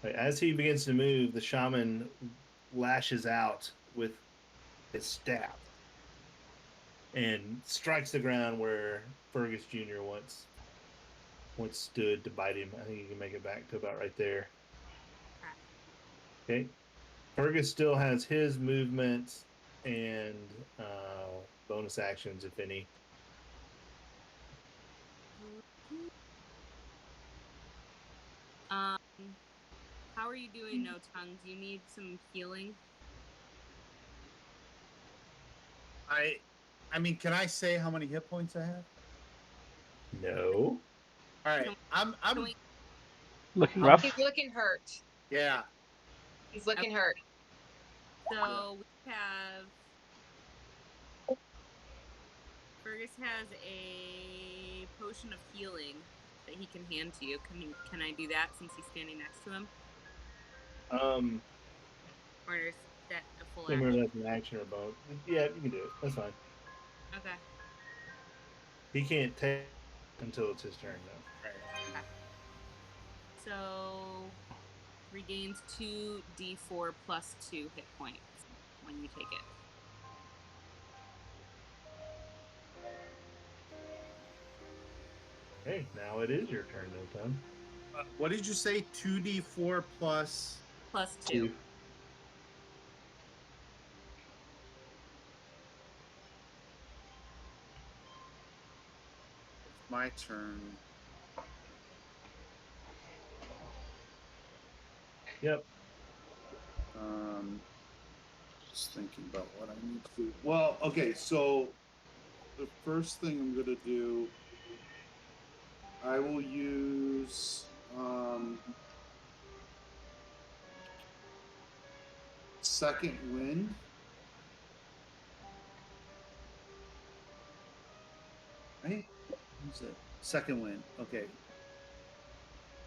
As he begins to move, the shaman lashes out with his staff and strikes the ground where Fergus Jr. once stood to bite him. I think you can make it back to about right there. Okay. Fergus still has his movement and bonus actions, if any. How are you doing, No Tongue? Do you need some healing? I mean, can I say how many hit points I have? No. All right, I'm Looking rough. He's looking hurt. yeah. He's looking hurt. So we have Fergus has a potion of healing that he can hand to you. Can I do that since he's standing next to him? Or is that a full action? Remember that's an action or both. Yeah, you can do it. That's fine. Okay. He can't take until it's his turn, though. Okay. So regains 2d4 plus 2 hit points when you take it. Okay, now it is your turn, No Tongue. What did you say? 2d4 plus Plus 2. my turn. Yep. Just thinking about what I need to do. Well, okay, so the first thing I'm gonna do, I will use second wind. Right? Who's it? Second wind. Okay.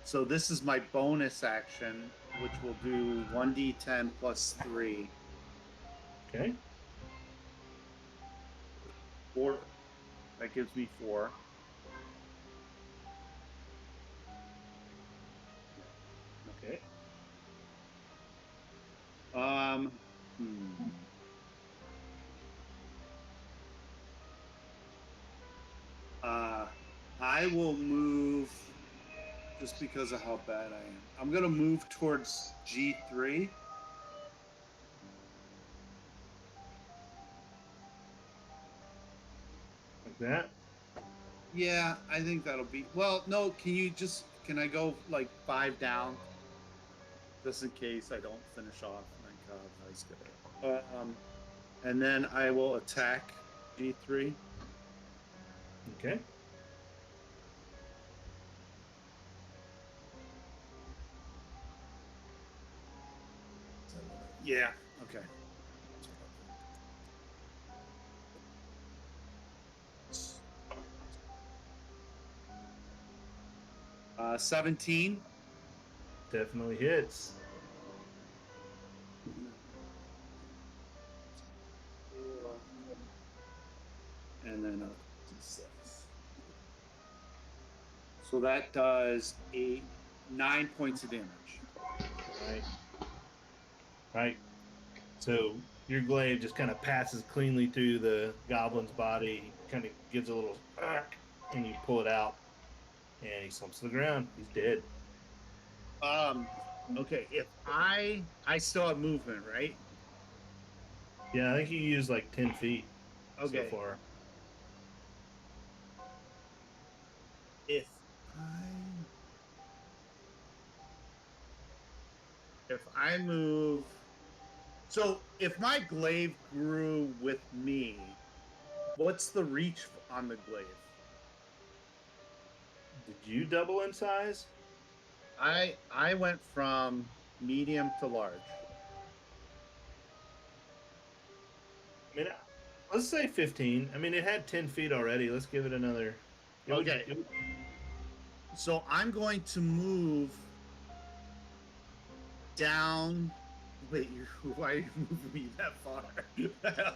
So this is my bonus action, which will do 1d10 plus 3. Okay. 4. That gives me 4. Okay. I will move just because of how bad I am. I'm gonna move towards G3. Like that. Yeah, I think that'll be. Well, no. Can can I go like 5 down? Just in case I don't finish off. My God, that's good. And then I will attack G3. Okay. Yeah. Okay. 17. Definitely hits. And then a D6. So that does 9 points of damage. Right. Right. So your glaive just kind of passes cleanly through the goblin's body, kind of gives a little, and you pull it out, and he slumps to the ground. He's dead. Okay. If I still have movement, right? Yeah, I think you used like 10 feet Okay. so far. If I move, so if my glaive grew with me, what's the reach on the glaive? Did you double in size? I went from medium to large. I mean, let's say 15. I mean, it had 10 feet already. Let's give it another. Okay. So I'm going to move down. Wait, why are you moving me that far?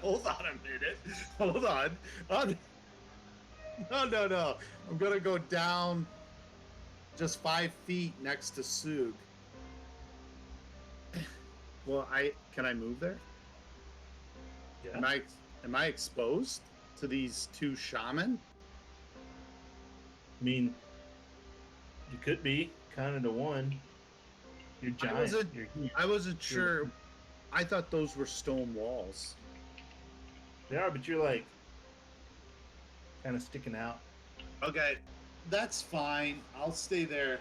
Hold on a minute. Hold on. No. I'm gonna go down just 5 feet next to Sug. Well, can I move there? Yeah. Am I exposed to these 2 shaman? I mean, you could be kind of to one. You're giant. You're huge. I wasn't sure. I thought those were stone walls. They are, but you're like kind of sticking out. Okay, that's fine. I'll stay there.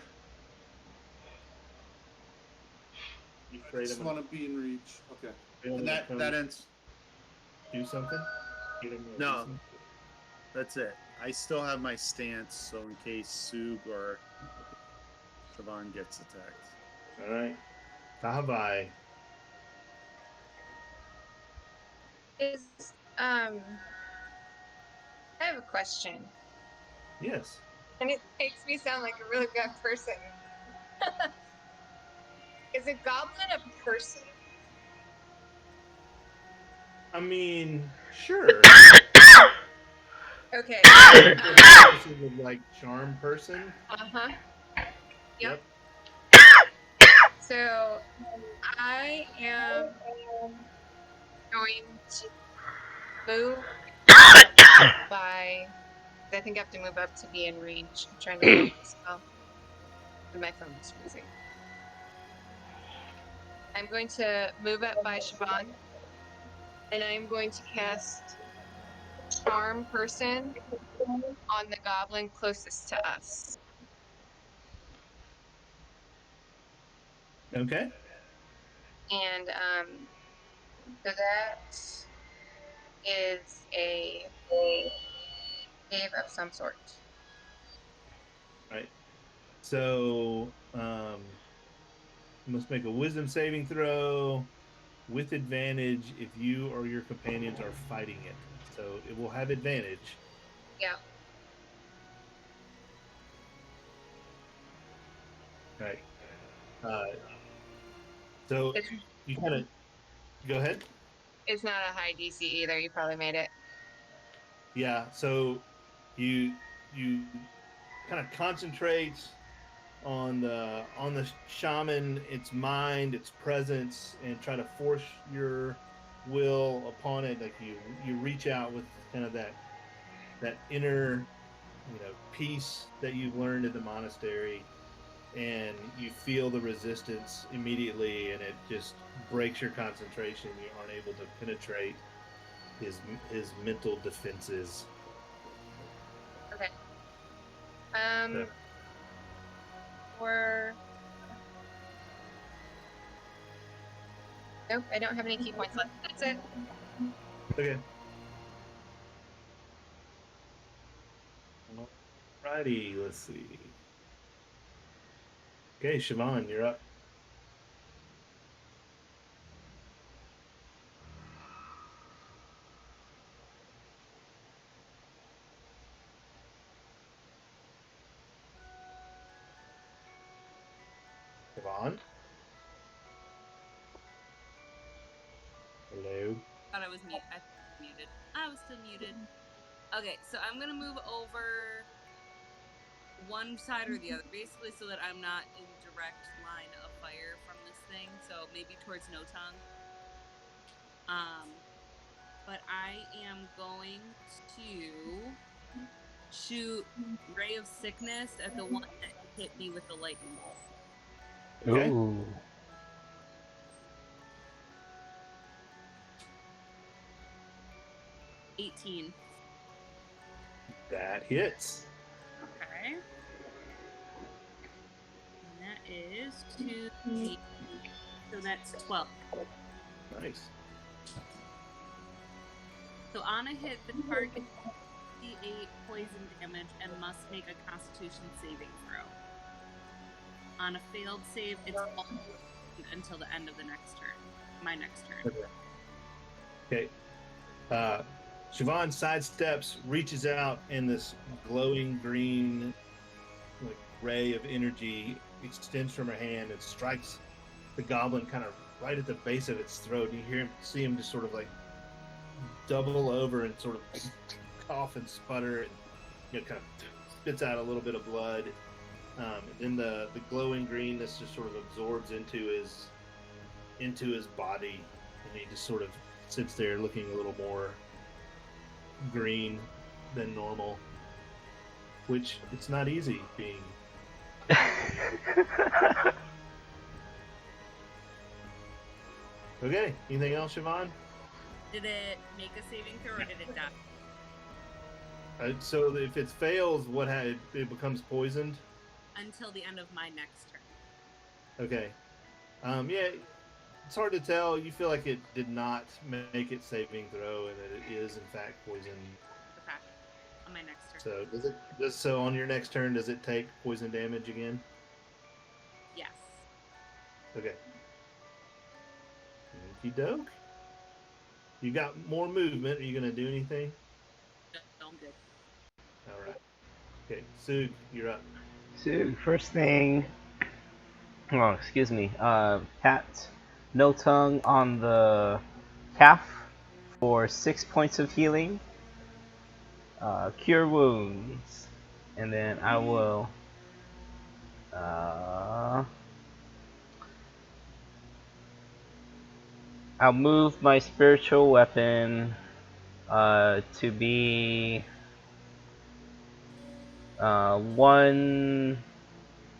You I afraid just of want to be in reach. Okay. him? And that ends. Do something? Get him to do No. something? That's it. I still have my stance, so in case Sug or Siobhan gets attacked. All right. Tahabai. I have a question, Yes. and it makes me sound like a really bad person. Is a goblin a person? I mean, sure. Okay. This is a, like, charm person. Uh-huh. Yep. So I am going to move by. I think I have to move up to be in range. I'm trying to move as well. And my phone is freezing. I'm going to move up by Siobhan, and I'm going to cast Charm Person on the goblin closest to us. Okay. And so that is a save of some sort. Right. So, you must make a wisdom saving throw with advantage if you or your companions are fighting it. So it will have advantage. Yeah. Right. So you kind of go ahead. It's not a high DC either. You probably made it. Yeah. So you kind of concentrate on the shaman, its mind, its presence, and try to force your will upon it. Like you reach out with kind of that inner peace that you've learned in the monastery, and you feel the resistance immediately, and it just breaks your concentration. You aren't able to penetrate his mental defenses. Okay. So, power. Nope, I don't have any key points left. That's it. Okay. Alrighty, let's see. Okay, Siobhan, you're up. Siobhan? Hello? Thought I was muted. I was still muted. Okay, so I'm gonna move over one side or the other, basically, so that I'm not in direct line of fire from this thing. So maybe towards No Tongue. But I am going to shoot Ray of Sickness at the one that hit me with the lightning bolt. Okay. Ooh. 18. That hits. Okay. And that is 2, 8. So that's 12. Nice. So on a hit, the target D8 poison damage and must make a Constitution saving throw. On a failed save, it's all until the end of the next turn. My next turn. Okay. Siobhan sidesteps, reaches out, and this glowing green ray of energy extends from her hand and strikes the goblin kind of right at the base of its throat. And you see him just sort of double over and sort of cough and sputter, and kind of spits out a little bit of blood. And then the glowing greenness just sort of absorbs into his body, and he just sort of sits there looking a little more green than normal, which it's not easy being. Okay, anything else, Siobhan? Did it make a saving throw or did it die? So if it fails, it becomes poisoned? Until the end of my next turn. Okay. Yeah, it's hard to tell. You feel like it did not make its saving throw, and that it is in fact poisoned. Okay. On my next turn. So so on your next turn, does it take poison damage again? Yes. Okay. Okie doke. You got more movement. Are you gonna do anything? No, I'm good. All right. Okay, Sug, you're up. So first thing, oh excuse me, pat No Tongue on the calf for 6 points of healing, cure wounds, and then I will I'll move my spiritual weapon to be a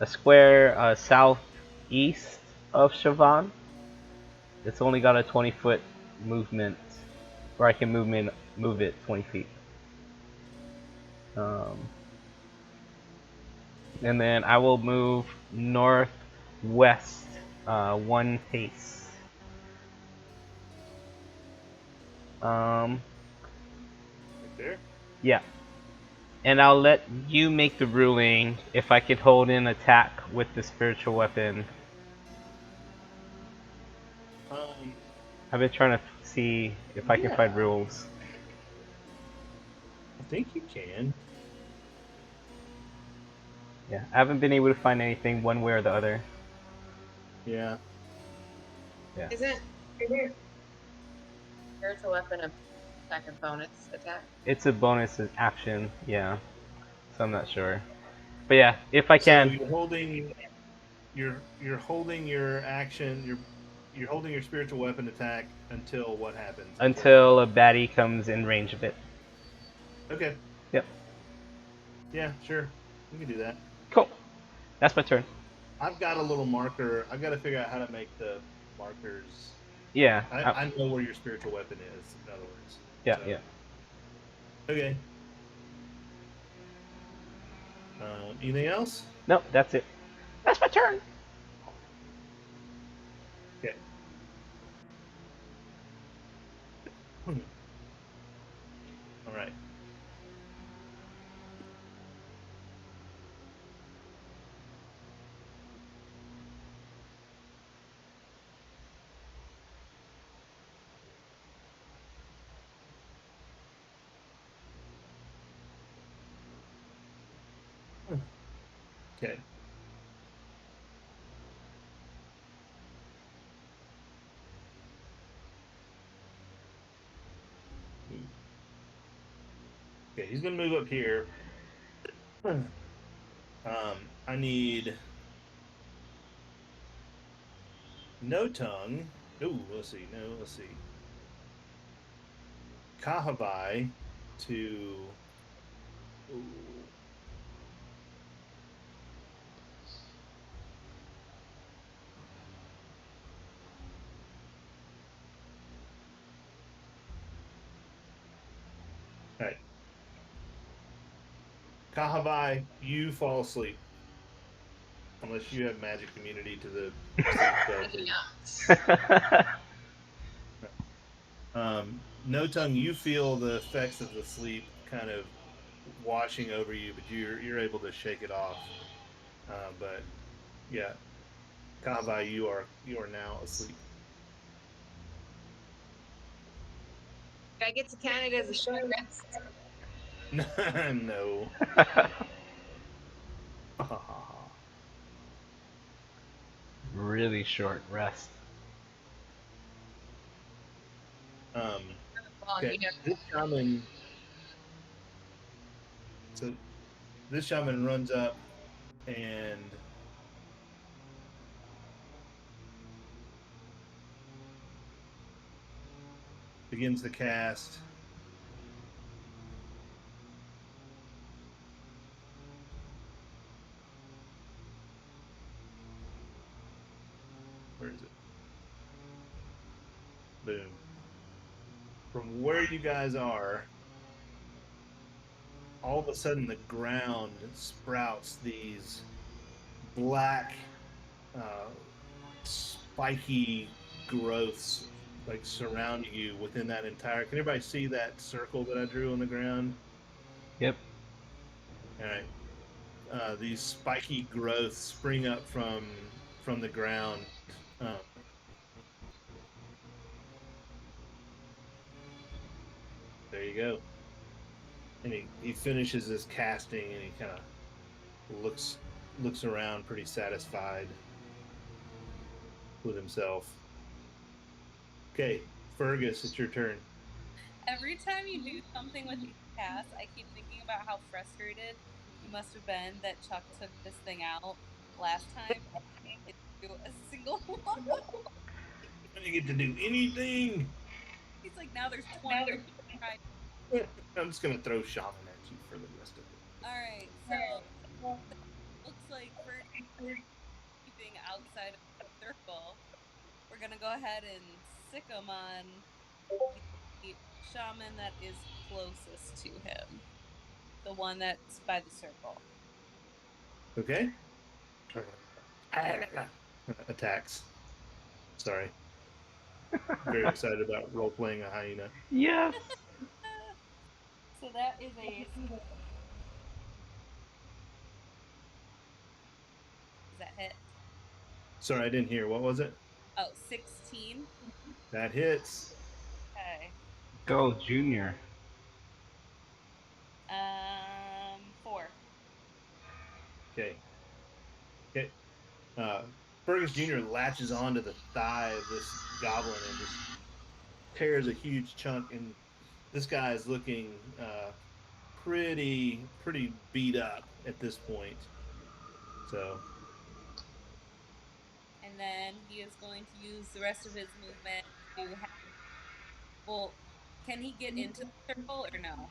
square southeast of Siobhan. It's only got a 20-foot movement, where I can move it 20 feet. And then I will move northwest 1 pace. Right there. Yeah. And I'll let you make the ruling if I could hold in attack with the spiritual weapon. I've been trying to see if I can find rules. I think you can. Yeah, I haven't been able to find anything one way or the other. Yeah. Yeah. Isn't spiritual weapon a second bonus attack? It's a bonus action, yeah. So I'm not sure. But yeah, if I can. So you're holding your action. You're holding your spiritual weapon attack until what happens? Until a baddie comes in range of it. Okay. Yep. Yeah, sure. We can do that. Cool. That's my turn. I've got a little marker. I've got to figure out how to make the markers. Yeah. I know where your spiritual weapon is, in other words. Yeah, So, yeah. Okay. Anything else? Nope, that's it. That's my turn. Okay. All right. Okay. Okay, he's gonna move up here. I need No Tongue. Ooh, let's see. No, let's see. Kahabai to. Ooh. All right. Kahabai, you fall asleep. Unless you have magic immunity to the sleep spell. No Tongue, you feel the effects of the sleep kind of washing over you, but you're able to shake it off. But yeah, Kahabai, you are now asleep. Do I get to count it as a short rest? No. Really short rest. Well, Okay. you know, This shaman. So this shaman runs up and begins to cast. Where is it? Boom. From where you guys are, all of a sudden the ground sprouts these black, spiky growths like surrounding you within that entire. Can everybody see that circle that I drew on the ground? Yep. All right. These spiky growths spring up from the ground. There you go. And he finishes his casting and he kind of looks around pretty satisfied with himself. Okay, Fergus, it's your turn. Every time you do something with these casts, I keep thinking about how frustrated you must have been that Chuck took this thing out last time. I didn't do a single one. I didn't get to do anything. He's like, now there's 20 of you. I'm just gonna throw shaman at you for the rest of it. Alright, so looks like we're keeping outside of the circle. We're gonna go ahead and sick him on the shaman that is closest to him. The one that's by the circle. Okay. Attacks. Sorry. Very excited about role playing a hyena. Yes. So that is a. Does that hit? Sorry, I didn't hear. What was it? Oh, 16. That hits. Okay. Go, Junior. 4. Okay. Okay. Fergus Jr. latches onto the thigh of this goblin and just tears a huge chunk. And this guy is looking pretty beat up at this point. So. And then he is going to use the rest of his movement to. Well, can he get into the circle or no?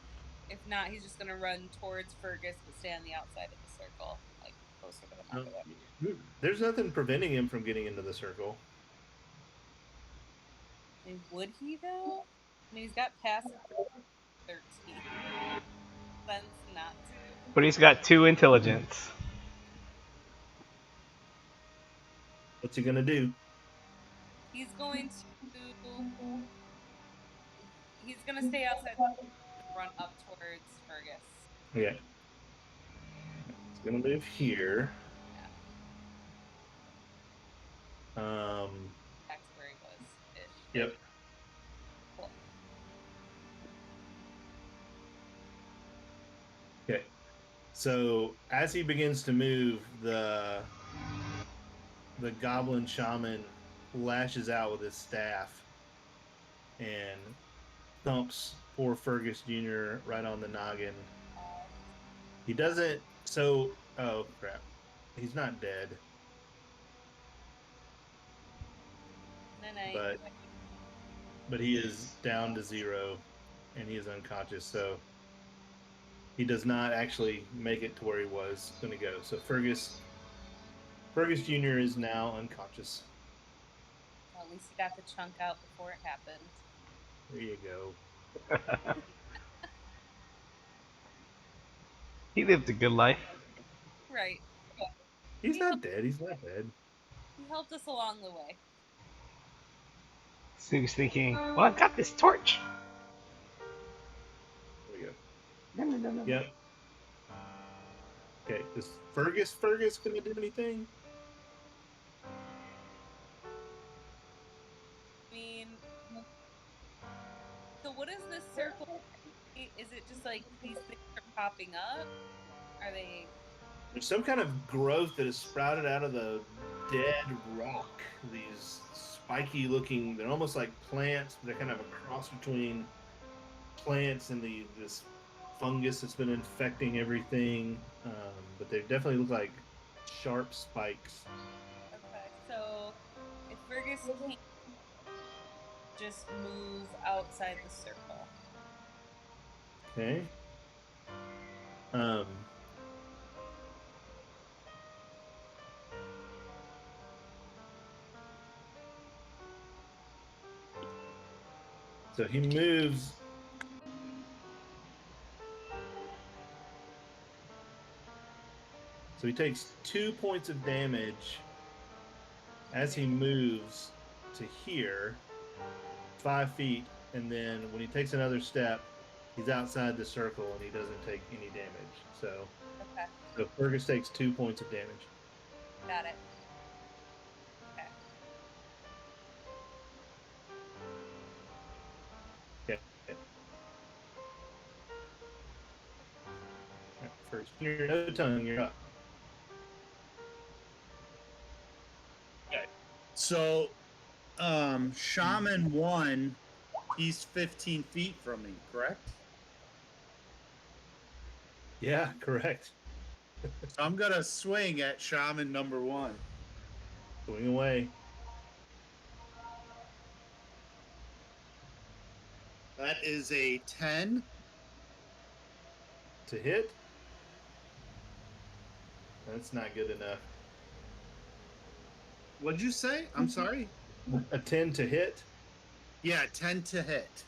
If not, he's just going to run towards Fergus but stay on the outside of the circle, like closer to the map. There's nothing preventing him from getting into the circle. And would he though? I mean, he's got passive 13. Sense not to. But he's got 2 intelligence. What's he gonna do? He's going to. He's gonna stay outside and run up towards Fergus. Okay. He's gonna move here. That's where he was. Ish. Yep. Cool. Okay. So as he begins to move, the goblin shaman lashes out with his staff and thumps poor Fergus Jr. right on the noggin. He doesn't. So, oh crap, he's not dead. But he is down to 0, and he is unconscious. So he does not actually make it to where he was going to go. So Fergus Jr. is now unconscious. Well, at least he got the chunk out before it happened. There you go. He lived a good life. Right. He's not dead. He's not dead. He helped us along the way. Snoop's thinking, well, I've got this torch. There we go. No. Yep. Okay. Is Fergus gonna do anything? I mean, so what is this circle? Is it just like these things are popping up? Are they? There's some kind of growth that has sprouted out of the dead rock. These spiky looking, they're almost like plants. They're kind of a cross between plants and this fungus that's been infecting everything. But they definitely look like sharp spikes. Okay, so if Fergus can't just move outside the circle. Okay. So he moves. So he takes 2 points of damage as he moves to here, 5 feet, and then when he takes another step, he's outside the circle and he doesn't take any damage. So, Okay, so Fergus takes 2 points of damage. got it. Okay. Okay. All right, first, you're no tongue, you're up. Okay. So, Shaman 1, he's 15 feet from me, correct? Yeah, correct. So I'm gonna swing at Shaman number 1. Swing away. That is a 10. To hit? That's not good enough. What'd you say? I'm sorry? A 10 to hit? Yeah, 10 to hit.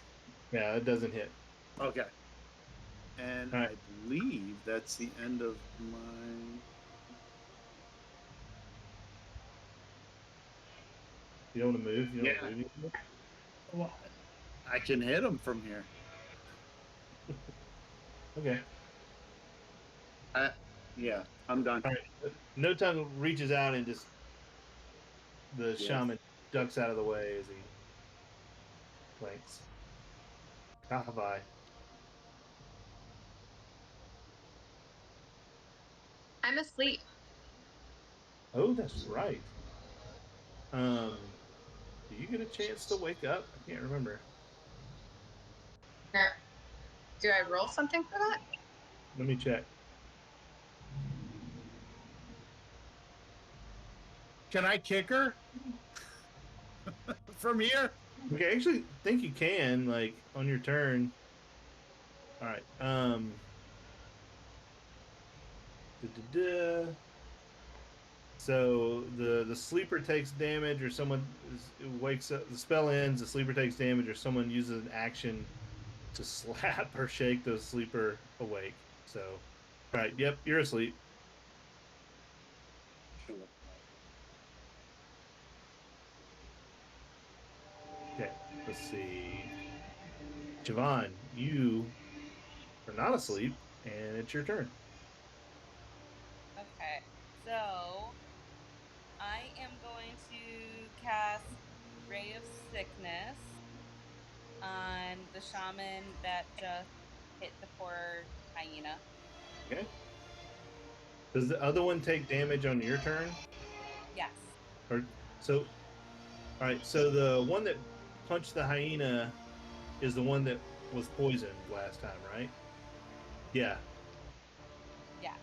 Yeah, it doesn't hit. Okay. And All right. I believe that's the end of my... You don't want to move? You don't Yeah. want to move anymore? Well, I can hit him from here. Okay. Yeah, I'm done. All right. No Tongue reaches out and just the shaman ducks out of the way as he flanks. Kahavai. I'm asleep. Oh, that's right. Do you get a chance to wake up? I can't remember. Do I roll something for that? Let me check. Can I kick her? From here? Okay, I actually think you can, like, on your turn. All right. So the sleeper takes damage, or someone wakes up. The spell ends. The sleeper takes damage, or someone uses an action to slap or shake the sleeper awake. So, all right. Yep, you're asleep. let's see. Javon, you are not asleep, and it's your turn. Okay, so I am going to cast Ray of Sickness on the shaman that just hit the poor hyena. Okay. Does the other one take damage on your turn? Yes. Or so? All right. So the one that punched the hyena is the one that was poisoned last time, right? Yeah. Yes.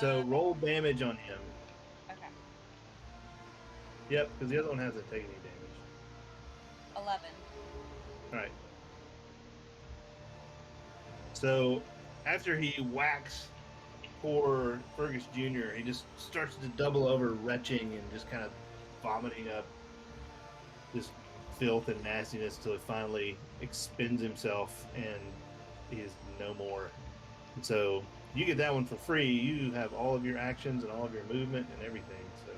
So roll damage on him. Okay. Yep, because the other one hasn't taken any damage. 11. All right. So after he whacks poor Fergus Jr., he just starts to double over, retching and just kind of vomiting up this filth and nastiness till he finally expends himself and he is no more. And so you get that one for free. You have all of your actions and all of your movement and everything. So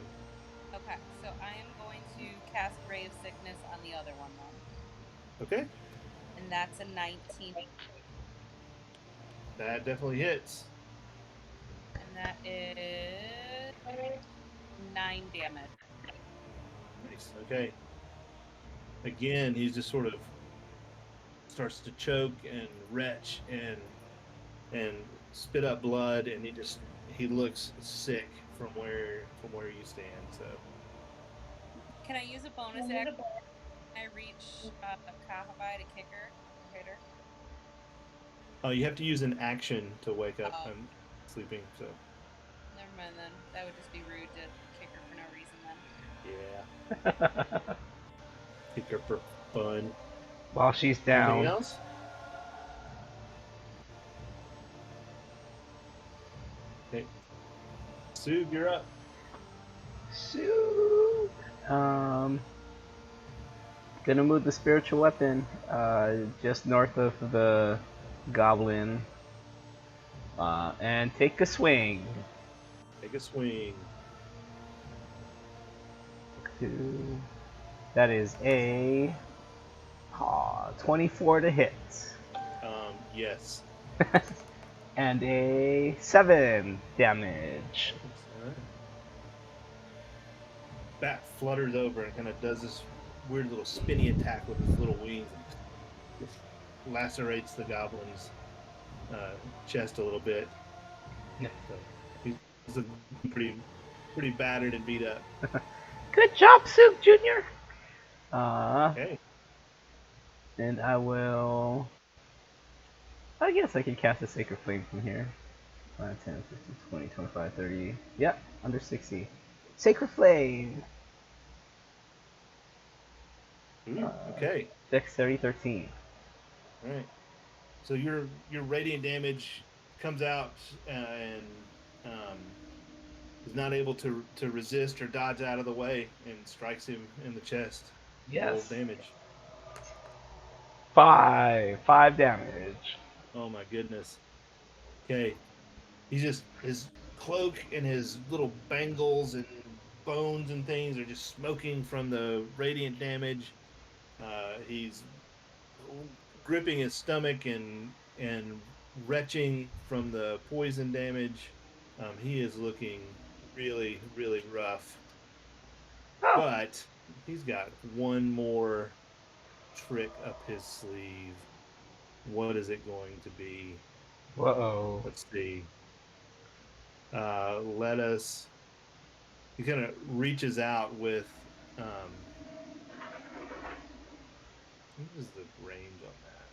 Okay, so I am going to cast Ray of Sickness on the other one then. okay, And that's a 19. that definitely hits. And that is 9 damage. Nice. Okay. Again, he's just sort of starts to choke and retch and spit up blood, and he looks sick from where you stand. So Can I use a bonus action? Can I reach Kahabai to kick her or hit her? oh, you have to use an action to wake up. Oh. I'm sleeping, so Never mind then. That would just be rude to kick her for no reason then. yeah. Kick her for fun. While she's Anything down. else? Okay. Sue, you're up. Sue. Gonna move the spiritual weapon just north of the goblin and take a swing. Take a swing. That is a 24 to hit. Yes. And a 7 damage. Bat flutters over and kind of does this weird little spinny attack with his little wings. Lacerates the goblin's chest a little bit. Yeah. So he's pretty battered and beat up. Good job, Soup Jr. Okay. And I will... I guess I can cast a Sacred Flame from here. 5, 10, 15, 20, 25, 30... Yep, under 60. Sacred Flame! Okay. Dexterity 13. Alright. So your radiant damage comes out and is not able to resist or dodge out of the way and strikes him in the chest. Yes. Roll damage. 5 damage. Oh my goodness. Okay. He's just his cloak and his little bangles and bones and things are just smoking from the radiant damage. He's gripping his stomach and retching from the poison damage. He is looking really, really rough. Oh. But he's got one more trick up his sleeve. What is it going to be? Whoa. Let's see. He kind of reaches out with what is the range on that?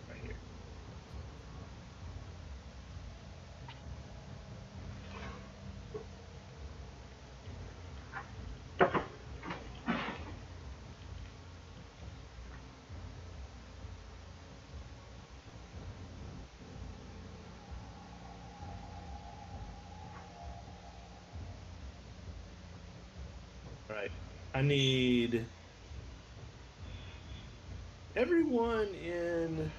Right here. All right. I need everyone in.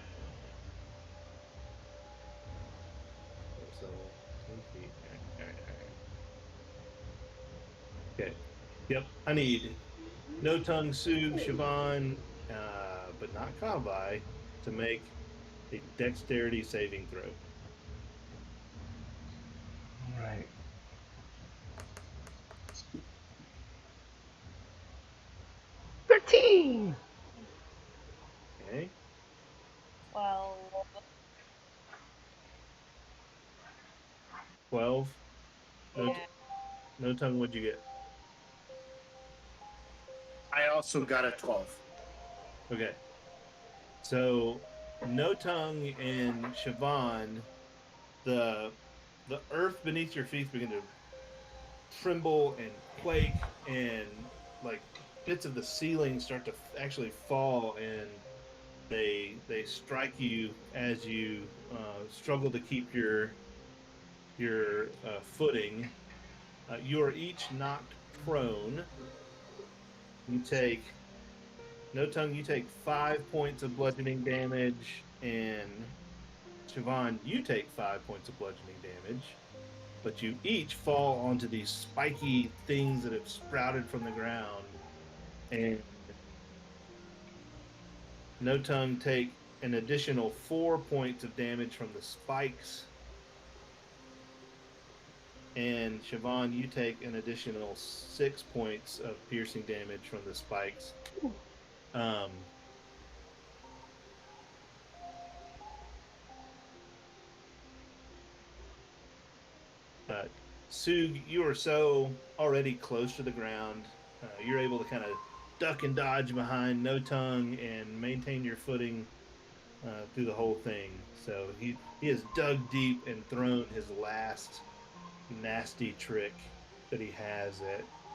So 10 feet. All right. Okay. Yep. I need No Tongue, Sue, Siobhan, but not Kabai, to make a dexterity saving throw. Alright. $13! Okay. 12. 12. Yeah. No Tongue, what'd you get? I also got a 12. Okay. So No Tongue and Siobhan, the earth beneath your feet begin to tremble and quake, and like bits of the ceiling start to actually fall, and they strike you as you struggle to keep your footing. You are each knocked prone. You take No Tongue. You take 5 points of bludgeoning damage, and Siobhan, you take 5 points of bludgeoning damage. But you each fall onto these spiky things that have sprouted from the ground, and No Tongue take an additional 4 points of damage from the spikes, and Siobhan, you take an additional 6 points of piercing damage from the spikes. Sue, you are so already close to the ground. You're able to kind of duck and dodge behind No Tongue and maintain your footing through the whole thing. So he has dug deep and thrown his last nasty trick that he has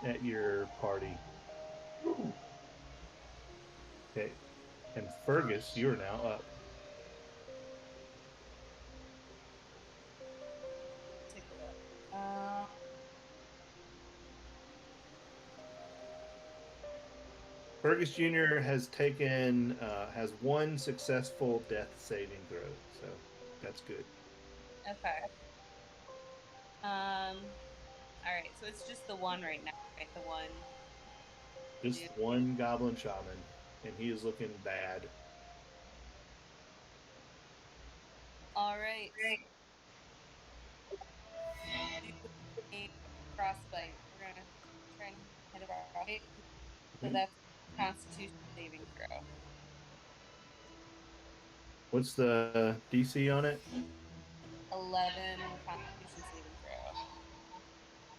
at your party. Okay, and Fergus, you're now up. Take a look. Fergus Jr. has one successful death saving throw, so that's good. Okay. All right. So it's just the one right now, right? The one. Just one goblin shaman, and he is looking bad. All right. Frostbite. We're gonna try and hit a frostbite. So that's Constitution saving throw. What's the DC on it? 11 Constitution saving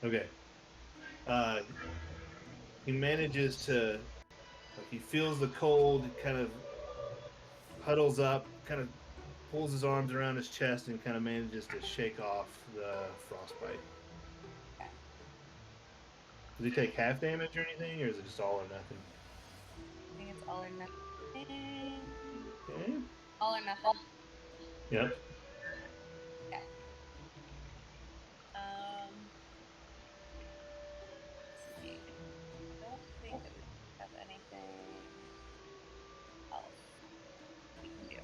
throw. Okay. He manages to, he feels the cold, kind of huddles up, kind of pulls his arms around his chest, and kind of manages to shake off the frostbite. Okay. Does he take half damage or anything, or is it just all or nothing? I think it's all or nothing. Okay. All or nothing. Yep. Okay. Let's see. I don't think that we have anything else we can do.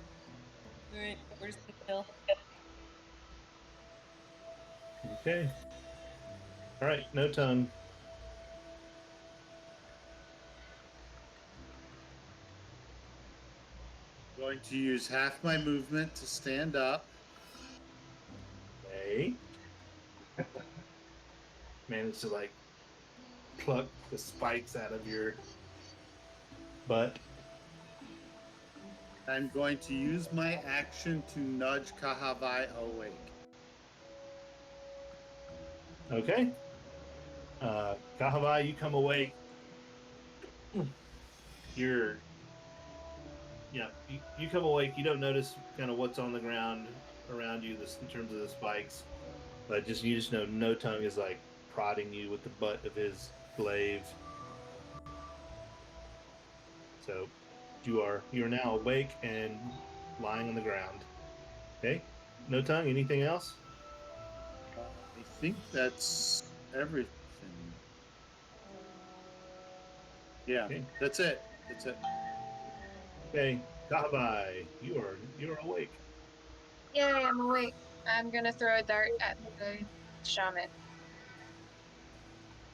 All right, we're just gonna chill. Okay. All right. No Tongue. Going to use half my movement to stand up. Okay. Manage to like pluck the spikes out of your butt. I'm going to use my action to nudge Kahavai awake. Okay. Kahavai, you come awake. You come awake. You don't notice kind of what's on the ground around you in terms of the spikes, but you just know No Tongue is like prodding you with the butt of his glaive. So you are now awake and lying on the ground. Okay. No Tongue. Anything else? I think that's everything. Yeah, Okay. that's it. That's it. Okay, Kabai, you're awake. Yay, I'm awake. I'm gonna throw a dart at the shaman.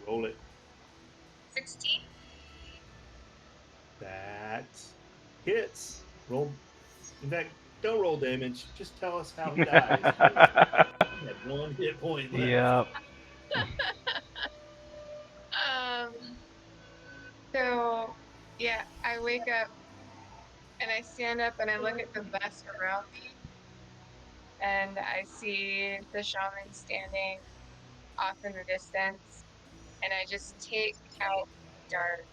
Roll it. 16. That hits. Roll. In fact, don't roll damage. Just tell us how he dies. He had 1 hit point left. Yep. Um. So, yeah, I wake up and I stand up and I look at the mess around me, and I see the shaman standing off in the distance, and I just take out the dart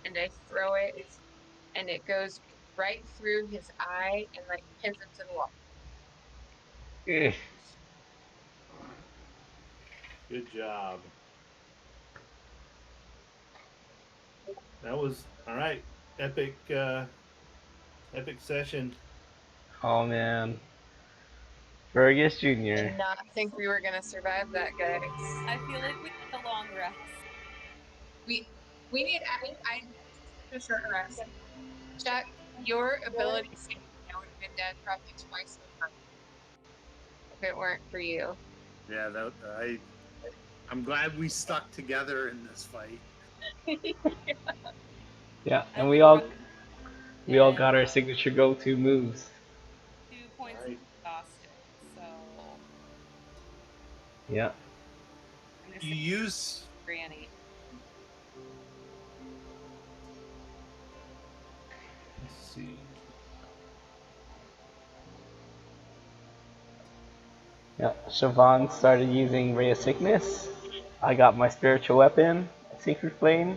and I throw it, and it goes right through his eye and like pins him to the wall. Eh. Good job. That was all right. Epic, epic session. Oh man. Fergus Jr. Did not think we were gonna survive that, guys. I feel like we need a long rest. We need. I took a short rest. Chuck, your ability saving I would have been dead probably twice over if it weren't for you. Yeah, I'm glad we stuck together in this fight. Yeah, I and would we all and got our signature go-to moves. 2 points Right. exhausted. So Yeah. I'm just You use Granny. Let's see. Yeah. Siobhan started using Ray of Sickness. I got my spiritual weapon, Sacred Flame,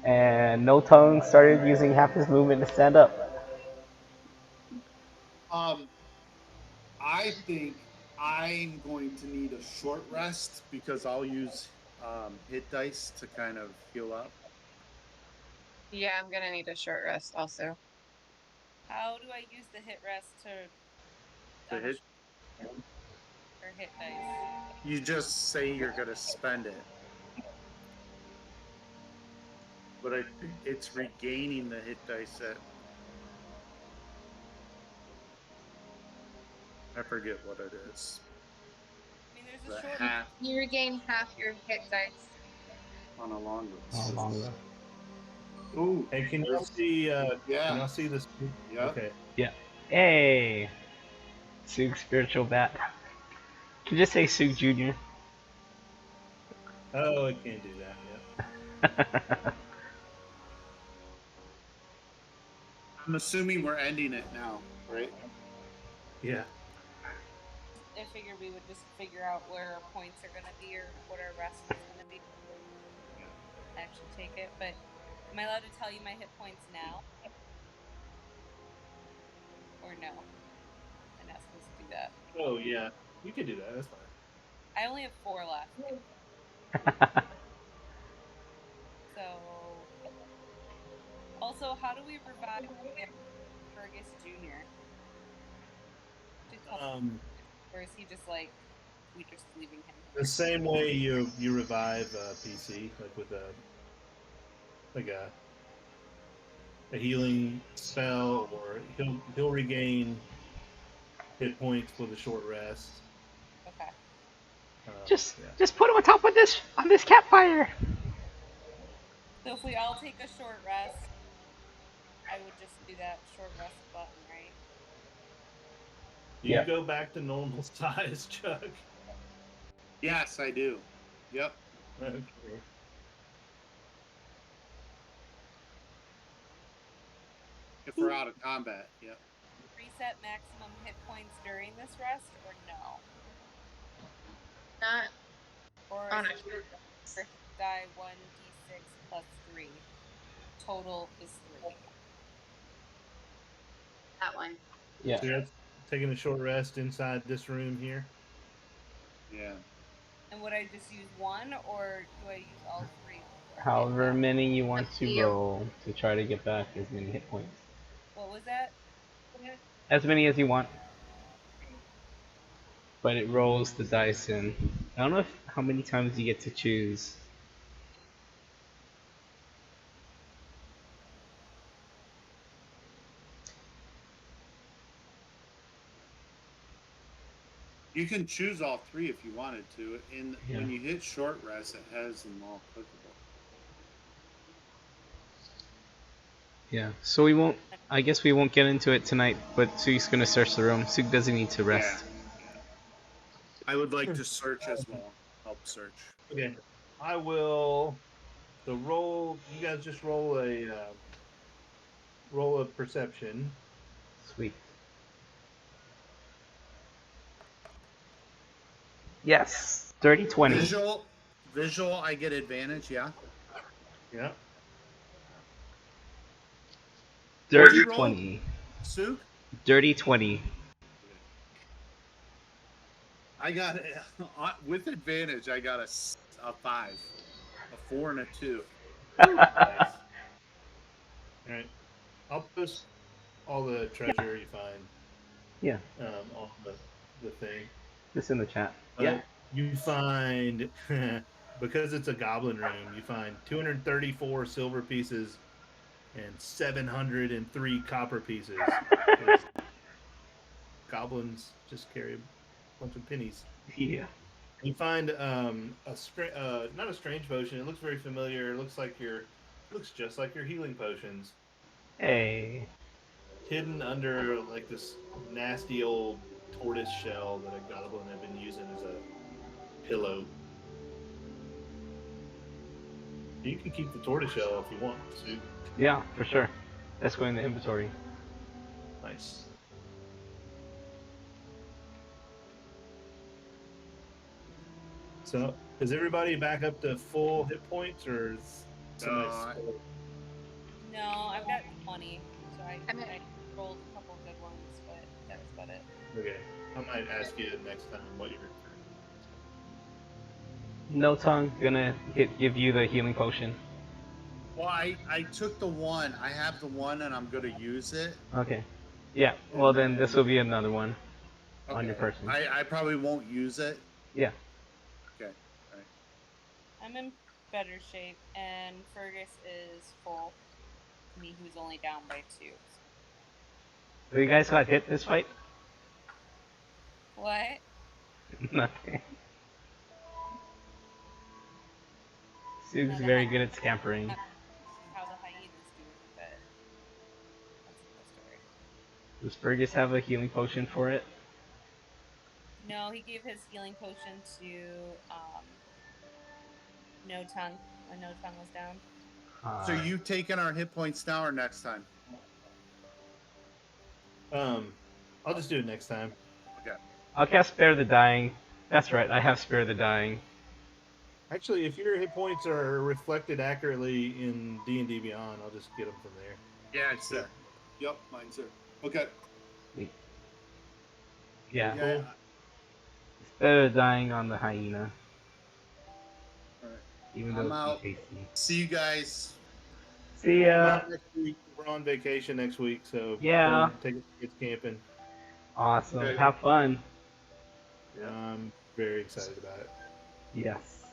and No Tongue started using half his movement to stand up. I think I'm going to need a short rest because I'll use hit dice to kind of heal up. Yeah, I'm gonna need a short rest also. How do I use the hit rest to To hit, or hit dice? you just say you're going to spend it. But I think it's regaining the hit dice that I forget what it is. I mean, there's The a short. half You regain half your hit dice. on a long Oh, rest. long rest. Ooh, Hey, can y'all see? Can yeah, y'all see this? yeah. Okay. Yeah. Hey. Sug Spiritual Bat. Can you just say Sug Jr.? Oh, I can't do that. Yeah. I'm assuming we're ending it now, right? Yeah. I figured we would just figure out where our points are gonna be or what our rest is gonna be. Actually, take it. But am I allowed to tell you my hit points now? Or no? I'm not supposed to do that. Oh, yeah. You can do that. That's fine. I only have 4 left. So, also, how do we revive Fergus Jr.? Or is he just like we just leaving him here? The same way you revive PC, like with a healing spell, or he'll regain hit points with a short rest. Okay. Just put him on top of this campfire. So if we all take a short rest, I would just do that short rest button, right? Do you Yeah. go back to normal size, Chuck? Yes, I do. Yep. Okay. If we're out of combat, yep. Reset maximum hit points during this rest, or no? Not Or on is a it short rest. die 1d6 plus 3? Total is 3. That one. Yeah. So that's taking a short rest inside this room here. Yeah. And would I just use 1, or do I use all 3? However many you want Up to to you. roll to try to get back as many hit points. What was that? As many as you want. But it rolls the dice in. I don't know how many times you get to choose. You can choose all three if you wanted to. And Yeah. when you hit short rest, it has them all clickable. Yeah. So we won't. I guess we won't get into it tonight. But Sug's gonna search the room. Sug doesn't need to rest. I would like to search as well. Help search. Okay. I will. So roll. You guys just roll a perception. Sweet. Yes. Dirty 20. Visual, I get advantage, yeah. Yeah. Dirty What'd you roll? 20. Sue? Dirty 20. I got with advantage. I got a 5, a 4, and a 2. All right. I'll post all the treasure you find. Yeah. On the thing. Just in the chat. Yeah. You find because it's a goblin room. You find 234 silver pieces and 703 copper pieces. Goblins just carry a bunch of pennies. Yeah. You find not a strange potion. It looks very familiar. It looks just like your healing potions, Hey. hidden under like this nasty old tortoise shell that a goblin had been using as a pillow. You can keep the tortoise shell if you want to. Yeah, for sure. That's going in the inventory. Nice. So, is everybody back up to full hit points, or is somebody No, I've got 20, so I I'm at- rolled a couple good ones, but that was about it. Okay, I might ask you next time what you're. No tongue gonna give you the healing potion. Well, I took the 1. I have the 1, and I'm going to use it. Okay. Yeah. Well, then this will be another one on your person. I probably won't use it. Yeah. Okay. All right. I'm in better shape, and Fergus is full. Me, who's only down by 2. So you guys got hit this fight? What? Nothing. Sug's very good at scampering. How the hyenas do, but that's another story. Does Fergus have a healing potion for it? No, he gave his healing potion to No Tongue when No Tongue was down. So you taking our hit points now or next time? I'll just do it next time. Okay. I'll cast Spare the Dying. That's right, I have Spare the Dying. Actually, if your hit points are reflected accurately in D&D Beyond, I'll just get them from there. Yeah, it's there. Yep, mine's there. Okay. Yeah. Yeah. Spare the Dying on the hyena. Alright. Even though I'm it's out. tasty. See you guys. See ya. Next week, we're on vacation next week, so Yeah. take it camping. Awesome. Okay. Have fun. I'm very excited about it. Yes.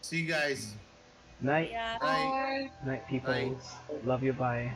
See you guys. Night. Yeah. Bye. Night, peoples. Love you. Bye.